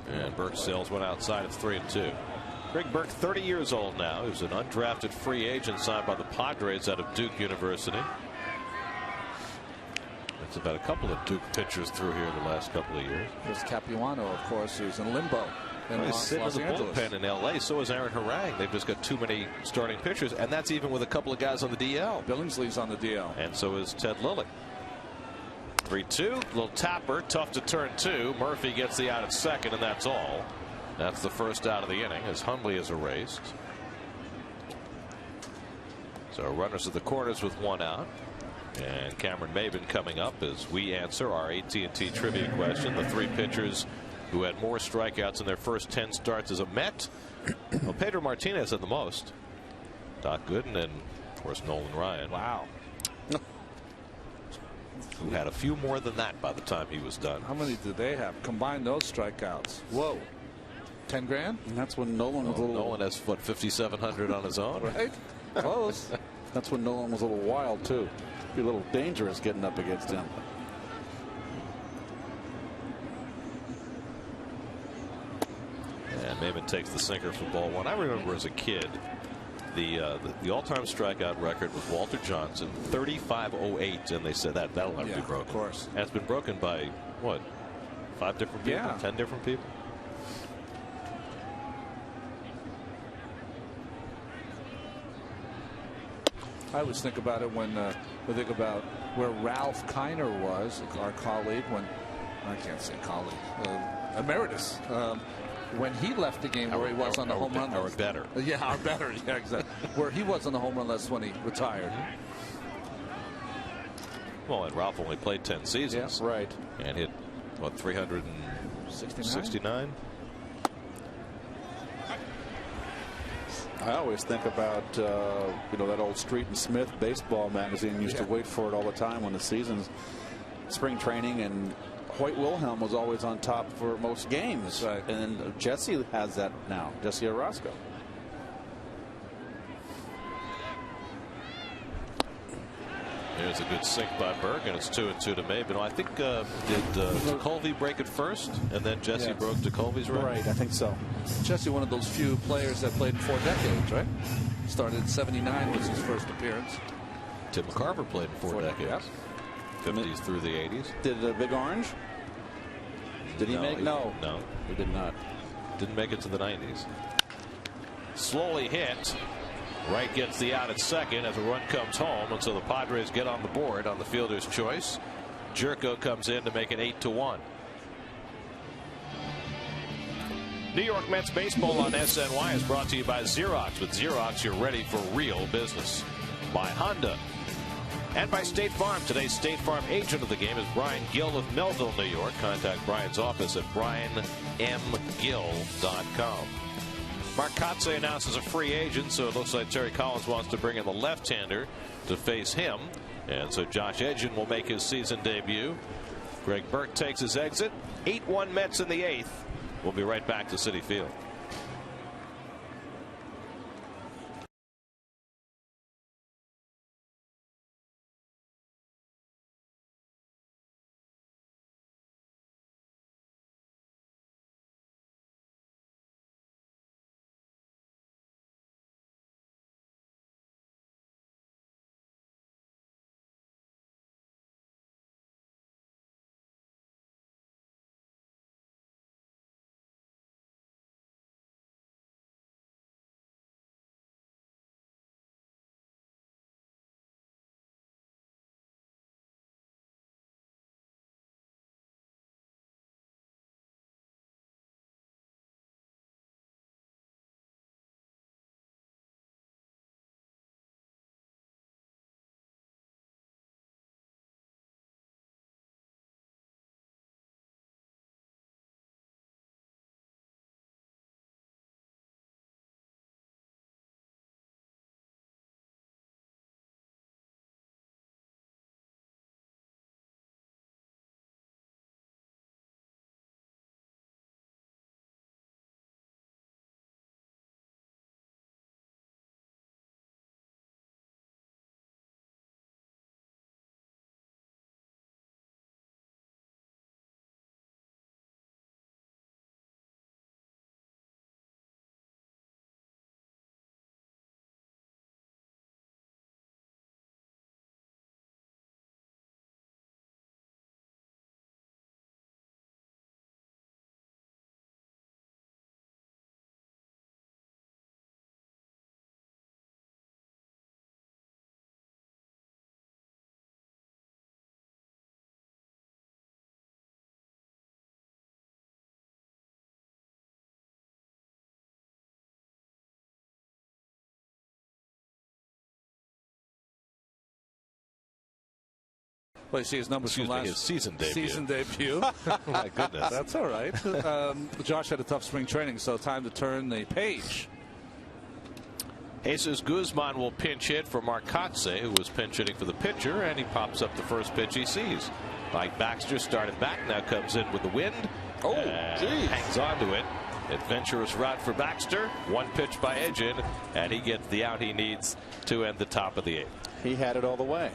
And Burke sails one outside. It's 3-2. Greg Burke, 30 years old now. He was an undrafted free agent signed by the Padres out of Duke University. That's about a couple of Duke pitchers through here the last couple of years. There's Capuano, of course, who's in limbo. He's sitting in the bullpen in L.A. So is Aaron Harang. They've just got too many starting pitchers, and that's even with a couple of guys on the DL. Billingsley's on the DL. And so is Ted Lilly. 3-2. Little tapper, tough to turn 2. Murphy gets the out at second, and that's all. That's the first out of the inning as Hundley is erased. So runners at the corners with 1 out. And Cameron Maben coming up as we answer our AT&T trivia question. The 3 pitchers who had more strikeouts in their first 10 starts as a Met. Well, Pedro Martinez had the most. Doc Gooden and, of course, Nolan Ryan. Wow. Who had a few more than that by the time he was done. How many did they have? Combine those strikeouts. Whoa. 10 grand? And that's when Nolan was a little... Nolan has, what, 5,700 on his own? Right? Close. That's when Nolan was a little wild, too. Be a little dangerous getting up against him. And Maben takes the sinker for ball 1. I remember as a kid The all-time strikeout record was Walter Johnson, 3508, and they said that'll never be broken. Of course. And it's been broken by what, 5 different people, 10 different people. I always think about it when we think about where Ralph Kiner was, our colleague, when I can't say colleague, emeritus, when he left the game where he was on the home run list. Our better. Yeah, our better. Yeah, exactly. Where he was on the home run list when he retired. Well, and Ralph only played 10 seasons. Yeah, right. And hit, what, 369? I always think about that old Street and Smith baseball magazine. Used to wait for it all the time when the season's spring training, and Hoyt Wilhelm was always on top for most games. Right. And Jesse has that now, Jesse Orozco. There's a good sink by Berg, and it's 2-2 to Maben. I think did Colby break it first, and then Jesse broke to Colby's run? Right, I think so. Jesse, one of those few players that played in 4 decades, right? Started in '79 was his first appearance. Tim McCarver played in 4 decades. 50s through the 80s. Did Big Orange? Did he make? No, he did not. Didn't make it to the 90s. Slowly hit. Wright gets the out at second as a run comes home, and so the Padres get on the board on the fielder's choice. Jerko comes in to make it 8-1. New York Mets baseball on SNY is brought to you by Xerox. With Xerox, you're ready for real business. By Honda. And by State Farm. Today's State Farm agent of the game is Brian Gill of Melville, New York. Contact Brian's office at brianmgill.com. Mark Kotsay announces a free agent, so it looks like Terry Collins wants to bring in the left-hander to face him. And so Josh Edgin will make his season debut. Greg Burke takes his exit. 8-1 Mets in the 8th. We'll be right back to Citi Field. Well, you see his numbers from his season debut. Season debut. Oh, my goodness. That's all right. Josh had a tough spring training, so time to turn the page. Jesus Guzman will pinch hit for Mark Kotsay, who was pinch hitting for the pitcher, and he pops up the first pitch he sees. Mike Baxter started back, now comes in with the wind. Oh, hangs on to it. Adventurous route for Baxter. One pitch by Edgin, and he gets the out he needs to end the top of the 8th. He had it all the way.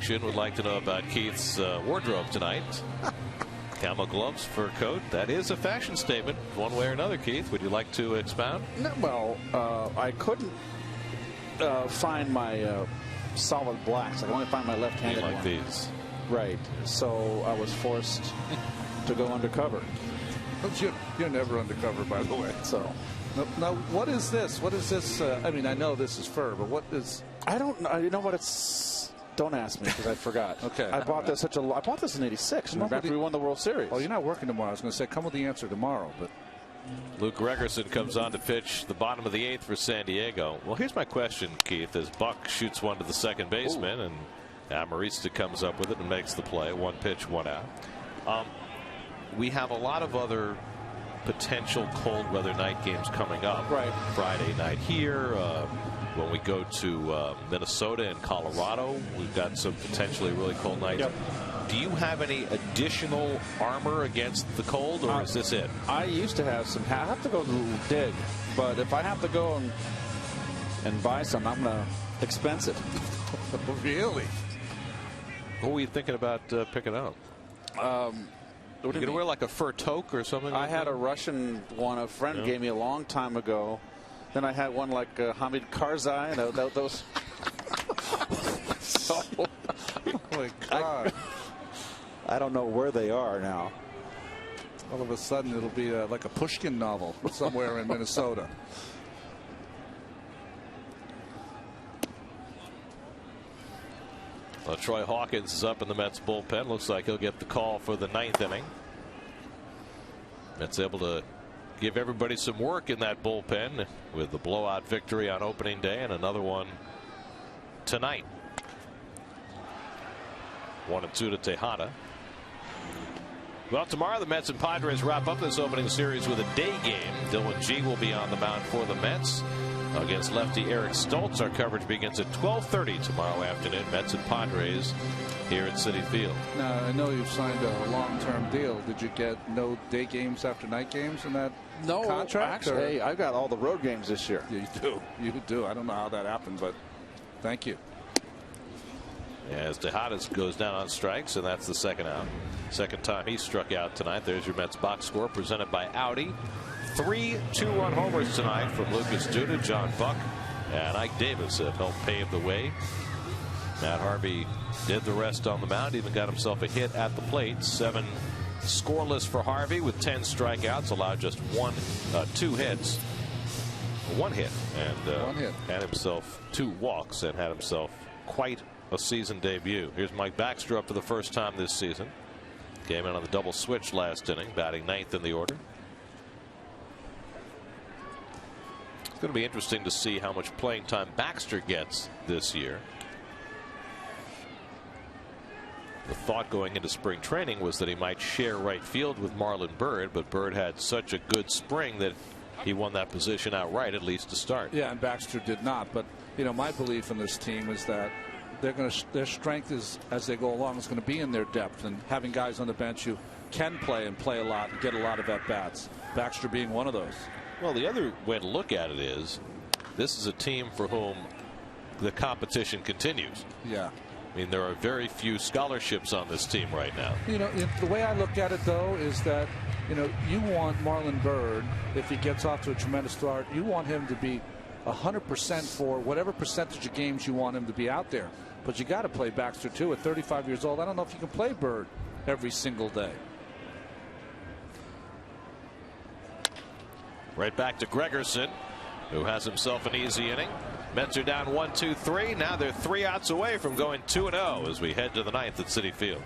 Action would like to know about Keith's wardrobe tonight. Camel gloves, fur coat. That is a fashion statement, one way or another. Keith, would you like to expound? No, well, I couldn't find my solid blacks. I can only find my left-handed like one. these. Right. So I was forced to go undercover. You're never undercover, by the way. So now, what is this? What is this? I mean, I know this is fur, but what is? I don't know. You know what it's? Don't ask me because I forgot. Okay. I bought this I bought this in '86 after we won the World Series. Oh, you're not working tomorrow. I was going to say come with the answer tomorrow, but. Luke Gregerson comes on to pitch the bottom of the 8th for San Diego. Well, here's my question, Keith. As Buck shoots one to the second baseman, and Amarista comes up with it and makes the play. 1 pitch, 1 out. We have a lot of other potential cold weather night games coming up. Right. Friday night here. When we go to Minnesota and Colorado, we've got some potentially really cold nights. Yep. Do you have any additional armor against the cold, or is this it? I used to have some. I have to go dig, but if I have to go and buy some, I'm going to expense it. Really? What were you thinking about picking up? You're going to wear like a fur toque or something? I had a Russian one a friend gave me a long time ago. Then I had one like Hamid Karzai. Those. So, Oh my God. I don't know where they are now. All of a sudden, it'll be like a Pushkin novel somewhere in Minnesota. Well, Troy Hawkins is up in the Mets bullpen. Looks like he'll get the call for the 9th inning. Mets able to give everybody some work in that bullpen with the blowout victory on opening day and another one tonight. 1-2 to Tejada. Well, tomorrow the Mets and Padres wrap up this opening series with a day game. Dylan G will be on the mound for the Mets against lefty Eric Stoltz. Our coverage begins at 12:30 tomorrow afternoon. Mets and Padres here at Citi Field. Now, I know you've signed a long-term deal. Did you get no day games after night games in that contract? Actually, hey, I've got all the road games this year. You do. You do. I don't know how that happened, but thank you. As Tejada goes down on strikes, and that's the second out. Second time he struck out tonight. There's your Mets box score presented by Audi. 3 2-run homers tonight from Lucas Duda, John Buck, and Ike Davis have helped pave the way. Matt Harvey did the rest on the mound, even got himself a hit at the plate. 7 scoreless for Harvey with 10 strikeouts, allowed just 2 hits. 1 hit, and had himself 2 walks and had himself quite a season debut. Here's Mike Baxter up for the first time this season. Came in on the double switch last inning, batting 9th in the order. It's going to be interesting to see how much playing time Baxter gets this year. The thought going into spring training was that he might share right field with Marlon Byrd, but Byrd had such a good spring that he won that position outright, at least to start. Yeah, and Baxter did not. But you know, my belief in this team is that their strength is, as they go along, is going to be in their depth and having guys on the bench who can play and play a lot and get a lot of at bats. Baxter being one of those. Well, the other way to look at it is this is a team for whom the competition continues. Yeah. I mean, there are very few scholarships on this team right now. You know, the way I look at it, though, is that, you know, you want Marlon Byrd, if he gets off to a tremendous start, you want him to be 100% for whatever percentage of games you want him to be out there. But you got to play Baxter, too, at 35 years old. I don't know if you can play Byrd every single day. Right back to Gregerson, who has himself an easy inning. Mets are down 1-2-3. Now they're 3 outs away from going 2-0 as we head to the 9th at Citi Field.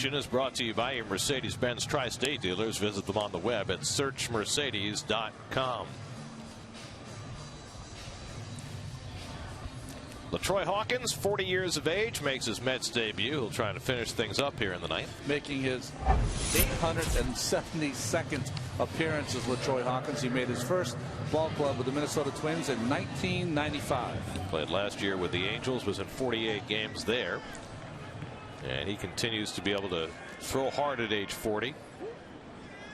edition is brought to you by your Mercedes-Benz Tri-State dealers. Visit them on the web at searchmercedes.com. LaTroy Hawkins, 40 years of age, makes his Mets debut. He'll try to finish things up here in the ninth. Making his 872nd appearance as LaTroy Hawkins. He made his first ball club with the Minnesota Twins in 1995. Played last year with the Angels, was in 48 games there. And he continues to be able to throw hard at age 40.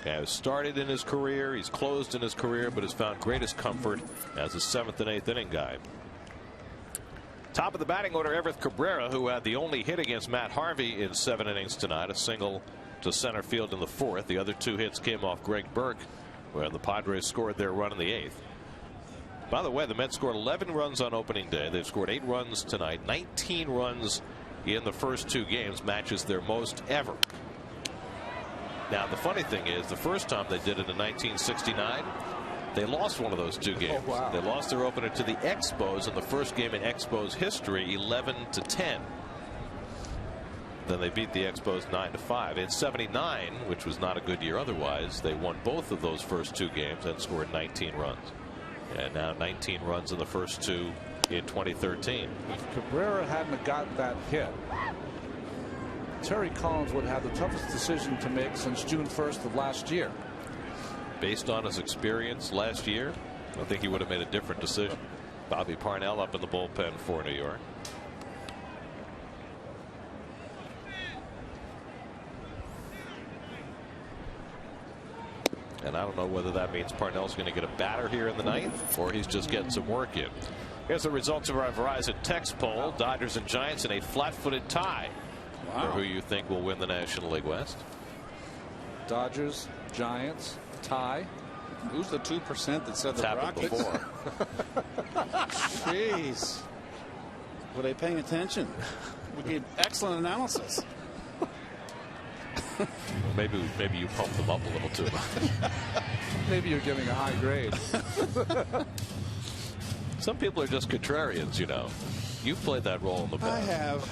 Guy who started in his career, he's closed in his career, but has found greatest comfort as a 7th and 8th inning guy. Top of the batting order, Everett Cabrera, who had the only hit against Matt Harvey in 7 innings tonight, a single to center field in the 4th. The other 2 hits came off Greg Burke, where the Padres scored their run in the 8th. By the way, the Mets scored 11 runs on opening day. They've scored 8 runs tonight. 19 runs in the first 2 games, matches their most ever. Now, the funny thing is, the first time they did it in 1969, they lost one of those 2 games. Oh, wow. They lost their opener to the Expos in the first game in Expos history, 11-10. Then they beat the Expos 9-5. In 79, which was not a good year otherwise, they won both of those first 2 games and scored 19 runs. And now 19 runs in the first 2 in 2013. If Cabrera hadn't gotten that hit, Terry Collins would have the toughest decision to make since June 1st of last year. Based on his experience last year, I think he would have made a different decision. Bobby Parnell up in the bullpen for New York. And I don't know whether that means Parnell's going to get a batter here in the 9th or he's just getting some work in. Here's the results of our Verizon text poll. Dodgers and Giants in a flat-footed tie. Wow. For who you think will win the National League West. Dodgers, Giants, tie. Who's the 2% that said the Rockets? Before. Jeez. Were they paying attention? We gave excellent analysis. Maybe you pumped them up a little too much. Maybe you're giving a high grade. Some people are just contrarians, you know. You've played that role in the past. I have.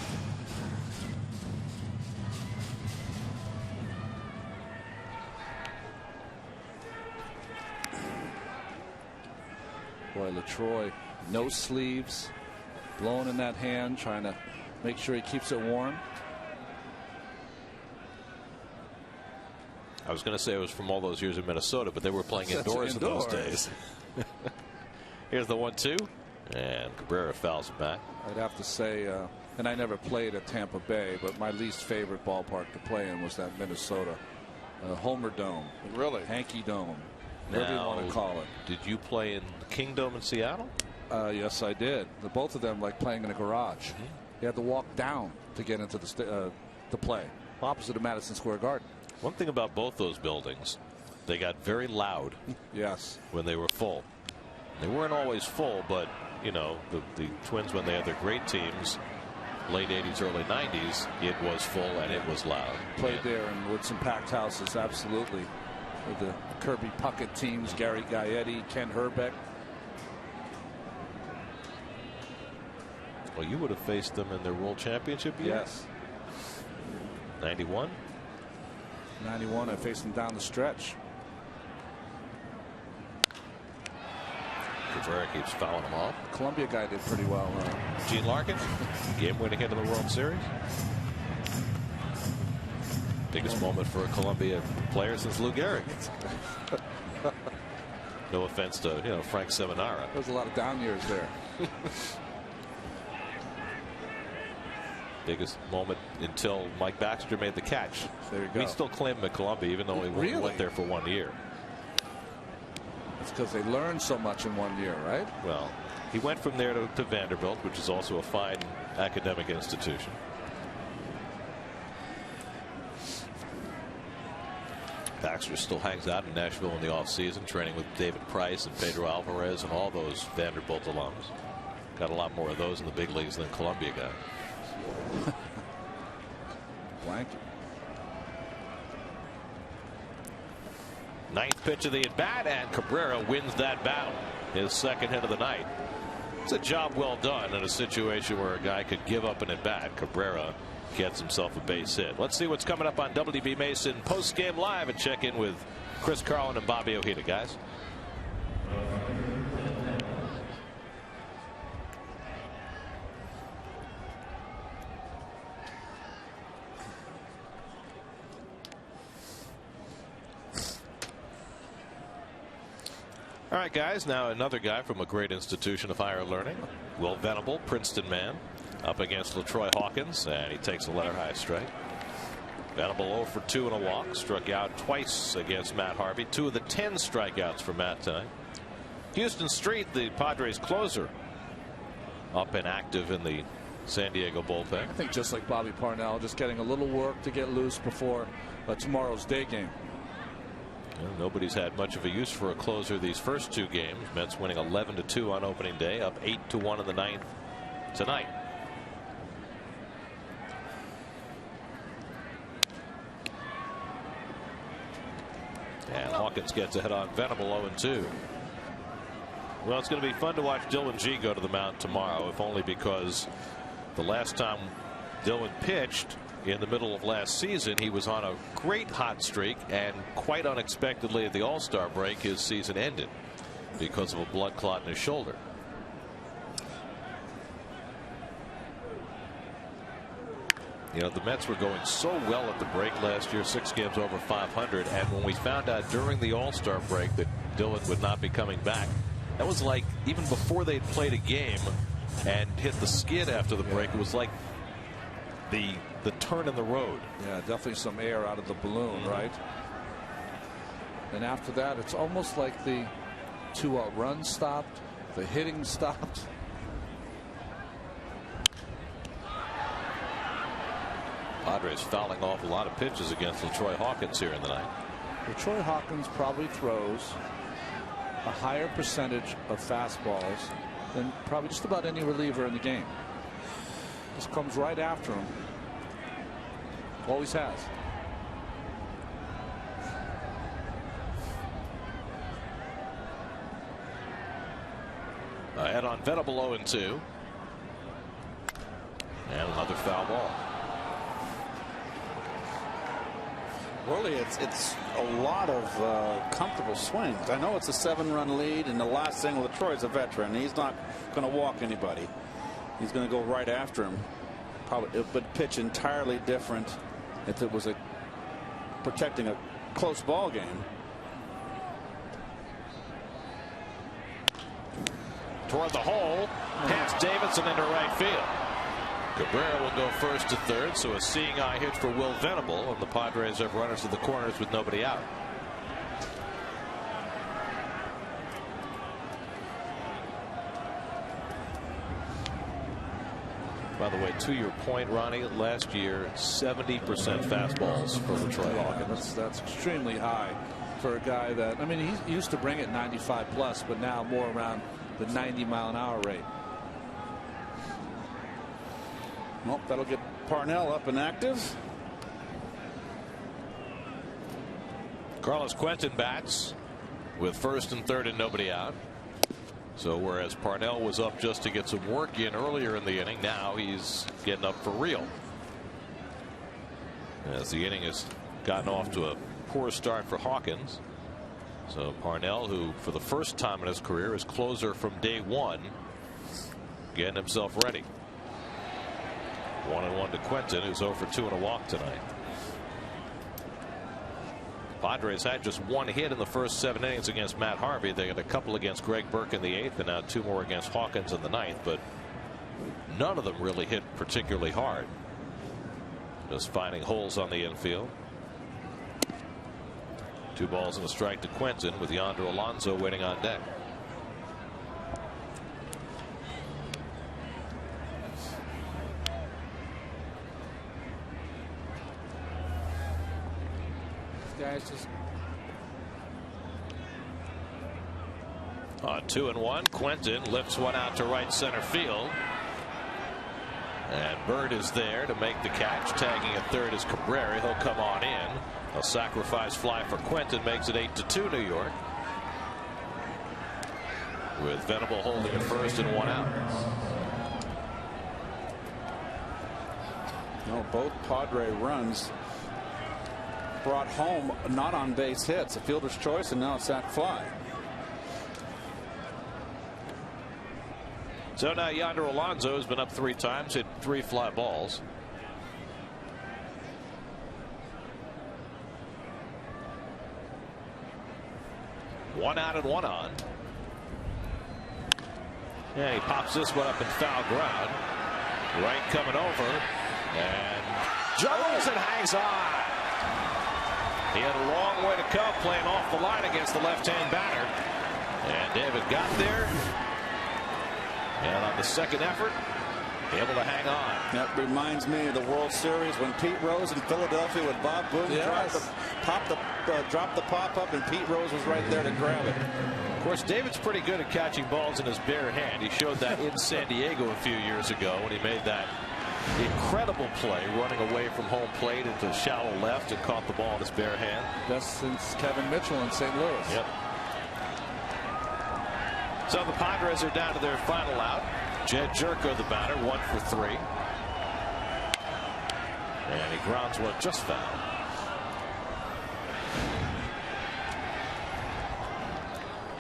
Boy, LaTroy, no sleeves, blowing in that hand, trying to make sure he keeps it warm. I was going to say it was from all those years in Minnesota, but they were playing indoors in those days. Here's the 1-2, and Cabrera fouls it back. I'd have to say, and I never played at Tampa Bay, but my least favorite ballpark to play in was that Minnesota Homer Dome. Really? Hankey Dome. Whatever you want to call it. Did you play in the Kingdom in Seattle? Yes, I did. Both of them like playing in a garage. You had to walk down to get into the play, opposite of Madison Square Garden. One thing about both those buildings, they got very loud. Yes. When they were full. They weren't always full, but you know, the Twins, when they had their great teams, late 80s, early 90s, it was full and it was loud. Played there and with some packed houses, absolutely. With the Kirby Puckett teams, Gary Gaetti, Ken Herbeck. Well, you would have faced them in their World Championship year? Yes. 91? 91, I faced them down the stretch. Cabrera keeps fouling them off. Columbia guy did pretty well. Gene Larkin, game-winning hit in the World Series. Biggest moment for a Columbia player since Lou Gehrig. No offense to Frank Seminara. There's a lot of down years there. Biggest moment until Mike Baxter made the catch. There you go. We still claim him at Columbia, even though he went there for 1 year. It's because they learned so much in 1 year, right? Well, he went from there to Vanderbilt, which is also a fine academic institution. Baxter still hangs out in Nashville in the offseason, training with David Price and Pedro Alvarez and all those Vanderbilt alums. Got a lot more of those in the big leagues than Columbia got. Blanket. Ninth pitch of the at bat, and Cabrera wins that bout. His second hit of the night. It's a job well done in a situation where a guy could give up an at bat. Cabrera gets himself a base hit. Let's see what's coming up on WB Mason post-game live and check in with Chris Carlin and Bobby Ojeda, guys. All right, guys, now another guy from a great institution of higher learning. Will Venable, Princeton man, up against LaTroy Hawkins, and he takes a letter high strike. Venable 0 for 2 and a walk, struck out twice against Matt Harvey. 2 of the 10 strikeouts for Matt tonight. Houston Street, the Padres closer, up and active in the San Diego bullpen. I think just like Bobby Parnell, just getting a little work to get loose before tomorrow's day game. Well, nobody's had much of a use for a closer these first 2 games. Mets winning 11-2 on opening day, up 8-1 in the 9th tonight. And Hawkins gets ahead on Venable 0-2. Well, it's going to be fun to watch Dylan G go to the mound tomorrow, if only because the last time Dylan pitched in the middle of last season, he was on a great hot streak, and quite unexpectedly at the All-Star break, his season ended because of a blood clot in his shoulder. You know, the Mets were going so well at the break last year, 6 games over 500, and when we found out during the All-Star break that Dylan would not be coming back, that was like even before they'd played a game and hit the skid after the break. It was like the turn in the road. Yeah, definitely some air out of the balloon, right? And after that, it's almost like the 2-out run stopped, the hitting stopped. Padres fouling off a lot of pitches against LaTroy Hawkins here in the night. LaTroy Hawkins probably throws a higher percentage of fastballs than probably just about any reliever in the game. Just comes right after him. Always has. Ahead on Venable 0-2. And another foul ball. Really, it's a lot of comfortable swings. I know it's a 7-run lead, and the last thing, LaTroy's a veteran. He's not going to walk anybody. He's going to go right after him. Probably, it would pitch entirely different if it was protecting a close ball game. Toward the hole, past Davidson into right field. Cabrera will go first to third, so a seeing eye hit for Will Venable, and the Padres have runners to the corners with nobody out. By the way, to your point, Ronnie, last year 70% fastballs for LaTroy Hawkins. That's extremely high for a guy that, I mean, he used to bring it 95 plus, but now more around the 90-mile-an-hour rate. Well, that'll get Parnell up and active. Carlos Quentin bats with first and third and nobody out. So whereas Parnell was up just to get some work in earlier in the inning, now he's getting up for real. As the inning has gotten off to a poor start for Hawkins. So Parnell, who for the first time in his career is closer from day one, getting himself ready. 1-1 to Quentin, who's 0 for 2 and a walk tonight. Padres had just 1 hit in the first 7 innings against Matt Harvey. They had a couple against Greg Burke in the 8th, and now 2 more against Hawkins in the 9th, but none of them really hit particularly hard. Just finding holes on the infield. 2 balls and a strike to Quentin, with Yonder Alonso waiting on deck. Guys, just on 2-1, Quentin lifts one out to right center field, and Bird is there to make the catch. Tagging at third is Cabrera. He'll come on in. A sacrifice fly for Quentin makes it 8-2 New York, with Venable holding at first and 1 out. No, both Padre runs brought home not on base hits, a fielder's choice, and now a sac fly. So now Yonder Alonso has been up 3 times, hit 3 fly balls. One out and one on. Yeah, he pops this one up in foul ground. Right coming over and juggles and hangs on. He had a long way to come playing off the line against the left-hand batter. And David got there. And on the second effort, able to hang on. That reminds me of the World Series when Pete Rose in Philadelphia with Bob Boone dropped the pop up, and Pete Rose was right there to grab it. Of course, David's pretty good at catching balls in his bare hand. He showed that in San Diego a few years ago when he made that incredible play running away from home plate into shallow left and caught the ball in his bare hand. Best since Kevin Mitchell in St. Louis. Yep. So the Padres are down to their final out. Jed Jerko, the batter, 1 for 3. And he grounds one just foul.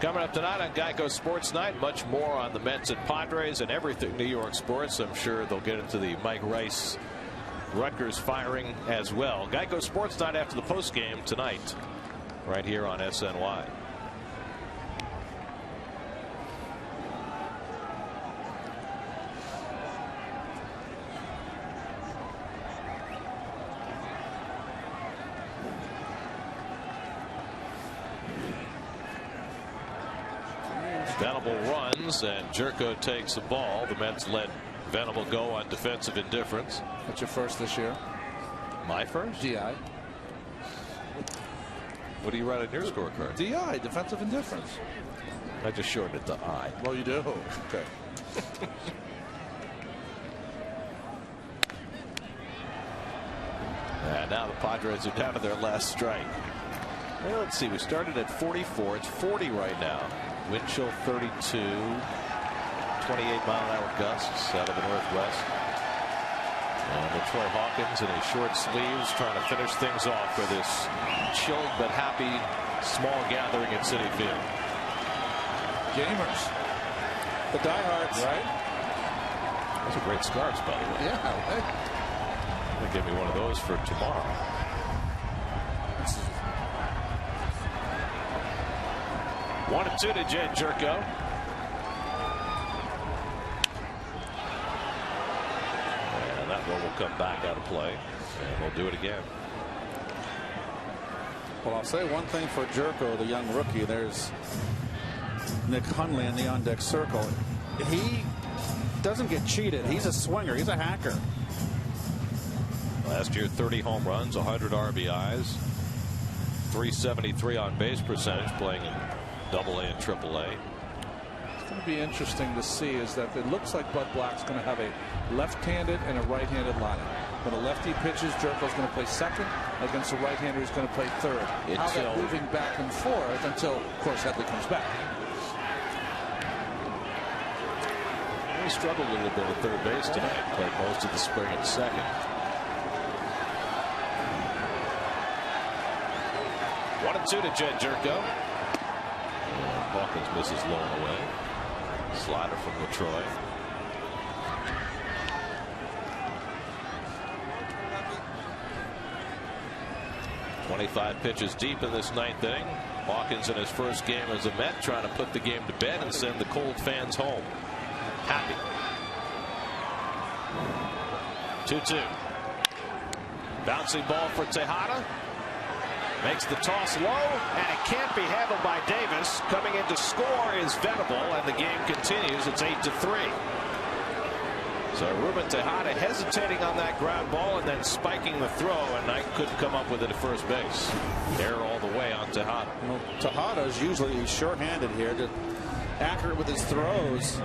Coming up tonight on Geico Sports Night, much more on the Mets and Padres and everything New York sports. I'm sure they'll get into the Mike Rice Rutgers firing as well. Geico Sports Night after the postgame tonight, right here on SNY. Venable runs and Jerko takes the ball. The Mets let Venable go on defensive indifference. What's your first this year? My first? DI. What do you write on your scorecard? DI, defensive indifference. I just shortened it to I. Well, you do. Okay. And now the Padres are down to their last strike. Well, let's see. We started at 44. It's 40 right now. Wind chill 32, 28-mile-an-hour gusts out of the northwest. And Troy Hawkins in his short sleeves trying to finish things off for this chilled but happy small gathering at Citi Field. Gamers. The diehards. Right? Those are great scarves, by the way. Yeah. Right. They'll give me one of those for tomorrow. 1-2 to Jed Jerko. And that one will come back out of play. And we'll do it again. Well, I'll say one thing for Jerko, the young rookie. There's Nick Hundley in the on-deck circle. He doesn't get cheated. He's a swinger. He's a hacker. Last year, 30 home runs, 100 RBIs, 373 on base percentage, playing in Double-A and Triple-A. It's going to be interesting to see is that it looks like Bud Black's going to have a left-handed and a right-handed lineup. When a lefty pitches, Jerko's going to play second. Against a right-hander, he's going to play third. How they're moving back and forth until, of course, Headley comes back. He struggled a little bit at third base tonight. Played most of the spring at second. 1-2 to Jed Jerko. Hawkins misses low and away. Slider from LaTroy. .25 pitches deep in this ninth inning. Hawkins in his first game as a Met trying to put the game to bed and send the cold fans home. Happy. 2-2. Bouncing ball for Tejada. Makes the toss low, and it can't be handled by Davis. Coming in to score is Venable, and the game continues. It's 8-3. So Ruben Tejada hesitating on that ground ball and then spiking the throw, and Knight couldn't come up with it at first base. Error all the way on Tejada. Well, Tejada is usually short-handed here, just accurate with his throws.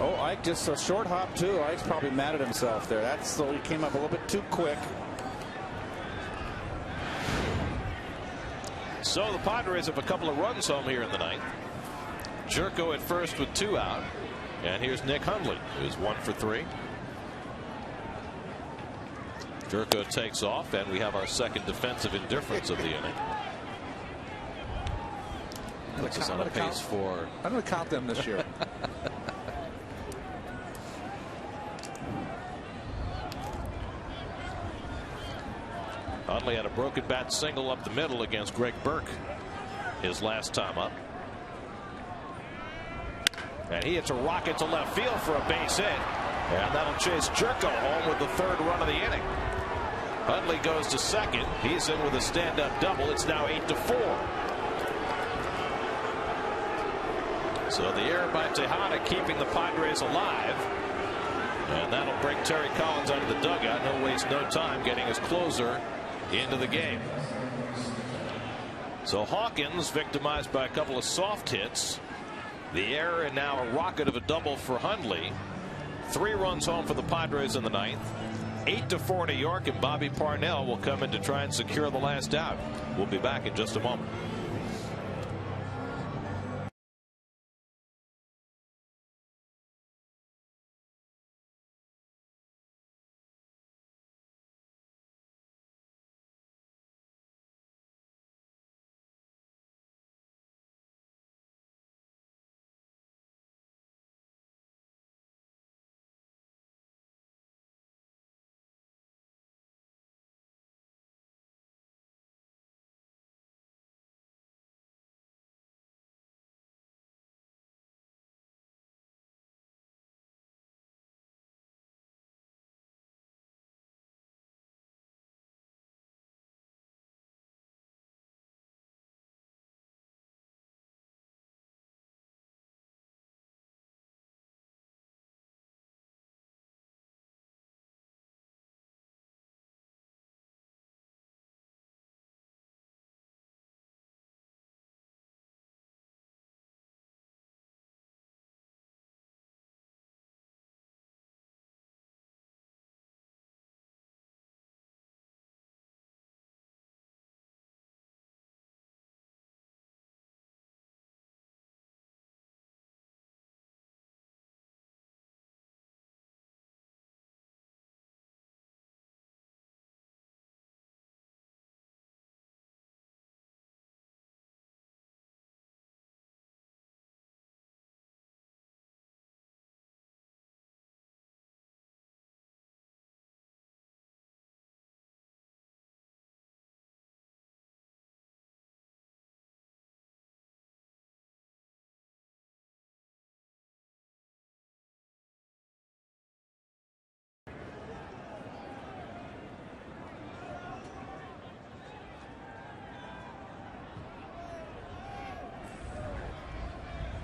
Oh, Ike just a short hop too. Ike's probably mad at himself there. That's so he came up a little bit too quick. So the Padres have a couple of runs home here in the ninth. Jerko at first with 2 out. And here's Nick Hundley, who's 1 for 3. Jerko takes off, and we have our second defensive indifference of the inning. Puts us on a pace for. I'm going to count them this year. Hundley had a broken bat single up the middle against Greg Burke his last time up. And he hits a rocket to left field for a base hit. And that'll chase Jerko home with the third run of the inning. Hundley goes to second. He's in with a stand-up double. It's now 8-4. So the error by Tejada keeping the Padres alive. And that'll bring Terry Collins out of the dugout. He'll waste no time getting his closer into the game. So Hawkins victimized by a couple of soft hits. The error and now a rocket of a double for Hundley. 3 runs home for the Padres in the ninth. 8-4 New York, and Bobby Parnell will come in to try and secure the last out. We'll be back in just a moment.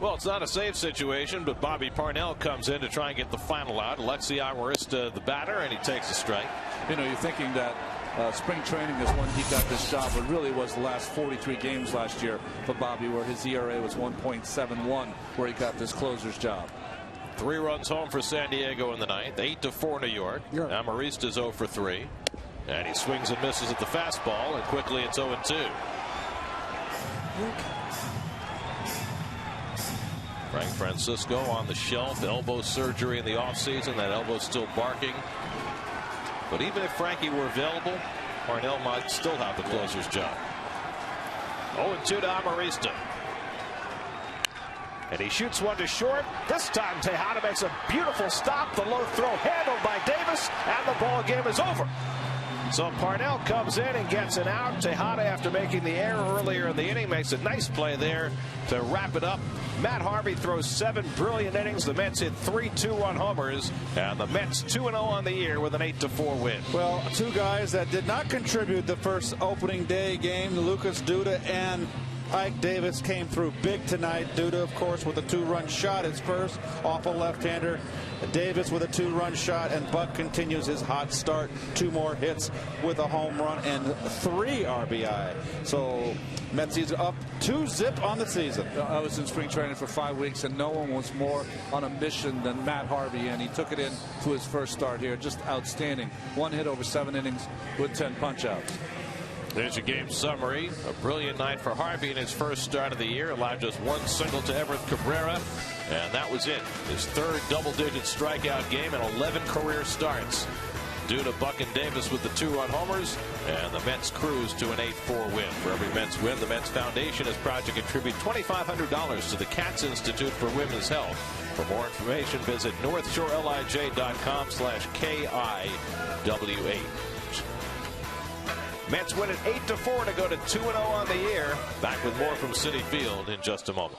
Well, it's not a safe situation, but Bobby Parnell comes in to try and get the final out. Alexi Amarista, the batter, and he takes a strike. You know, you're thinking that spring training is when he got this job, but really was the last 43 games last year for Bobby, where his ERA was 1.71, where he got this closer's job. 3 runs home for San Diego in the ninth. 8-4 New York. Amarista's 0 for 3. And he swings and misses at the fastball, and quickly it's 0-2. Frank Francisco on the shelf, elbow surgery in the offseason. That elbow's still barking. But even if Frankie were available, Parnell might still have the closer's job. 0-2 to Amarista. And he shoots one to short. This time Tejada makes a beautiful stop. The low throw handled by Davis, and the ball game is over. So Parnell comes in and gets an out. Tejada, after making the error earlier in the inning, makes a nice play there to wrap it up. Matt Harvey throws 7 brilliant innings. The Mets hit 3 2-run homers, and the Mets 2-0 on the year with an 8-4 win. Well, 2 guys that did not contribute the first opening day game, Lucas Duda and Ike Davis, came through big tonight. Duda, of course, with a 2-run shot, his first off a left-hander. Davis with a 2-run shot, and Buck continues his hot start. 2 more hits with a home run and 3 RBI. So Mets is up 2-0 on the season. I was in spring training for 5 weeks, and no one was more on a mission than Matt Harvey, and he took it in to his first start here. Just outstanding. 1 hit over 7 innings with 10 punch-outs. There's your game summary. A brilliant night for Harvey in his first start of the year. Allowed just 1 single to Everett Cabrera, and that was it. His 3rd double-digit strikeout game and 11 career starts. Duda, Buck, and Davis with the 2-run homers, and the Mets cruise to an 8-4 win. For every Mets win, the Mets Foundation is proud to contribute $2,500 to the Katz Institute for Women's Health. For more information, visit northshorelij.com/KIWH. Mets win at 8-4 to go to 2-0 on the year. Back with more from Citi Field in just a moment.